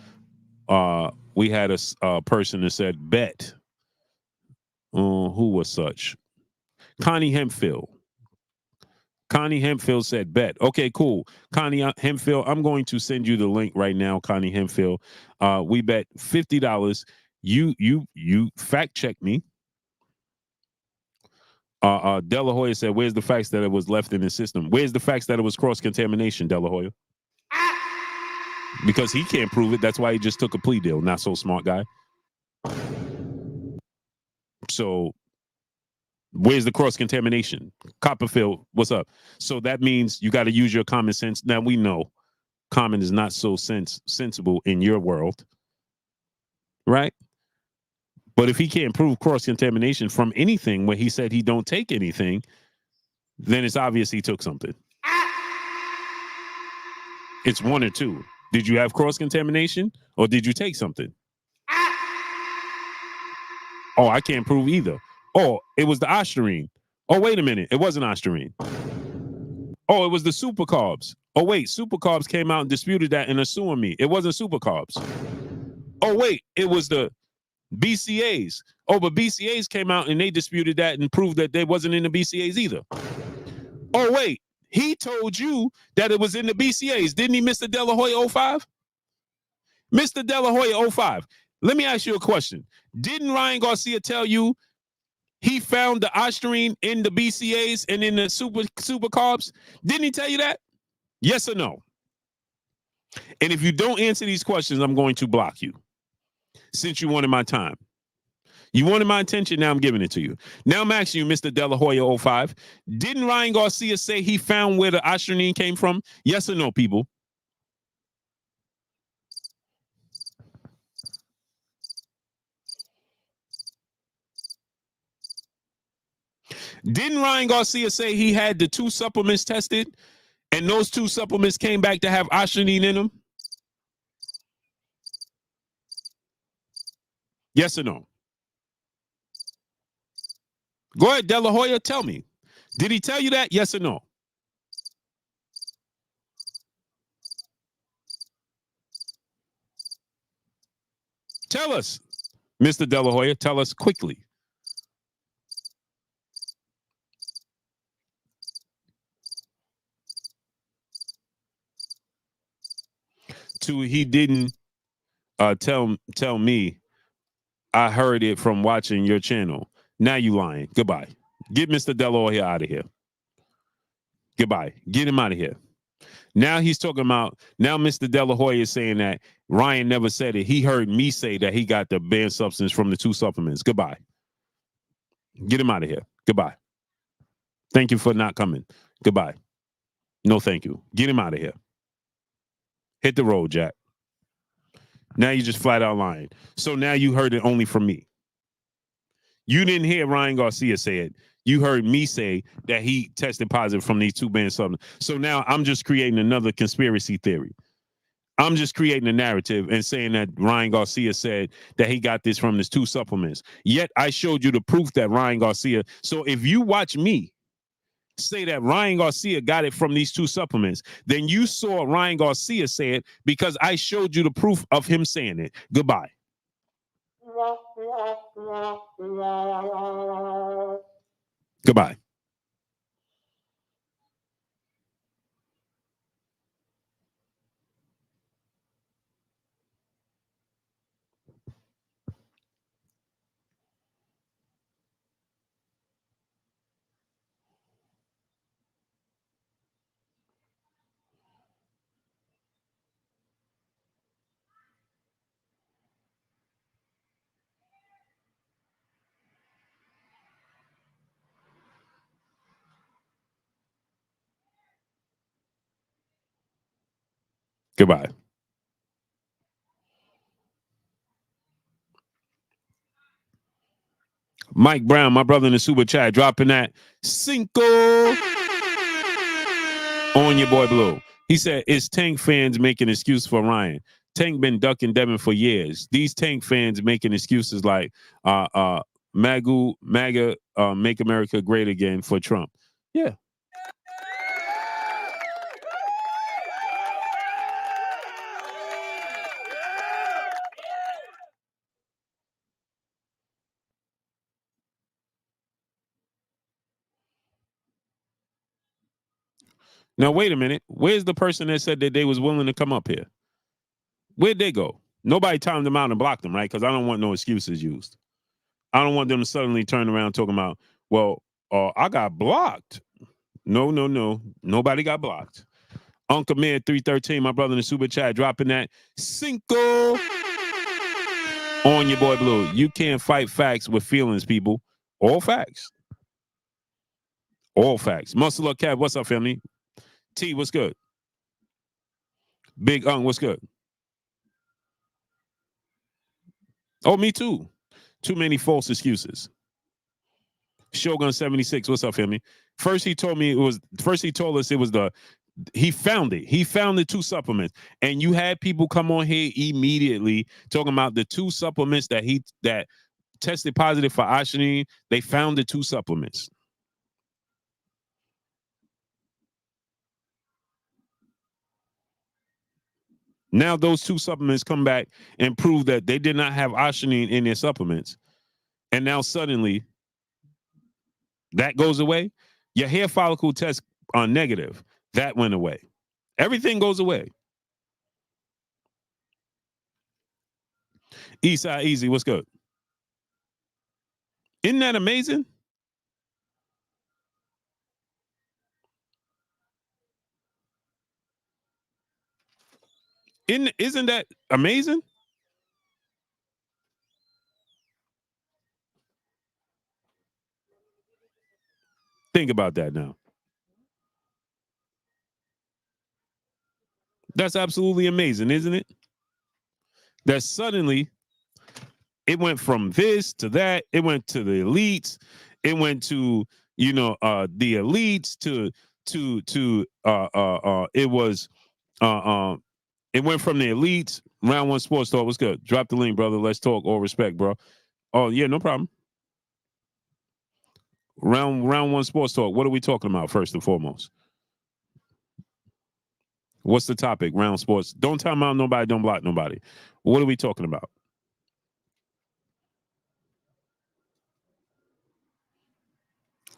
We had a person that said bet. Who was such? Connie Hemphill. Connie Hemphill said bet. Okay, cool. Connie Hemphill, I'm going to send you the link right now, Connie Hemphill. We bet $50. You fact check me. De La Hoya said, where's the facts that it was left in the system? Where's the facts that it was cross-contamination, De La Hoya? Because he can't prove it. That's why he just took a plea deal. Not so smart guy. So where's the cross-contamination? Copperfield, what's up? So that means you got to use your common sense. Now, we know common is not so sensible in your world, right? But if he can't prove cross-contamination from anything where he said he don't take anything, then it's obvious he took something. It's one or two. Did you have cross-contamination or did you take something? Oh, I can't prove either. Oh, it was the Ostarine. Oh, wait a minute. It wasn't Ostarine. Oh, it was the super carbs. Oh, wait. Super carbs came out and disputed that and are suing me. It wasn't super carbs. Oh, wait. It was the BCAs. Oh, but BCAs came out and they disputed that and proved that they wasn't in the BCAs either. Oh, wait. He told you that it was in the BCAs. Didn't he, Mr. De La Hoya 05? Mr. De La Hoya 05. Let me ask you a question. Didn't Ryan Garcia tell you he found the Ostarine in the BCAs and in the super carbs? Didn't he tell you that? Yes or no? And if you don't answer these questions, I'm going to block you. Since you wanted my time. You wanted my attention, now I'm giving it to you. Now I'm asking you, Mr. De La Hoya 05. Didn't Ryan Garcia say he found where the Ostarine came from? Yes or no, people? Didn't Ryan Garcia say he had the 2 supplements tested and those 2 supplements came back to have Ostarine in them? Yes or no? Go ahead, De La Hoya, tell me. Did he tell you that? Yes or no? Tell us, Mr. De La Hoya, tell us quickly. 2, he didn't tell me. I heard it from watching your channel. Now you lying. Goodbye. Get Mr. De La Hoya out of here. Goodbye. Get him out of here. Now he's talking about, now Mr. De La Hoya is saying that Ryan never said it. He heard me say that he got the banned substance from the 2 supplements. Goodbye. Get him out of here. Goodbye. Thank you for not coming. Goodbye. No, thank you. Get him out of here. Hit the road, Jack. Now you just flat out lying. So now you heard it only from me. You didn't hear Ryan Garcia say it. You heard me say that he tested positive from these 2 banned supplements. So now I'm just creating another conspiracy theory. I'm just creating a narrative and saying that Ryan Garcia said that he got this from his 2 supplements. Yet I showed you the proof that Ryan Garcia. So if you watch me say that Ryan Garcia got it from these 2 supplements, then you saw Ryan Garcia say it because I showed you the proof of him saying it. Goodbye. Goodbye. Goodbye. Mike Brown, my brother in the super chat, dropping that Cinco on your boy Blue. He said, it's Tank fans making excuse for Ryan. Tank been ducking Devin for years. These Tank fans making excuses like MAGA, make America great again for Trump. Yeah. Now, wait a minute. Where's the person that said that they was willing to come up here? Where'd they go? Nobody timed them out and blocked them, right? Because I don't want no excuses used. I don't want them to suddenly turn around talking about, well, I got blocked. No. Nobody got blocked. Uncle Man 313, my brother in the super chat, dropping that Cinco on your boy Blue. You can't fight facts with feelings, people. All facts. All facts. Muscle Up Cat, what's up, family? T, what's good? Big what's good? Oh, me too. Too many false excuses. Shogun 76, what's up, family? First he told us it was the He found it. He found the 2 supplements, and you had people come on here immediately talking about the 2 supplements that tested positive for arginine. They found the 2 supplements. Now those 2 supplements come back and prove that they did not have arginine in their supplements, and now suddenly that goes away. Your hair follicle tests are negative. That went away. Everything goes away. Eastside Easy, what's good? Isn't that amazing? Isn't that amazing? Think about that now. That's absolutely amazing, isn't it? That suddenly it went from this to that. It went to the elites. It went to, the elites it went from the elites. Round One Sports Talk. What's good? Drop the link, brother. Let's talk. All respect, bro. Oh, yeah, no problem. Round One Sports Talk. What are we talking about first and foremost? What's the topic? Round Sports. Don't time out nobody. Don't block nobody. What are we talking about?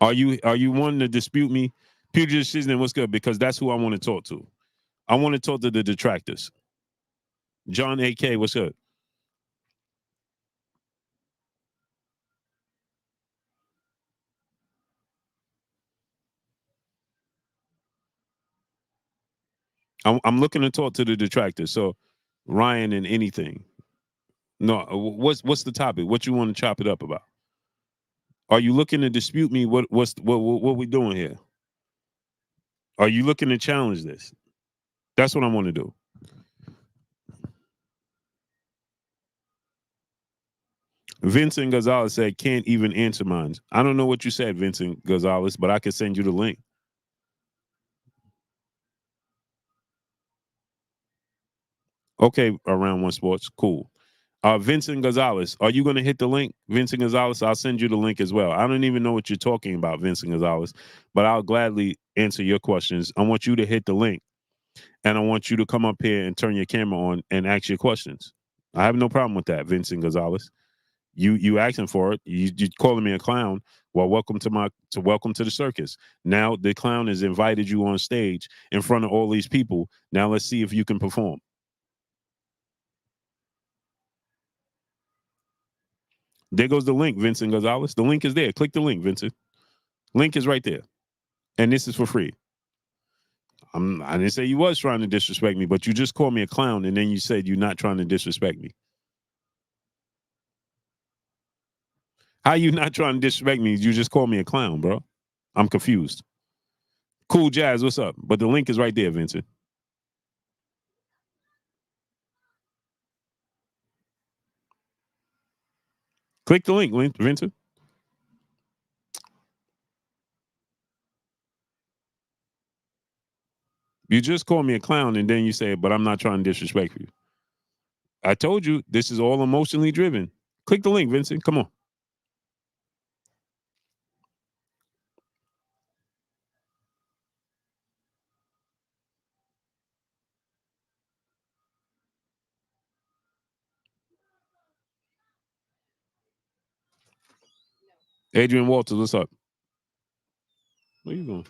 Are you wanting to dispute me? Puget Shiznit, what's good? Because that's who I want to talk to. I want to talk to the detractors. John AK, what's good? I'm looking to talk to the detractors. So Ryan and anything. No, what's the topic? What you want to chop it up about? Are you looking to dispute me? What we doing here? Are you looking to challenge this? That's what I want to do. Vincent Gonzalez said, can't even answer mine. I don't know what you said, Vincent Gonzalez, but I can send you the link. Okay, Around One Sports. Cool. Vincent Gonzalez, are you going to hit the link? Vincent Gonzalez, I'll send you the link as well. I don't even know what you're talking about, Vincent Gonzalez, but I'll gladly answer your questions. I want you to hit the link, and I want you to come up here and turn your camera on and ask your questions. I have no problem with that, Vincent Gonzalez. You asking for it. You calling me a clown. Well, welcome to the circus. Now the clown has invited you on stage in front of all these people. Now let's see if you can perform. There goes the link, Vincent Gonzalez. The link is there. Click the link, Vincent. Link is right there. And this is for free. I didn't say you was trying to disrespect me, but you just called me a clown, and then you said you're not trying to disrespect me. How you not trying to disrespect me? You just called me a clown, bro. I'm confused. Cool Jazz, what's up? But the link is right there, Vincent. Click the link, Vincent. You just called me a clown, and then you say, but I'm not trying to disrespect you. I told you this is all emotionally driven. Click the link, Vincent. Come on. Adrian Walters, what's up? Where you going?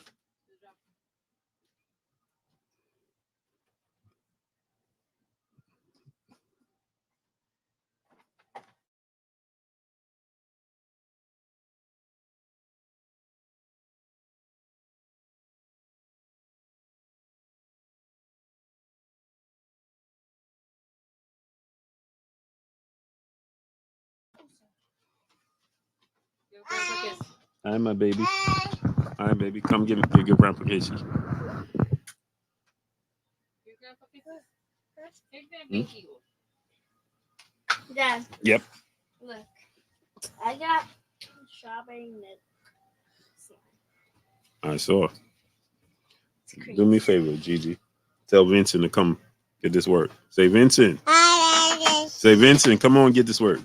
Hi, my baby. Hi, baby. Come give your grandpa kisses. Dad. Yep. Look, I got strawberry milk. I saw. Do me a favor, Gigi. Tell Vincent to come get this work. Say, Vincent. Say, Vincent, come on, get this work.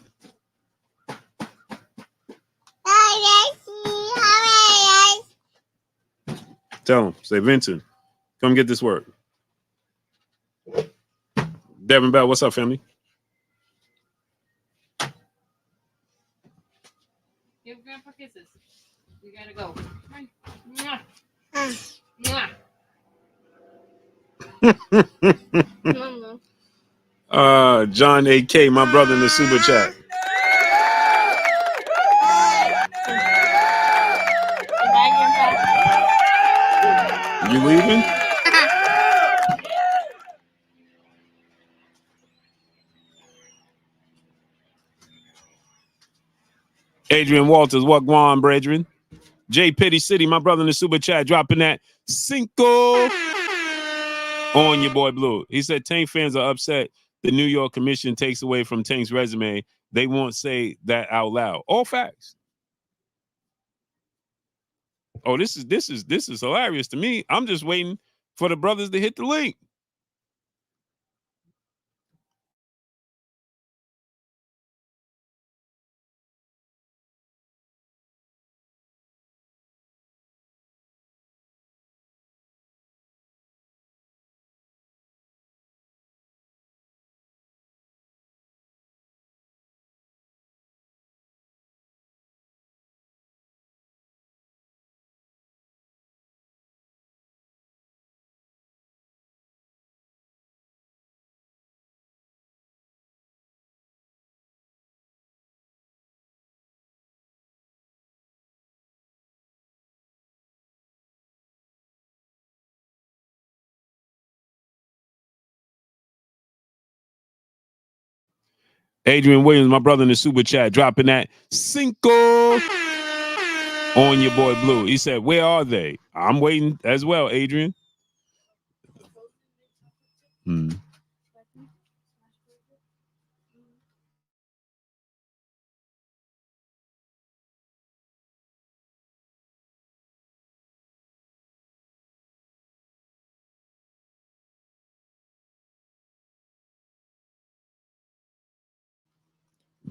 Tell him. Say, Vincent, come get this work. Devin Bell, what's up, family? Give Grandpa kisses. We gotta go. John AK, my brother in the super chat. You leaving? Adrian Walters, what going, brethren? J Pitty City, my brother in the super chat, dropping that Cinco on your boy Blue. He said Tank fans are upset the New York Commission takes away from Tank's resume. They won't say that out loud. All facts. Oh, this is hilarious to me. I'm just waiting for the brothers to hit the link. Adrian Williams, my brother in the super chat, dropping that Cinco on your boy Blue. He said, where are they? I'm waiting as well, Adrian.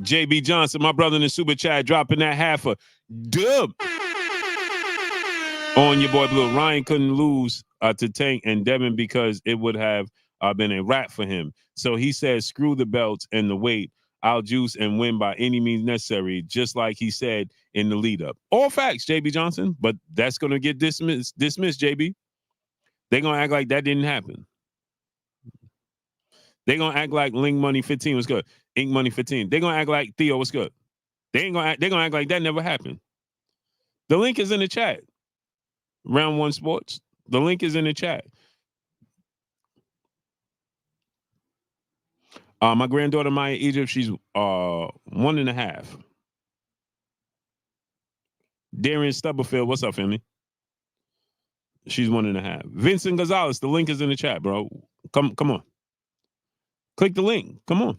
JB Johnson, my brother in the super chat, dropping that half a dub on your boy Blue. Ryan couldn't lose to Tank and Devin because it would have been a wrap for him. So he said, screw the belts and the weight. I'll juice and win by any means necessary, just like he said in the lead up. All facts, JB Johnson, but that's going to get dismissed, JB. They're going to act like that didn't happen. They're going to act like Ling Money 15 was good. Ink Money 15. They're going to act like Theo was good. They're going to act like that never happened. The link is in the chat. Round One Sports. The link is in the chat. My granddaughter Maya Egypt, she's 1.5. Darian Stubblefield, what's up, family? She's 1.5. Vincent Gonzalez, the link is in the chat, bro. Come on. Click the link. Come on.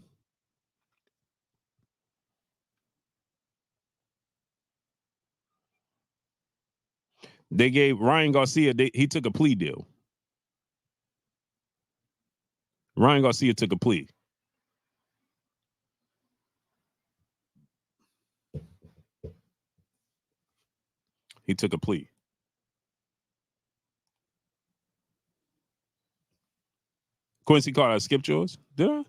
They gave Ryan Garcia, he took a plea deal. Ryan Garcia took a plea. He took a plea. Quincy Carter, I skipped yours? Did I?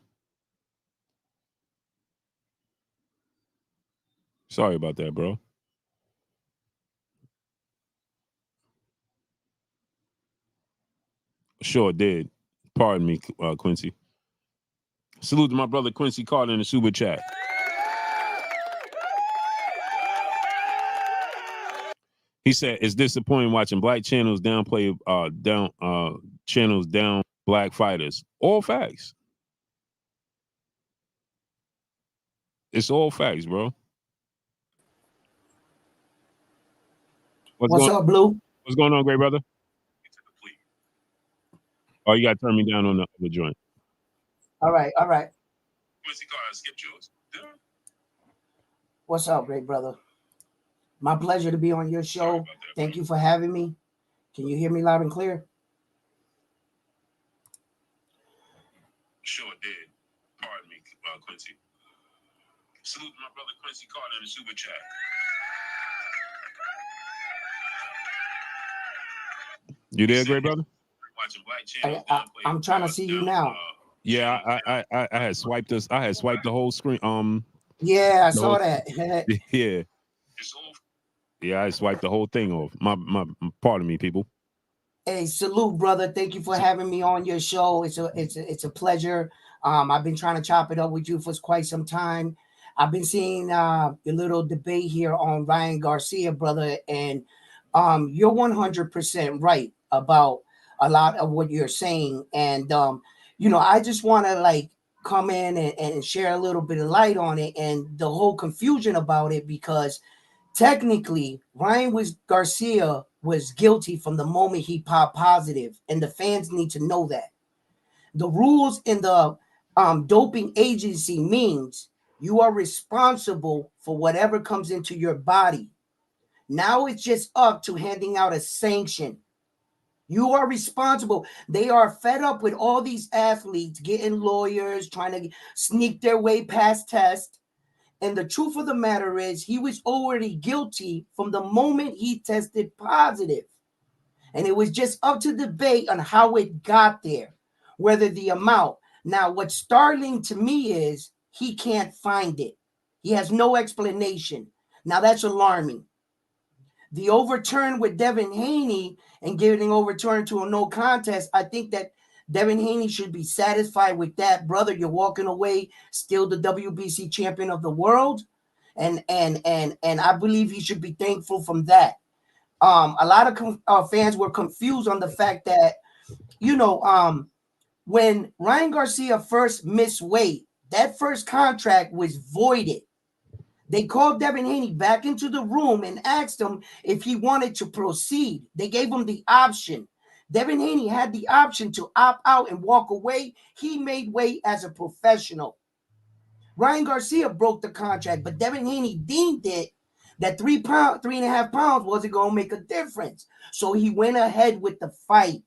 Sorry about that, bro. Sure did. Pardon me, Quincy. Salute to my brother Quincy Carter in the super chat. He said, it's disappointing watching black channels downplay channels down black fighters. All facts. It's all facts, bro. What's up, Blue? What's going on, great brother? Oh, you got to turn me down on the other joint. All right. Quincy Carter, skip yours. What's up, great brother? My pleasure to be on your show. Thank you for having me. Can you hear me loud and clear? Sure did. Pardon me, Quincy. Salute to my brother Quincy Carter in the super chat. You there, great brother? Watching Black Channel. I'm trying to see you now. Yeah, I had swiped this. I had swiped the whole screen. Yeah, I saw that. Yeah. Yeah, I swiped the whole thing off. My pardon me, people. Hey, salute, brother. Thank you for having me on your show. It's a pleasure. I've been trying to chop it up with you for quite some time. I've been seeing your little debate here on Ryan Garcia, brother, and you're 100% right about a lot of what you're saying. And I just want to like come in and share a little bit of light on it and the whole confusion about it, because technically Ryan Garcia was guilty from the moment he popped positive, and the fans need to know that. The rules in the doping agency means you are responsible for whatever comes into your body. Now it's just up to handing out a sanction. You are responsible. They are fed up with all these athletes getting lawyers, trying to sneak their way past tests. And the truth of the matter is, he was already guilty from the moment he tested positive. And it was just up to debate on how it got there, whether the amount. Now, what's startling to me is he can't find it. He has no explanation. Now, that's alarming. The overturn with Devin Haney and getting overturned to a no contest, I think that Devin Haney should be satisfied with that. Brother, you're walking away still the WBC champion of the world. And I believe he should be thankful from that. A lot of fans were confused on the fact that, when Ryan Garcia first missed weight, that first contract was voided. They called Devin Haney back into the room and asked him if he wanted to proceed. They gave him the option. Devin Haney had the option to opt out and walk away. He made weight as a professional. Ryan Garcia broke the contract, but Devin Haney deemed it that 3.5 pounds wasn't going to make a difference. So he went ahead with the fight.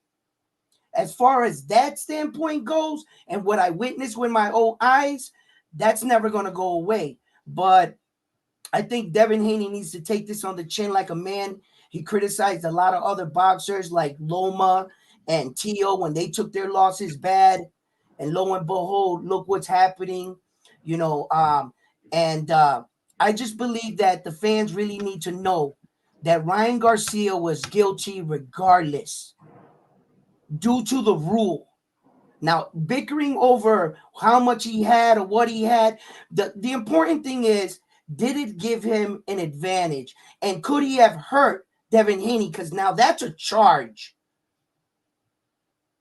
As far as that standpoint goes, and what I witnessed with my own eyes, that's never going to go away. But I think Devin Haney needs to take this on the chin like a man. He criticized a lot of other boxers like Loma and Tio when they took their losses bad. And lo and behold, look what's happening. I just believe that the fans really need to know that Ryan Garcia was guilty regardless, due to the rule. Now, bickering over how much he had or what he had, the important thing is, did it give him an advantage? And could he have hurt Devin Haney? Because now that's a charge.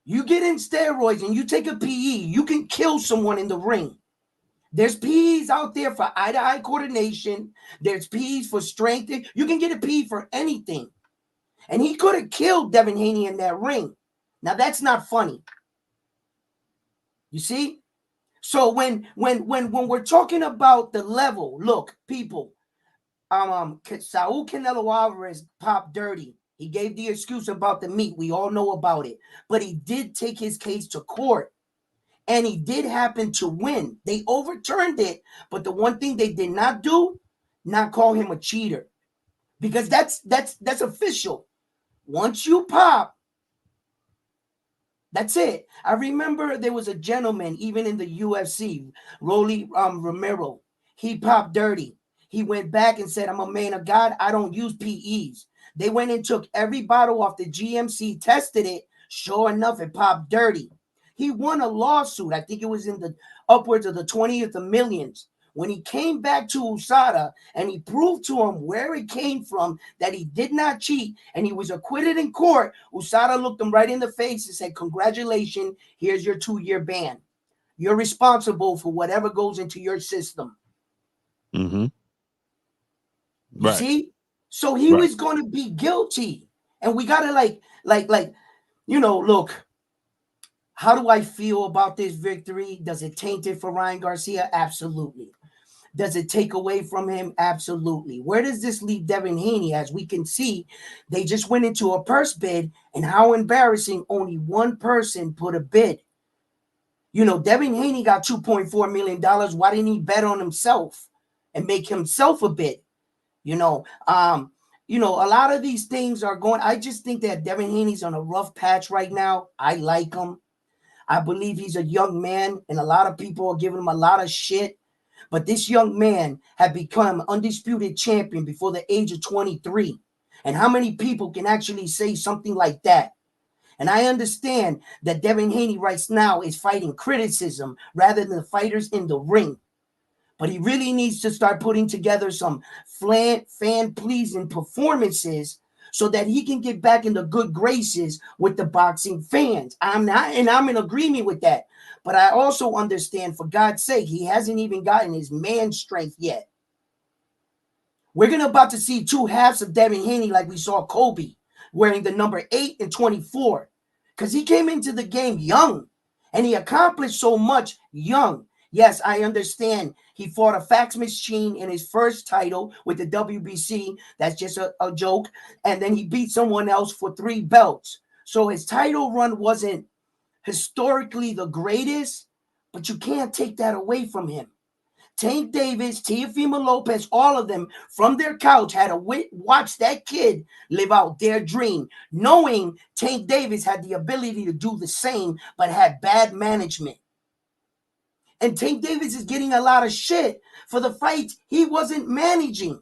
You get in steroids and you take a PE, you can kill someone in the ring. There's PEs out there for eye-to-eye coordination. There's PEs for strength. You can get a PE for anything. And he could have killed Devin Haney in that ring. Now, that's not funny. You see? So when we're talking about the level, look, people, Saul Canelo Alvarez popped dirty. He gave the excuse about the meat. We all know about it. But he did take his case to court. And he did happen to win. They overturned it. But the one thing they did not do, not call him a cheater. Because that's official. Once you pop, that's it. I remember there was a gentleman, even in the UFC, Rolly Romero. He popped dirty. He went back and said, I'm a man of God. I don't use PEs. They went and took every bottle off the GMC, tested it. Sure enough, it popped dirty. He won a lawsuit. I think it was in the upwards of the 20th of millions. When he came back to USADA and he proved to him where it came from, that he did not cheat, and he was acquitted in court, USADA looked him right in the face and said, congratulations, here's your 2-year ban. You're responsible for whatever goes into your system. Mm-hmm. You see? So he was going to be guilty. And we got to look, how do I feel about this victory? Does it taint it for Ryan Garcia? Absolutely. Does it take away from him? Absolutely. Where does this leave Devin Haney? As we can see, they just went into a purse bid, and how embarrassing, only one person put a bid. Devin Haney got $2.4 million. Why didn't he bet on himself and make himself a bid? A lot of these things are going. I just think that Devin Haney's on a rough patch right now. I like him. I believe he's a young man, and a lot of people are giving him a lot of shit. But this young man had become undisputed champion before the age of 23. And how many people can actually say something like that? And I understand that Devin Haney right now is fighting criticism rather than the fighters in the ring. But he really needs to start putting together some fan-pleasing performances so that he can get back into good graces with the boxing fans. I'm in agreement with that. But I also understand, for God's sake, he hasn't even gotten his man strength yet. We're about to see two halves of Devin Haney like we saw Kobe, wearing the number 8 and 24. Because he came into the game young, and he accomplished so much young. Yes, I understand he fought a fax machine in his first title with the WBC. That's just a joke. And then he beat someone else for 3 belts. So his title run wasn't historically the greatest, but you can't take that away from him. Tank Davis, Teofimo Lopez, all of them from their couch had to watch that kid live out their dream, knowing Tank Davis had the ability to do the same, but had bad management. And Tank Davis is getting a lot of shit for the fights he wasn't managing.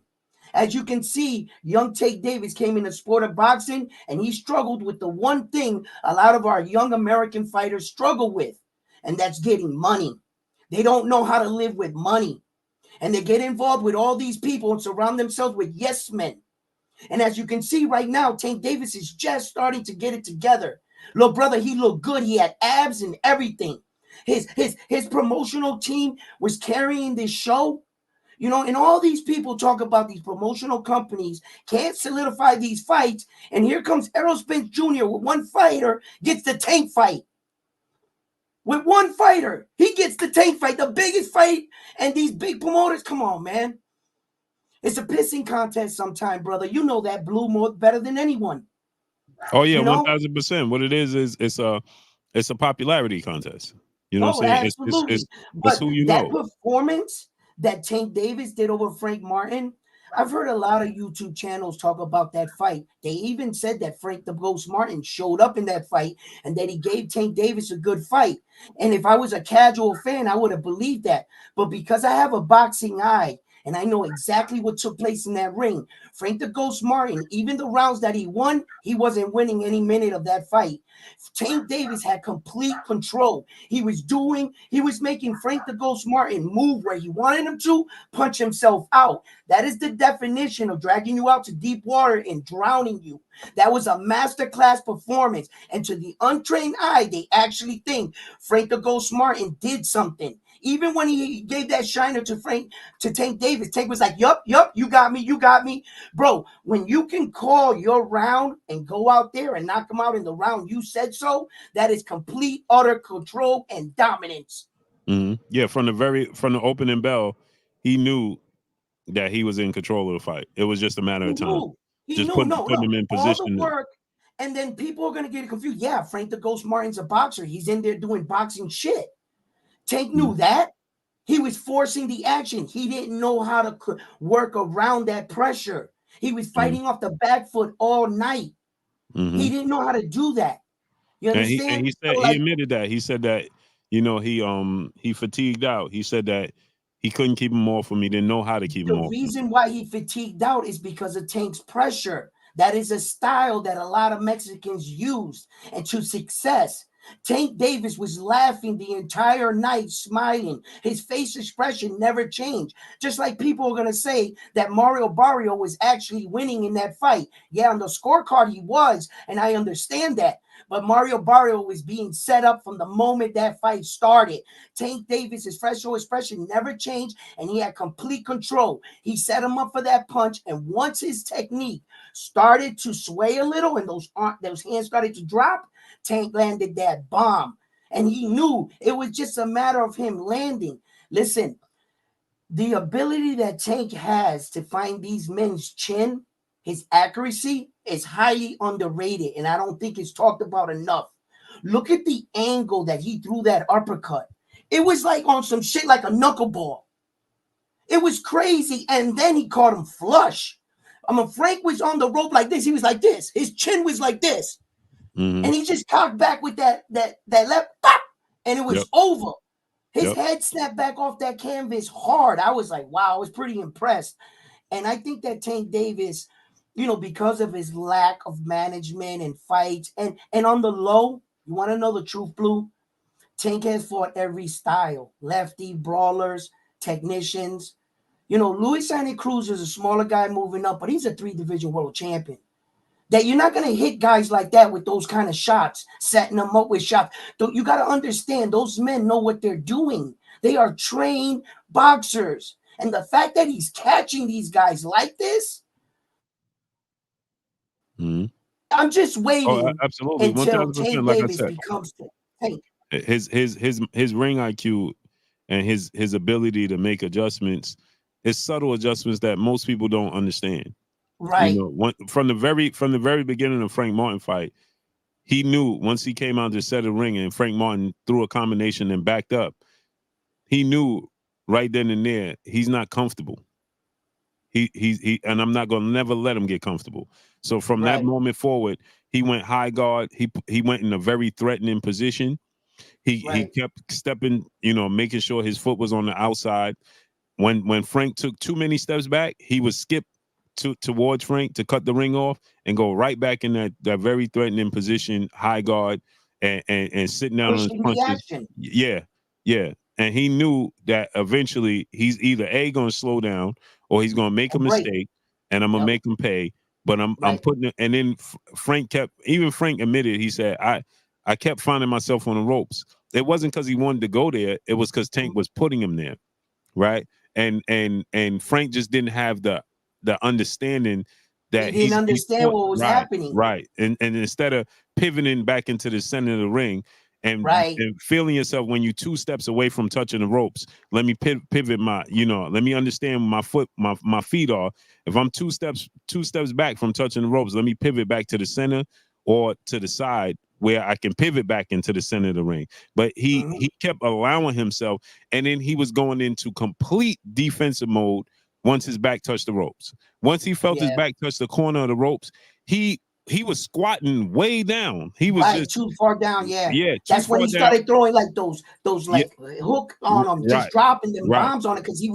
As you can see, young Tank Davis came in the sport of boxing, and he struggled with the one thing a lot of our young American fighters struggle with, and that's getting money. They don't know how to live with money. And they get involved with all these people and surround themselves with yes men. And as you can see right now, Tank Davis is just starting to get it together. Little brother, he looked good. He had abs and everything. His promotional team was carrying this show. And all these people talk about these promotional companies can't solidify these fights. And here comes Errol Spence Jr. with one fighter, gets the Tank fight. With one fighter, he gets the Tank fight, the biggest fight, and these big promoters, come on, man. It's a pissing contest sometime, brother. You know that, Blue, more better than anyone. Oh yeah, 1000%. What it is it's a popularity contest. You know what I'm saying? Absolutely. It's who you that know. performance that Tank Davis did over Frank Martin, I've heard a lot of YouTube channels talk about that fight. They even said that Frank the Ghost Martin showed up in that fight and that he gave Tank Davis a good fight. And if I was a casual fan, I would have believed that. But because I have a boxing eye and I know exactly what took place in that ring, Frank the Ghost Martin, even the rounds that he won, he wasn't winning any minute of that fight. Tank Davis had complete control. He was making Frank the Ghost Martin move where he wanted him to, punch himself out. That is the definition of dragging you out to deep water and drowning you. That was a masterclass performance. And to the untrained eye, they actually think Frank the Ghost Martin did something. Even when he gave that shiner to Tank Davis, Tank was like, yup, you got me. Bro, when you can call your round and go out there and knock him out in the round you said so, that is complete, utter control and dominance. Mm-hmm. Yeah, from the opening bell, he knew that he was in control of the fight. It was just a matter of time. Putting him in position. All the work, and then people are going to get confused. Yeah, Frank the Ghost Martin's a boxer. He's in there doing boxing shit. Tank knew that. He was forcing the action. He didn't know how to work around that pressure. He was fighting off the back foot all night. He didn't know how to do that. You understand? And he said, he admitted that. He said that, he fatigued out. He said that he couldn't keep him off him. He didn't know how to keep him off. The reason why he fatigued out is because of Tank's pressure. That is a style that a lot of Mexicans use, and to success. Tank Davis was laughing the entire night, smiling. His face expression never changed. Just like people are going to say that Mario Barrio was actually winning in that fight. Yeah, on the scorecard he was, and I understand that. But Mario Barrio was being set up from the moment that fight started. Tank Davis' facial expression never changed, and he had complete control. He set him up for that punch, and once his technique started to sway a little and those hands started to drop, Tank landed that bomb. And he knew it was just a matter of him landing. Listen, the ability that Tank has to find these men's chin, his accuracy, is highly underrated, and I don't think it's talked about enough. Look at the angle that he threw that uppercut. It was like on some shit like a knuckleball. It was crazy. And then he caught him flush. Frank was on the rope like this. He was like this. His chin was like this. Mm-hmm. And he just cocked back with that left, pop, and it was over. His head snapped back off that canvas hard. I was like, wow, I was pretty impressed. And I think that Tank Davis, because of his lack of management and fights, and on the low, you want to know the truth, Blue? Tank has fought every style. Lefty, brawlers, technicians. Luis Santa Cruz is a smaller guy moving up, but he's a 3-division world champion. That you're not going to hit guys like that with those kind of shots, setting them up with shots. You got to understand, those men know what they're doing. They are trained boxers. And the fact that he's catching these guys like this, I'm just waiting absolutely. until 1,000%, Tank like I Davis said. becomes Tank. His ring IQ and his ability to make adjustments, his subtle adjustments that most people don't understand. Right. From the very beginning of Frank Martin fight, he knew once he came out to set a ring and Frank Martin threw a combination and backed up, he knew right then and there he's not comfortable. He and I'm not gonna never let him get comfortable. So from that moment forward, he went high guard. He went in a very threatening position. He kept stepping, making sure his foot was on the outside. When Frank took too many steps back, he would skip towards Frank to cut the ring off and go right back in that very threatening position, high guard, and sitting down on his punches. Yeah. And he knew that eventually he's either going to slow down or he's going to make a mistake, and I'm going to make him pay. But I'm putting it. And then Frank admitted, he said, I kept finding myself on the ropes. It wasn't because he wanted to go there. It was because Tank was putting him there. Right. And Frank just didn't have the understanding that he didn't understand what was happening. Right. And instead of pivoting back into the center of the ring and feeling yourself when you're 2 steps away from touching the ropes, let me pivot let me understand my feet are. If I'm 2 steps back from touching the ropes, let me pivot back to the center or to the side where I can pivot back into the center of the ring. But he kept allowing himself, and then he was going into complete defensive mode once his back touched the ropes. Once he felt his back touch the corner of the ropes, he was squatting way down. He was just too far down. Yeah. That's when he started throwing like those hook on him, just dropping them bombs on it, because he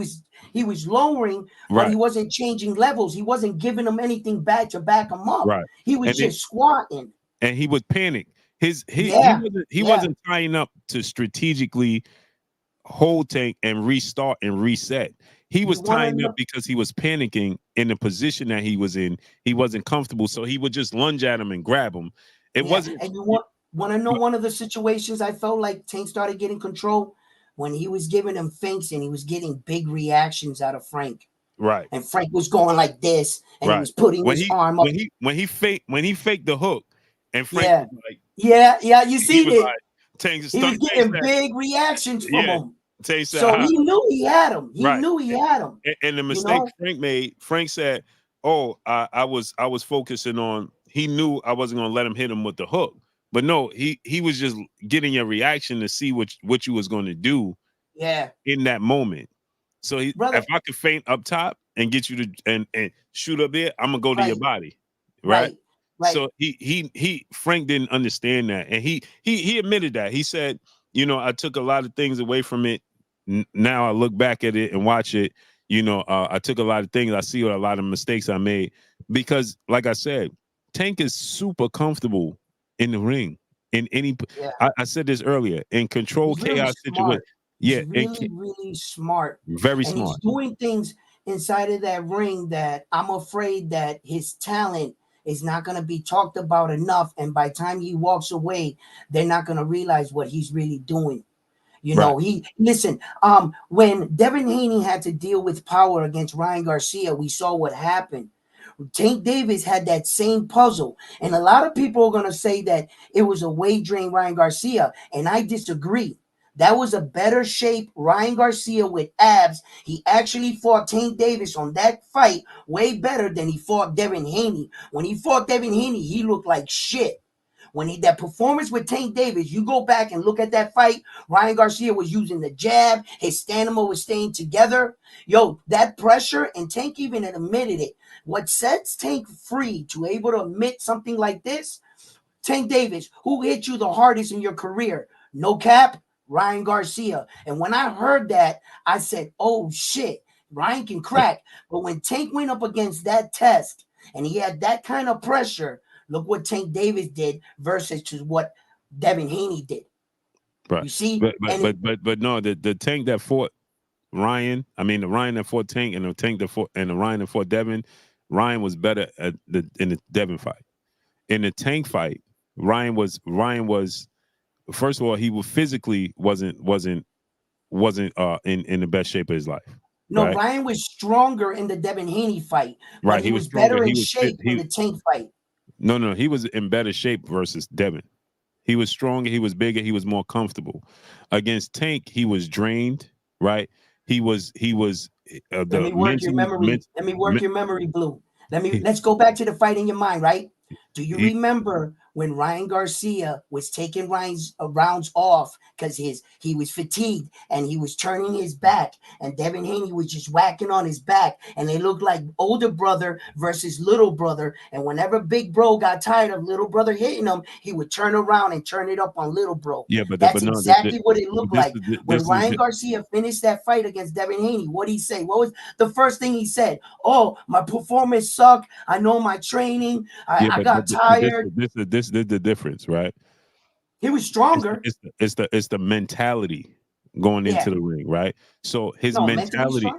was lowering, but he wasn't changing levels. He wasn't giving them anything back to back him up. Right. He was just squatting. And he would panic. He wasn't tying up to strategically hold Tank and restart and reset. He was tying up because he was panicking in the position that he was in. He wasn't comfortable, so he would just lunge at him and grab him. It wasn't. And you want to know one of the situations I felt like Tank started getting control when he was giving him feints and he was getting big reactions out of Frank. Right. And Frank was going like this, and he was putting his arm up. When he faked the hook, and Frank was like, you see it. Like, he was getting big reactions from him. So he knew he had him. He knew he had him. And the mistake Frank made, Frank said, "Oh, I was focusing on." He knew I wasn't going to let him hit him with the hook, but no, he was just getting your reaction to see what you was going to do. Yeah. In that moment, so if I could feint up top and get you to and shoot up there, I'm gonna go to your body, right? Right. So Frank didn't understand that, and he admitted that. He said, I took a lot of things away from it. Now I look back at it and watch it. I took a lot of things. I see a lot of mistakes I made because, like I said, Tank is super comfortable in the ring. In any, I said this earlier, in control chaos situation. Yeah, he's really smart. Very and smart. He's doing things inside of that ring that I'm afraid that his talent is not going to be talked about enough. And by the time he walks away, they're not going to realize what he's really doing. When Devin Haney had to deal with power against Ryan Garcia, we saw what happened. Tank Davis had that same puzzle. And a lot of people are going to say that it was a wagering Ryan Garcia. And I disagree. That was a better shape Ryan Garcia with abs. He actually fought Tank Davis on that fight way better than he fought Devin Haney. When he fought Devin Haney, he looked like shit. When that performance with Tank Davis, you go back and look at that fight, Ryan Garcia was using the jab, his stamina was staying together. Yo, that pressure, and Tank even admitted it. What sets Tank free to able to admit something like this, Tank Davis, who hit you the hardest in your career? No cap, Ryan Garcia. And when I heard that, I said, oh shit, Ryan can crack. But when Tank went up against that test and he had that kind of pressure, look what Tank Davis did versus to what Devin Haney did. Right. You see? But no, the Tank that fought Ryan, I mean the Ryan that fought Tank and the Ryan that fought Devin, Ryan was better in the Devin fight. In the Tank fight, Ryan was first of all, he physically wasn't in the best shape of his life. No, right? Ryan was stronger in the Devin Haney fight, but Right, he was stronger. better He in was shape in the Tank fight. No, he was in better shape versus Devin. He was stronger, he was bigger, he was more comfortable. Against Tank, he was drained, right? He was Let me work your memory. Let me work your memory, Blue. Let's go back to the fight in your mind, right? Do you remember when Ryan Garcia was taking Ryan's rounds off because he was fatigued and he was turning his back, and Devin Haney was just whacking on his back, and they looked like older brother versus little brother. And whenever big bro got tired of little brother hitting him, he would turn around and turn it up on little bro. Yeah, but that's exactly what it looked like when Ryan Garcia finished that fight against Devin Haney. What did he say? What was the first thing he said? Oh, my performance sucked. I know my training. I got tired. This is the difference, right? He was stronger. It's the mentality going into the ring, right? So his mentality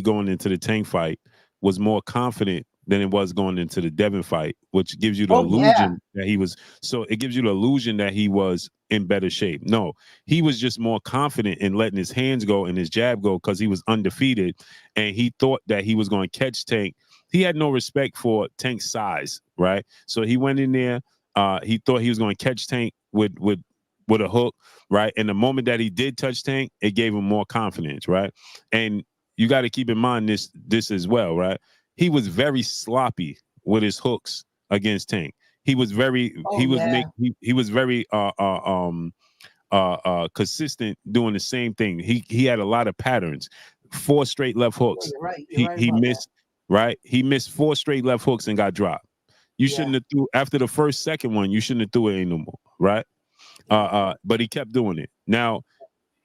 going into the Tank fight was more confident than it was going into the Devin fight, which gives you the illusion that he was. So it gives you the illusion that he was in better shape. No, he was just more confident in letting his hands go and his jab go because he was undefeated, and he thought that he was going to catch Tank. He had no respect for Tank's size, right? So he went in there. He thought he was going to catch Tank with a hook, right? And the moment that he did touch Tank, it gave him more confidence, right? And you got to keep in mind this as well, right? He was very sloppy with his hooks against Tank. He was very he was very consistent doing the same thing. He had a lot of patterns. 4 straight left hooks. He missed. Right, he missed 4 straight left hooks and got dropped. You shouldn't have threw after the second one. You shouldn't have threw it no more, right? But he kept doing it. Now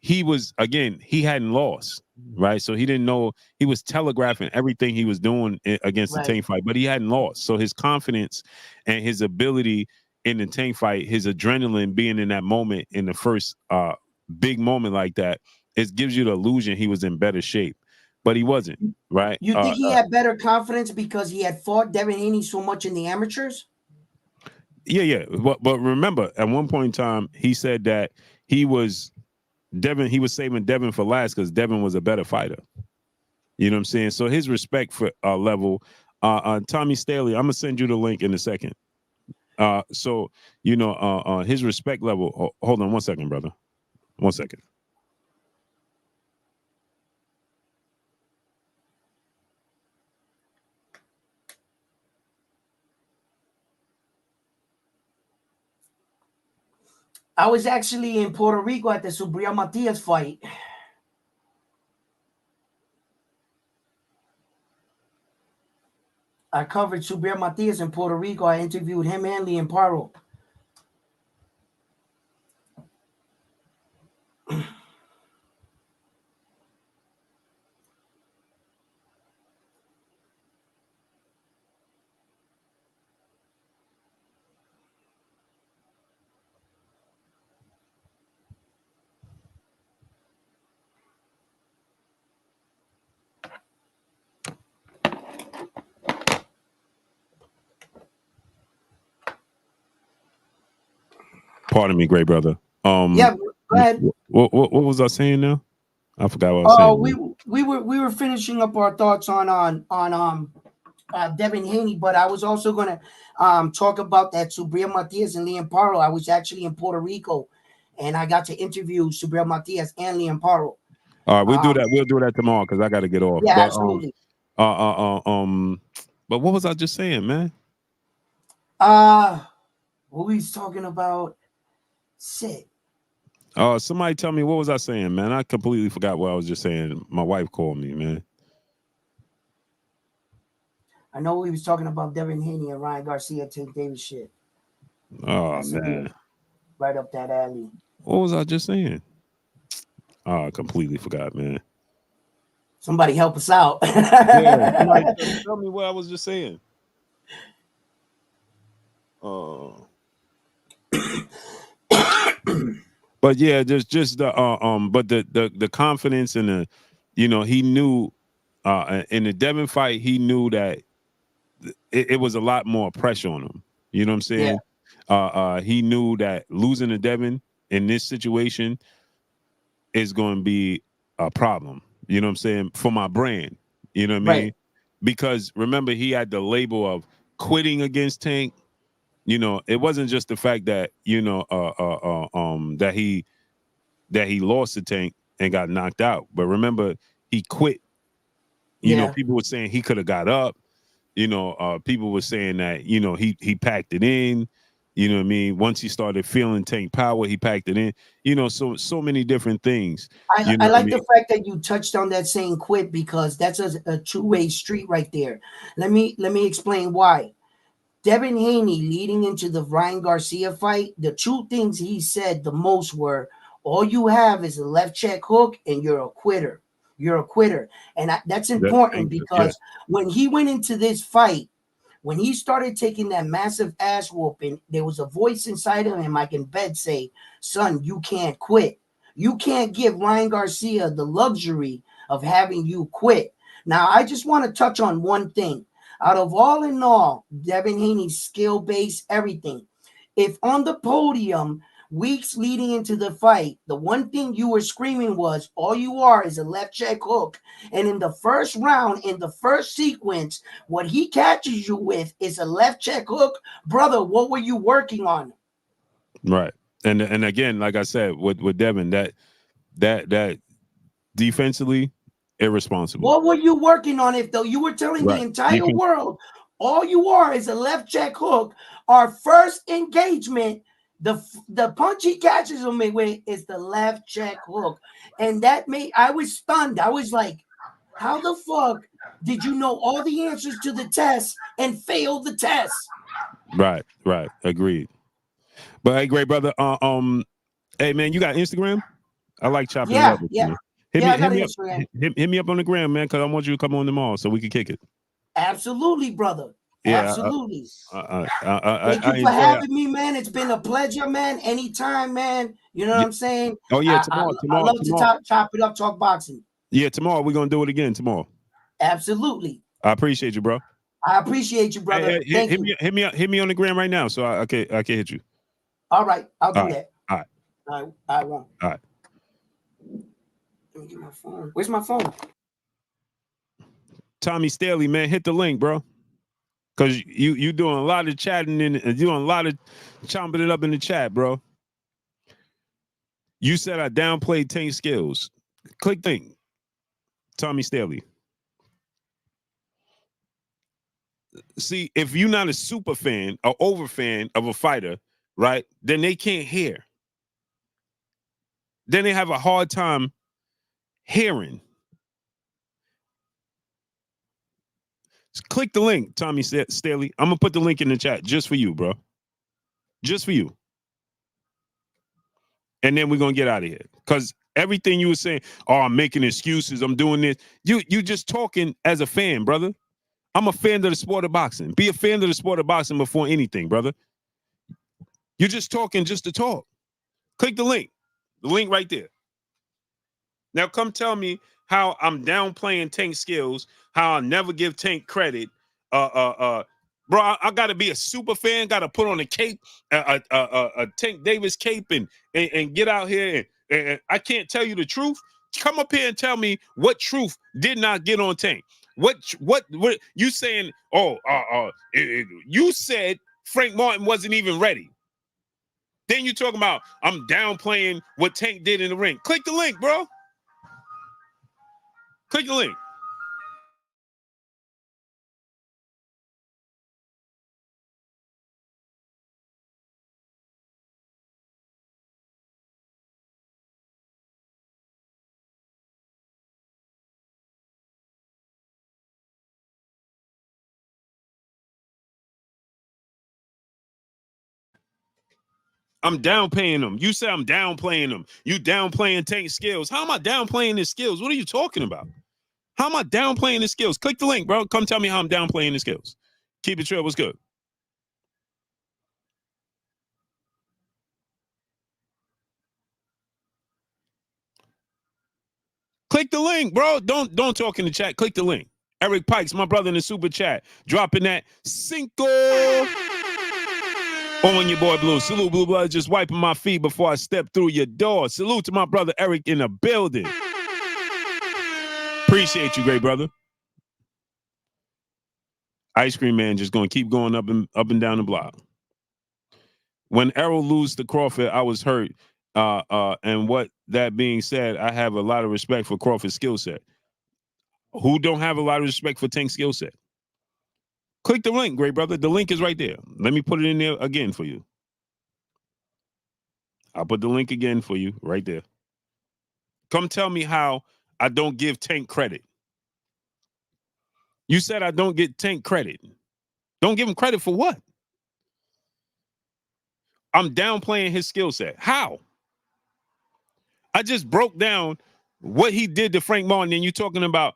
he hadn't lost, right? So he didn't know. He was telegraphing everything he was doing against the Tank fight, but he hadn't lost. So his confidence and his ability in the Tank fight, his adrenaline being in that moment, in the first big moment like that, it gives you the illusion he was in better shape. But he wasn't, right? You think he had better confidence because he had fought Devin Haney so much in the amateurs? Yeah. But remember, at one point in time, he said that he was saving Devin for last because Devin was a better fighter. You know what I'm saying? So his respect for level, Tommy Staley, I'm gonna send you the link in a second. So his respect level. Hold on 1 second, brother. 1 second. I was actually in Puerto Rico at the Subriel Matias fight. I covered Subriel Matias in Puerto Rico. I interviewed him and Liam Paro. Pardon me, great brother. Yeah, go ahead. What was I saying now? I forgot what I was saying. We were finishing up our thoughts on Devin Haney, but I was also gonna talk about that Subriel Matias and Liam Paro. I was actually in Puerto Rico, and I got to interview Subriel Matias and Liam Paro. All right, we'll do that. We'll do that tomorrow because I got to get off. Yeah, absolutely. But what was I just saying, man? What we was talking about? Shit. Somebody tell me, what was I saying, man? I completely forgot what I was just saying. My wife called me, man. I know we was talking about Devin Haney and Ryan Garcia, Tank Davis shit. Oh, That's man. right up that alley. What was I just saying? Oh, I completely forgot, man. Somebody help us out. Yeah, somebody tell me what I was just saying. But yeah, just the but the confidence and the, you know, he knew in the Devin fight, he knew that it was a lot more pressure on him. You know what I'm saying? He knew that losing to Devin in this situation is going to be a problem. You know what I'm saying? For my brand. You know what I mean? Right. Because remember, he had the label of quitting against Tank. You know, it wasn't just the fact that, you know, that he lost to Tank and got knocked out. But remember, he quit. You know, people were saying he could have got up. You know, people were saying that, you know, he packed it in. You know what I mean? Once he started feeling Tank power, he packed it in. You know, so many different things. You know I like what I mean? the fact that you touched on that saying quit, because that's a two-way street right there. Let me explain why. Devin Haney leading into the Ryan Garcia fight, the two things he said the most were, all you have is a left check hook and you're a quitter. You're a quitter. And that's important because when he went into this fight, when he started taking that massive ass whooping, there was a voice inside of him, I can bet, say, son, you can't quit. You can't give Ryan Garcia the luxury of having you quit. Now, I just want to touch on one thing. Out of all in all, Devin Haney's skill base, everything. If on the podium, weeks leading into the fight, the one thing you were screaming was, all you are is a left check hook. And in the first round, in the first sequence, what he catches you with is a left check hook. Brother, what were you working on? Right. And again, like I said, with Devin, that defensively, irresponsible. What were you working on if though you were telling the Right. entire world all you are is a left check hook? Our first engagement, the punch he catches him with is the left check hook. And that made, I was stunned. I was like, how the fuck did you know all the answers to the test and fail the test? Right. Agreed. But hey, great brother. Hey man, you got Instagram? I like chopping it up with you, man. I got Instagram. Hit me up on the gram, man, because I want you to come on tomorrow so we can kick it. Absolutely, brother. Yeah, Absolutely. Thank you for having me, man. It's been a pleasure, man. Anytime, man. You know what I'm saying? Oh yeah, I tomorrow. love to chop it up, talk boxing. Yeah, tomorrow we're gonna do it again tomorrow. Absolutely. I appreciate you, bro. I appreciate you, brother. Thank you. Hit me on the gram right now, so I can hit you. All right, I'll do that. All right. I won't. All right. Let me get my phone. Where's my phone? Tommy Staley, man, hit the link, bro. Cause you doing a lot of chatting and doing a lot of chomping it up in the chat, bro. You said I downplayed Tank's skills. Click link. Tommy Staley. See, if you're not a super fan or over fan of a fighter, right, then they can't hear. Then they have a hard time hearing. Just click the link, Tommy Staley. I'm gonna put the link in the chat just for you, bro. Just for you. And then we're gonna get out of here. Because everything you were saying, oh, I'm making excuses, I'm doing this. You just talking as a fan, brother. I'm a fan of the sport of boxing. Be a fan of the sport of boxing before anything, brother. You're just talking just to talk. Click the link. The link right there. Now come tell me how I'm downplaying Tank skills, how I never give Tank credit. Bro, I gotta be a super fan, gotta put on a cape, a Tank Davis cape and get out here and I can't tell you the truth. Come up here and tell me what truth did not get on Tank. What you saying? Oh, you said Frank Martin wasn't even ready. Then you talking about I'm downplaying what Tank did in the ring. Click the link, bro. Click the link. I'm downplaying them. You say I'm downplaying them. You downplaying Tank's skills. How am I downplaying his skills? What are you talking about? How am I downplaying his skills? Click the link, bro. Come tell me how I'm downplaying his skills. Keep it real. What's good? Click the link, bro. Don't talk in the chat. Click the link. Eric Pikes, my brother in the super chat, dropping that Cinco on your boy Blue. Salute, Blue Blood. Just wiping my feet before I step through your door. Salute to my brother Eric in the building. Appreciate you, great brother. Ice Cream Man just going to keep going up and down the block. When Errol lose to Crawford, I was hurt. And what that being said, I have a lot of respect for Crawford's skill set. Who don't have a lot of respect for Tank's skill set? Click the link, great brother. The link is right there. Let me put it in there again for you. I'll put the link again for you right there. Come tell me how I don't give Tank credit. You said I don't get Tank credit. Don't give him credit for what? I'm downplaying his skill set. How? I just broke down what he did to Frank Martin, and you're talking about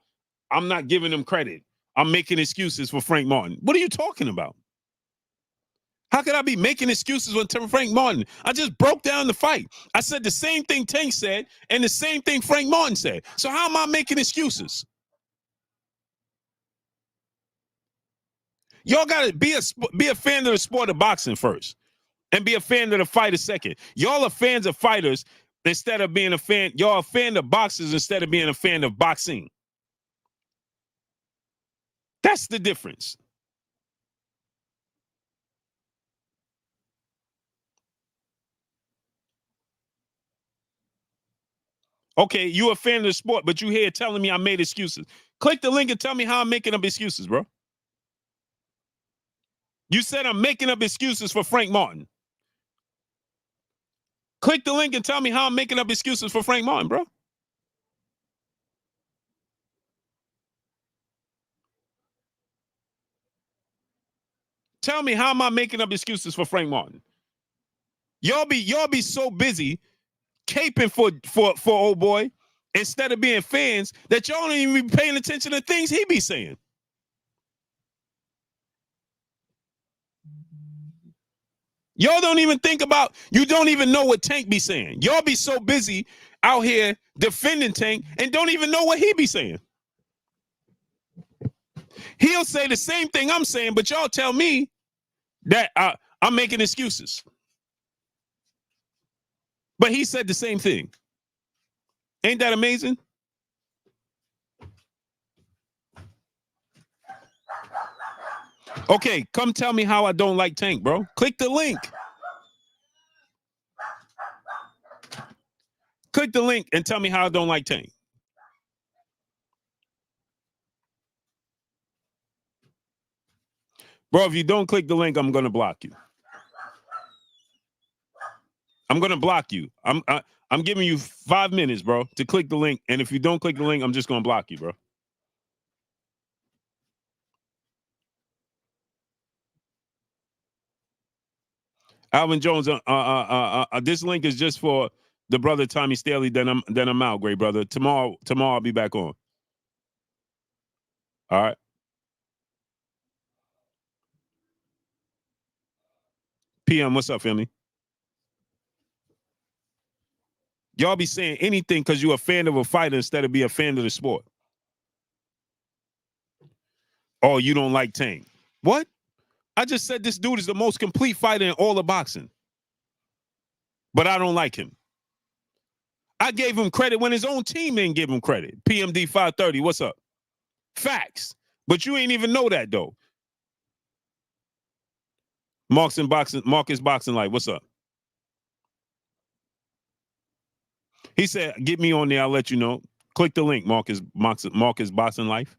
I'm not giving him credit. I'm making excuses for Frank Martin. What are you talking about? How could I be making excuses for Frank Martin? I just broke down the fight. I said the same thing Tank said and the same thing Frank Martin said. So how am I making excuses? Y'all got to be a fan of the sport of boxing first and be a fan of the fighter second. Y'all are fans of fighters instead of being a fan. Y'all are a fan of boxers instead of being a fan of boxing. That's the difference. Okay, you a fan of the sport, but you here telling me I made excuses. Click the link and tell me how I'm making up excuses, bro. You said I'm making up excuses for Frank Martin. Click the link and tell me how I'm making up excuses for Frank Martin, bro. Tell me how am I making up excuses for Frank Martin? Y'all be so busy caping for old boy instead of being fans that y'all don't even be paying attention to things he be saying. Y'all don't even think about, you don't even know what Tank be saying. Y'all be so busy out here defending Tank and don't even know what he be saying. He'll say the same thing I'm saying, but y'all tell me that I'm making excuses. But he said the same thing. Ain't that amazing? Okay, come tell me how I don't like Tank, bro. Click the link. Click the link and tell me how I don't like Tank. Bro, if you don't click the link, I'm going to block you. I'm going to block you. I'm giving you 5 minutes, bro, to click the link. And if you don't click the link, I'm just going to block you, bro. Alvin Jones, this link is just for the brother Tommy Staley. Then I'm out, great brother. Tomorrow I'll be back on. All right. PM, what's up, family? Y'all be saying anything because you're a fan of a fighter instead of be a fan of the sport. Oh, you don't like Tank. What? I just said this dude is the most complete fighter in all of boxing. But I don't like him. I gave him credit when his own team didn't give him credit. PMD 530, what's up? Facts. But you ain't even know that, though. Marcus Boxing Life, what's up? He said, get me on there, I'll let you know. Click the link, Marcus Boxing Life.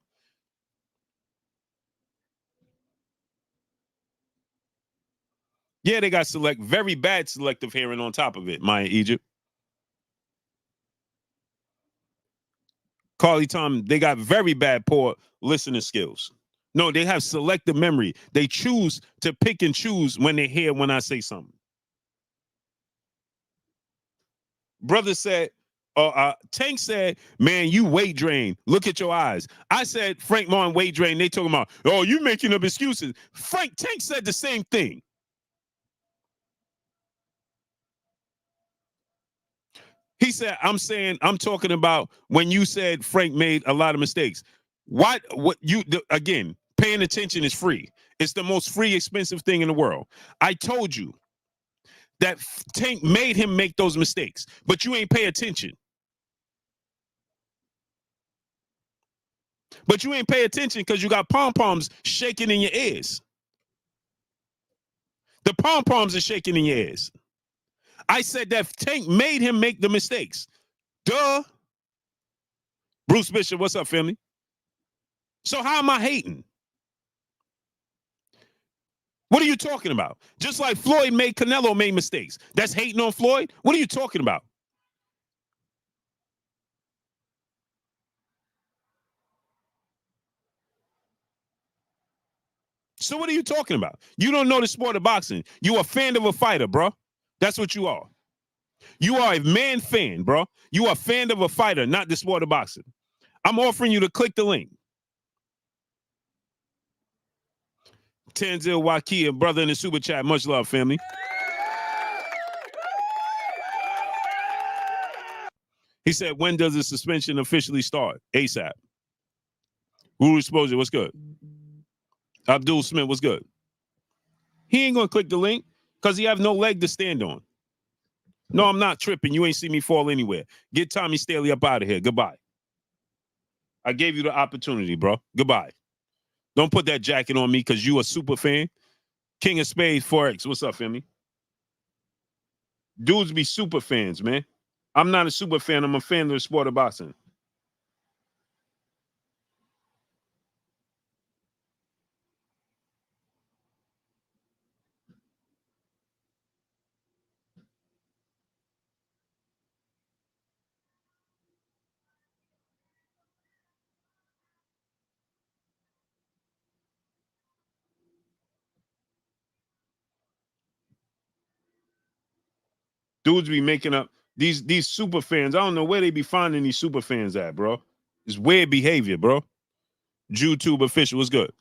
Yeah, they got very bad selective hearing on top of it, Maya Egypt. Carly Tom, they got very bad, poor listening skills. No, they have selective memory. They choose to pick and choose when they hear when I say something. Brother said, Tank said, man, you weight drain. Look at your eyes. I said, Frank Martin weight drain. They talking about, oh, you making up excuses. Tank said the same thing. He said, I'm talking about when you said Frank made a lot of mistakes. Again, paying attention is free. It's the most free, expensive thing in the world. I told you that Tank made him make those mistakes, but you ain't pay attention. But you ain't pay attention because you got pom-poms shaking in your ears. The pom-poms are shaking in your ears. I said that Tank made him make the mistakes. Duh. Bruce Bishop, what's up, family? So how am I hating? What are you talking about? Just like Canelo made mistakes. That's hating on Floyd? What are you talking about? So what are you talking about? You don't know the sport of boxing. You a fan of a fighter, bro. That's what you are. You are a man fan, bro. You are a fan of a fighter, not the sport of boxing. I'm offering you to click the link. Tanzil Wakia, brother in the super chat. Much love, family. He said, when does the suspension officially start? ASAP. Guru Exposure, what's good? Abdul Smith, what's good? He ain't going to click the link because he have no leg to stand on. No, I'm not tripping. You ain't see me fall anywhere. Get Tommy Staley up out of here. Goodbye. I gave you the opportunity, bro. Goodbye. Don't put that jacket on me because you a super fan. King of Spades, Forex. What's up, family? Dudes be super fans, man. I'm not a super fan. I'm a fan of the sport of boxing. Dudes be making up these super fans. I don't know where they be finding these super fans at, bro. It's weird behavior, bro. YouTube official, what's good?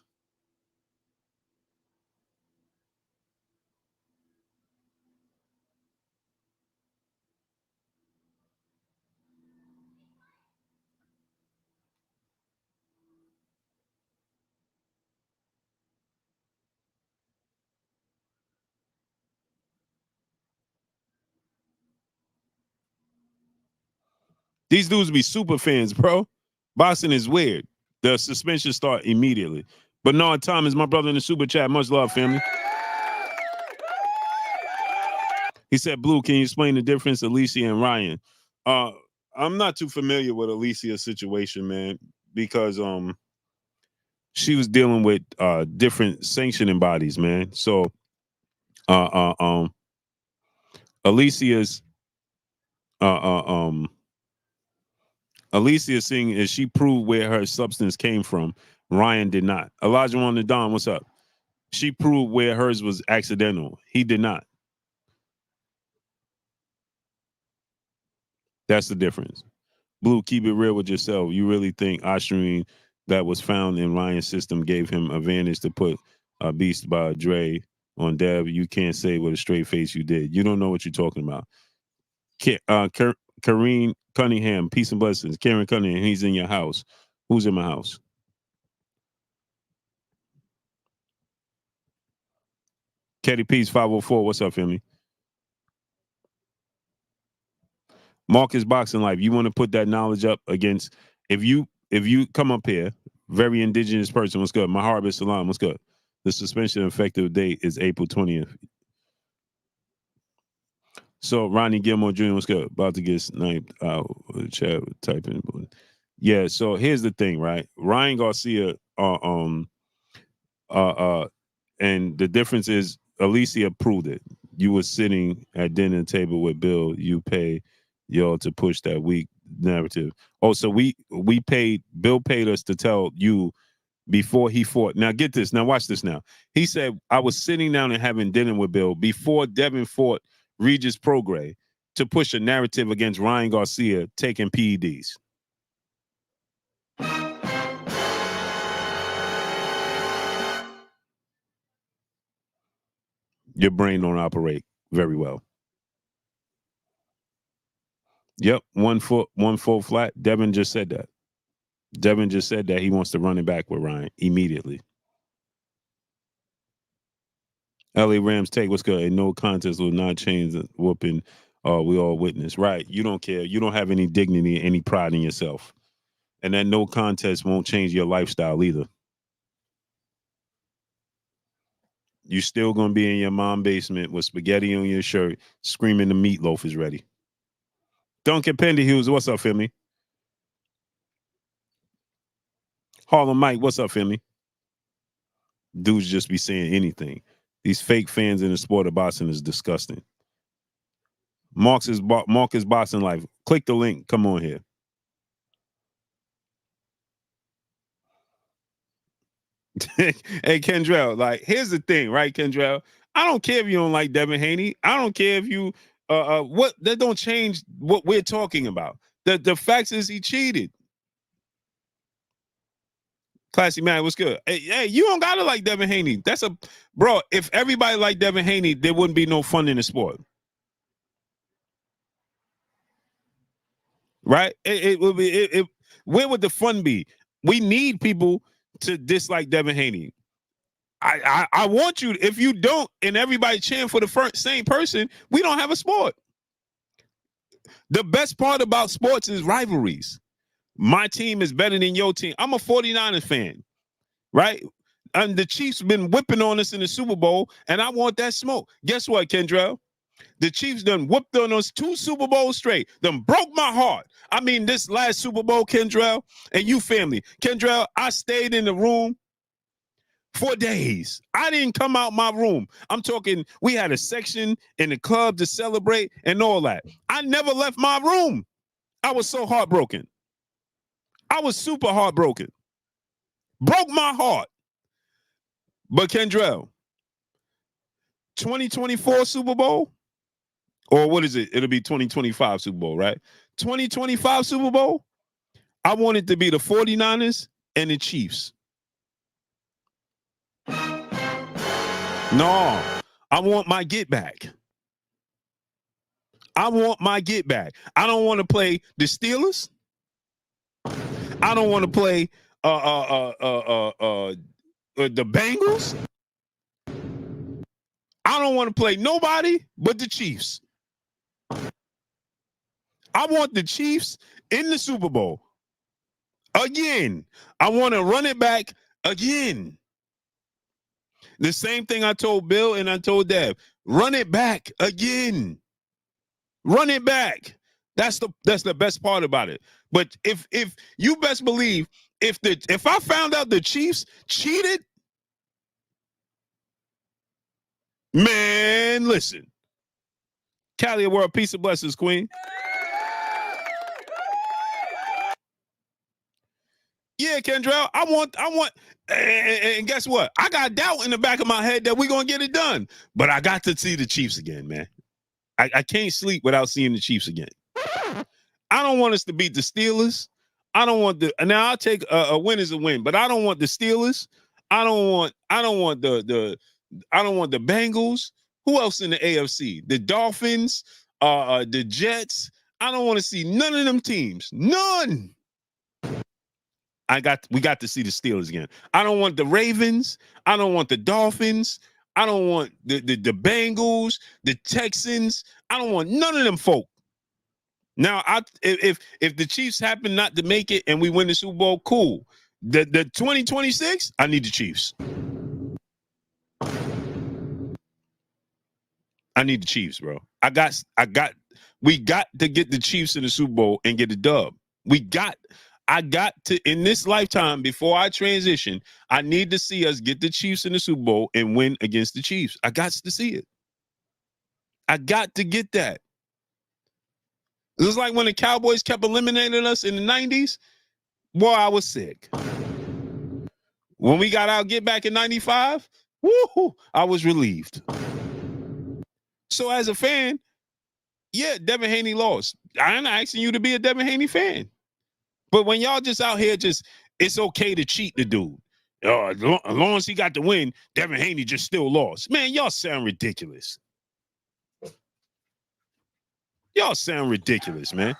These dudes be super fans, bro. Boxing is weird. The suspension start immediately. Bernard Thomas, my brother in the super chat. Much love, family. He said, Blue, can you explain the difference, Alicia and Ryan? I'm not too familiar with Alicia's situation, man, because she was dealing with different sanctioning bodies, man. So Alicia's Alicia's thing is she proved where her substance came from. Ryan did not. Elijah on the Don, what's up? She proved where hers was accidental. He did not. That's the difference. Blue, keep it real with yourself. You really think Ostarine that was found in Ryan's system gave him advantage to put a Beast by Dre on Dev? You can't say with a straight face you did. You don't know what you're talking about. Kareen Cunningham, peace and blessings. Karen Cunningham, he's in your house. Who's in my house? Ketty Peace 504. What's up, family? Marcus Boxing Life. You want to put that knowledge up against if you come up here, very indigenous person. What's good? Maharib Salam. What's good? The suspension effective date is April 20th. So Ronnie Gilmore Jr. what's good? About to get sniped out. Chat typing. Yeah. So here's the thing, right? Ryan Garcia. And the difference is Alicia proved it. You were sitting at dinner table with Bill. You pay y'all to push that weak narrative. Oh, so we paid. Bill paid us to tell you before he fought. Now get this. Now watch this. Now he said I was sitting down and having dinner with Bill before Devin fought Regis Prograis. to push a narrative against Ryan Garcia taking PEDs. Your brain don't operate very well. Yep, 1 foot, 1 foot flat. Devin just said that. Devin just said that he wants to run it back with Ryan immediately. LA Rams take what's good. And no contest will not change the whooping we all witness. Right. You don't care. You don't have any dignity, any pride in yourself. And that no contest won't change your lifestyle either. You still gonna be in your mom's basement with spaghetti on your shirt, screaming the meatloaf is ready. Duncan Penderhughes, what's up, Femi? Harlem Mike, what's up, Femi? Dudes just be saying anything. These fake fans in the sport of boxing is disgusting. Marcus Boxing Life. Click the link. Come on here. Hey, Kendrell, like, here's the thing, right, Kendrell? I don't care if you don't like Devin Haney. I don't care if you what that don't change what we're talking about. The facts is he cheated. Classy man, what's good? Hey, you don't gotta like Devin Haney. That's a bro. If everybody liked Devin Haney, there wouldn't be no fun in the sport. Right? It would be where would the fun be? We need people to dislike Devin Haney. I want you, if you don't, and everybody cheering for the same person, we don't have a sport. The best part about sports is rivalries. My team is better than your team. I'm a 49ers fan, right? And the Chiefs been whipping on us in the Super Bowl, and I want that smoke. Guess what, Kendrell? The Chiefs done whooped on us 2 Super Bowls straight. Done broke my heart. I mean, this last Super Bowl, Kendrell, and you family. Kendrell, I stayed in the room for days. I didn't come out my room. I'm talking, we had a section in the club to celebrate and all that. I never left my room. I was so heartbroken. I was super heartbroken. Broke my heart. But Kendrell, 2024 Super Bowl, or what is it? It'll be 2025 Super Bowl, right? 2025 Super Bowl, I want it to be the 49ers and the Chiefs. No, I want my get back. I want my get back. I don't want to play the Steelers. I don't want to play the Bengals. I don't want to play nobody but the Chiefs. I want the Chiefs in the Super Bowl again. I want to run it back again. The same thing I told Bill and I told Dev. Run it back again. Run it back. That's the best part about it. But if you best believe, if I found out the Chiefs cheated, man, listen. Cali World, peace and blessings, Queen. Yeah, Kendrell, I want, and guess what? I got doubt in the back of my head that we're going to get it done. But I got to see the Chiefs again, man. I can't sleep without seeing the Chiefs again. I don't want us to beat the Steelers. I don't want now I'll take a win as a win, but I don't want the Steelers. I don't want the Bengals. Who else in the AFC? The Dolphins, the Jets. I don't want to see none of them teams. None. We got to see the Steelers again. I don't want the Ravens. I don't want the Dolphins. I don't want the Bengals, the Texans. I don't want none of them folk. Now, if the Chiefs happen not to make it and we win the Super Bowl, cool. The 2026, I need the Chiefs. I need the Chiefs, bro. We got to get the Chiefs in the Super Bowl and get a dub. I got to, in this lifetime, before I transition, I need to see us get the Chiefs in the Super Bowl and win against the Chiefs. I got to see it. I got to get that. It was like when the Cowboys kept eliminating us in the 90s. Boy, I was sick. When we got our get back in 95, woo, I was relieved. So as a fan, Yeah, Devin Haney lost. I'm not asking you to be a Devin Haney fan. But when y'all just out here it's okay to cheat the dude. As long as he got the win, Devin Haney just still lost. Man, y'all sound ridiculous. Y'all sound ridiculous, man.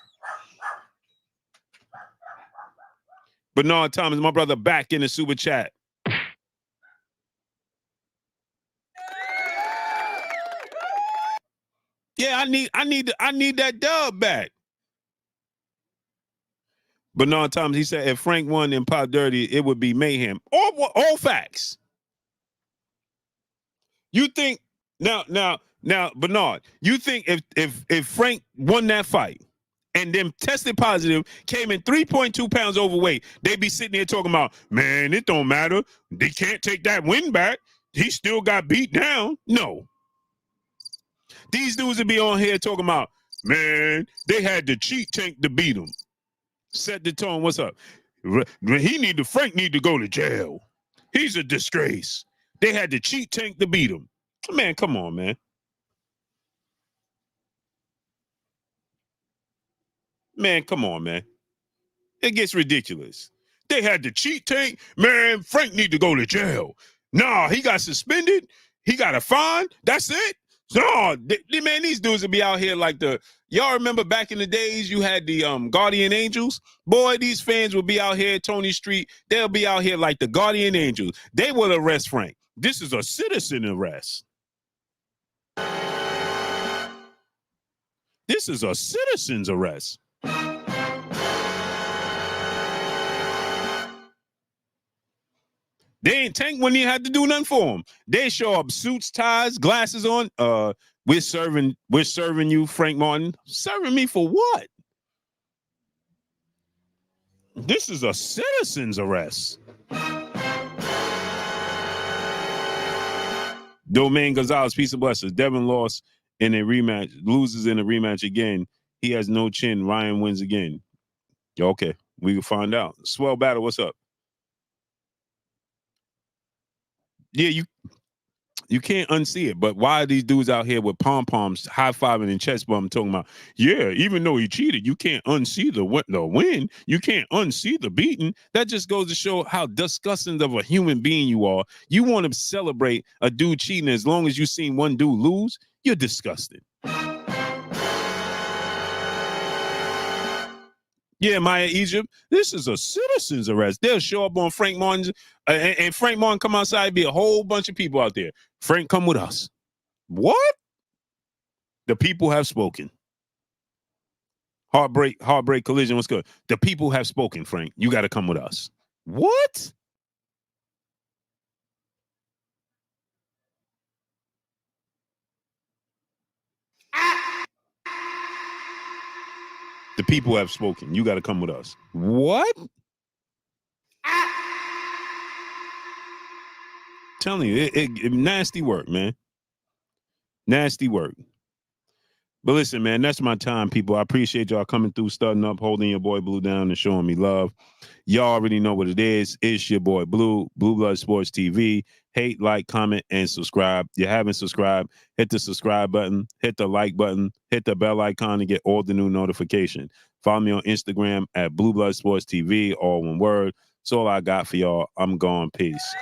Bernard Thomas, my brother, back in the super chat. Yeah, I need that dub back. Bernard Thomas, he said if Frank won in Pop Dirty, it would be mayhem. All facts. You think now, Bernard, you think if Frank won that fight and then tested positive, came in 3.2 pounds overweight, they'd be sitting there talking about, man, it don't matter. They can't take that win back. He still got beat down. No. These dudes would be on here talking about, man, they had the cheat tank to beat him. Set the tone. What's up? Frank need to go to jail. He's a disgrace. They had the cheat tank to beat him. Man, come on, man. Man, come on, man. It gets ridiculous. They had the cheat tank. Man, Frank need to go to jail. Nah, he got suspended. He got a fine. That's it. No, man, these dudes would be out here like y'all remember back in the days you had the Guardian Angels? Boy, these fans would be out here at Tony Street. They'll be out here like the Guardian Angels. They will arrest Frank. This is a citizen arrest. This is a citizen's arrest. They ain't Tank when he had to do nothing for him. They show up, suits, ties, glasses on. We're serving you, Frank Martin. Serving me for what? This is a citizen's arrest. Domain Gonzalez, peace and blessings. Devin lost in a rematch, loses in a rematch again. He has no chin. Ryan wins again. Okay, we can find out. Swell Battle, what's up? Yeah, you can't unsee it, but why are these dudes out here with pom-poms, high-fiving and chest bump talking about, yeah, even though he cheated, you can't unsee the win. You can't unsee the beating. That just goes to show how disgusting of a human being you are. You want to celebrate a dude cheating as long as you've seen one dude lose? You're disgusting. Yeah, Maya Egypt, this is a citizen's arrest. They'll show up on Frank Martin's, and Frank Martin come outside, be a whole bunch of people out there. Frank, come with us. What? The people have spoken. Heartbreak collision, what's good? The people have spoken, Frank. You got to come with us. What? The people have spoken. You got to come with us. What? Telling you, it nasty work, man. Nasty work. But listen, man, that's my time, people. I appreciate y'all coming through, starting up, holding your boy Blue down, and showing me love. Y'all already know what it is. It's your boy Blue, Blue Blood Sports TV. Hate, like, comment, and subscribe. If you haven't subscribed, hit the subscribe button, hit the like button, hit the bell icon to get all the new notifications. Follow me on Instagram at Blue Blood Sports TV, all one word. That's all I got for y'all. I'm gone. Peace.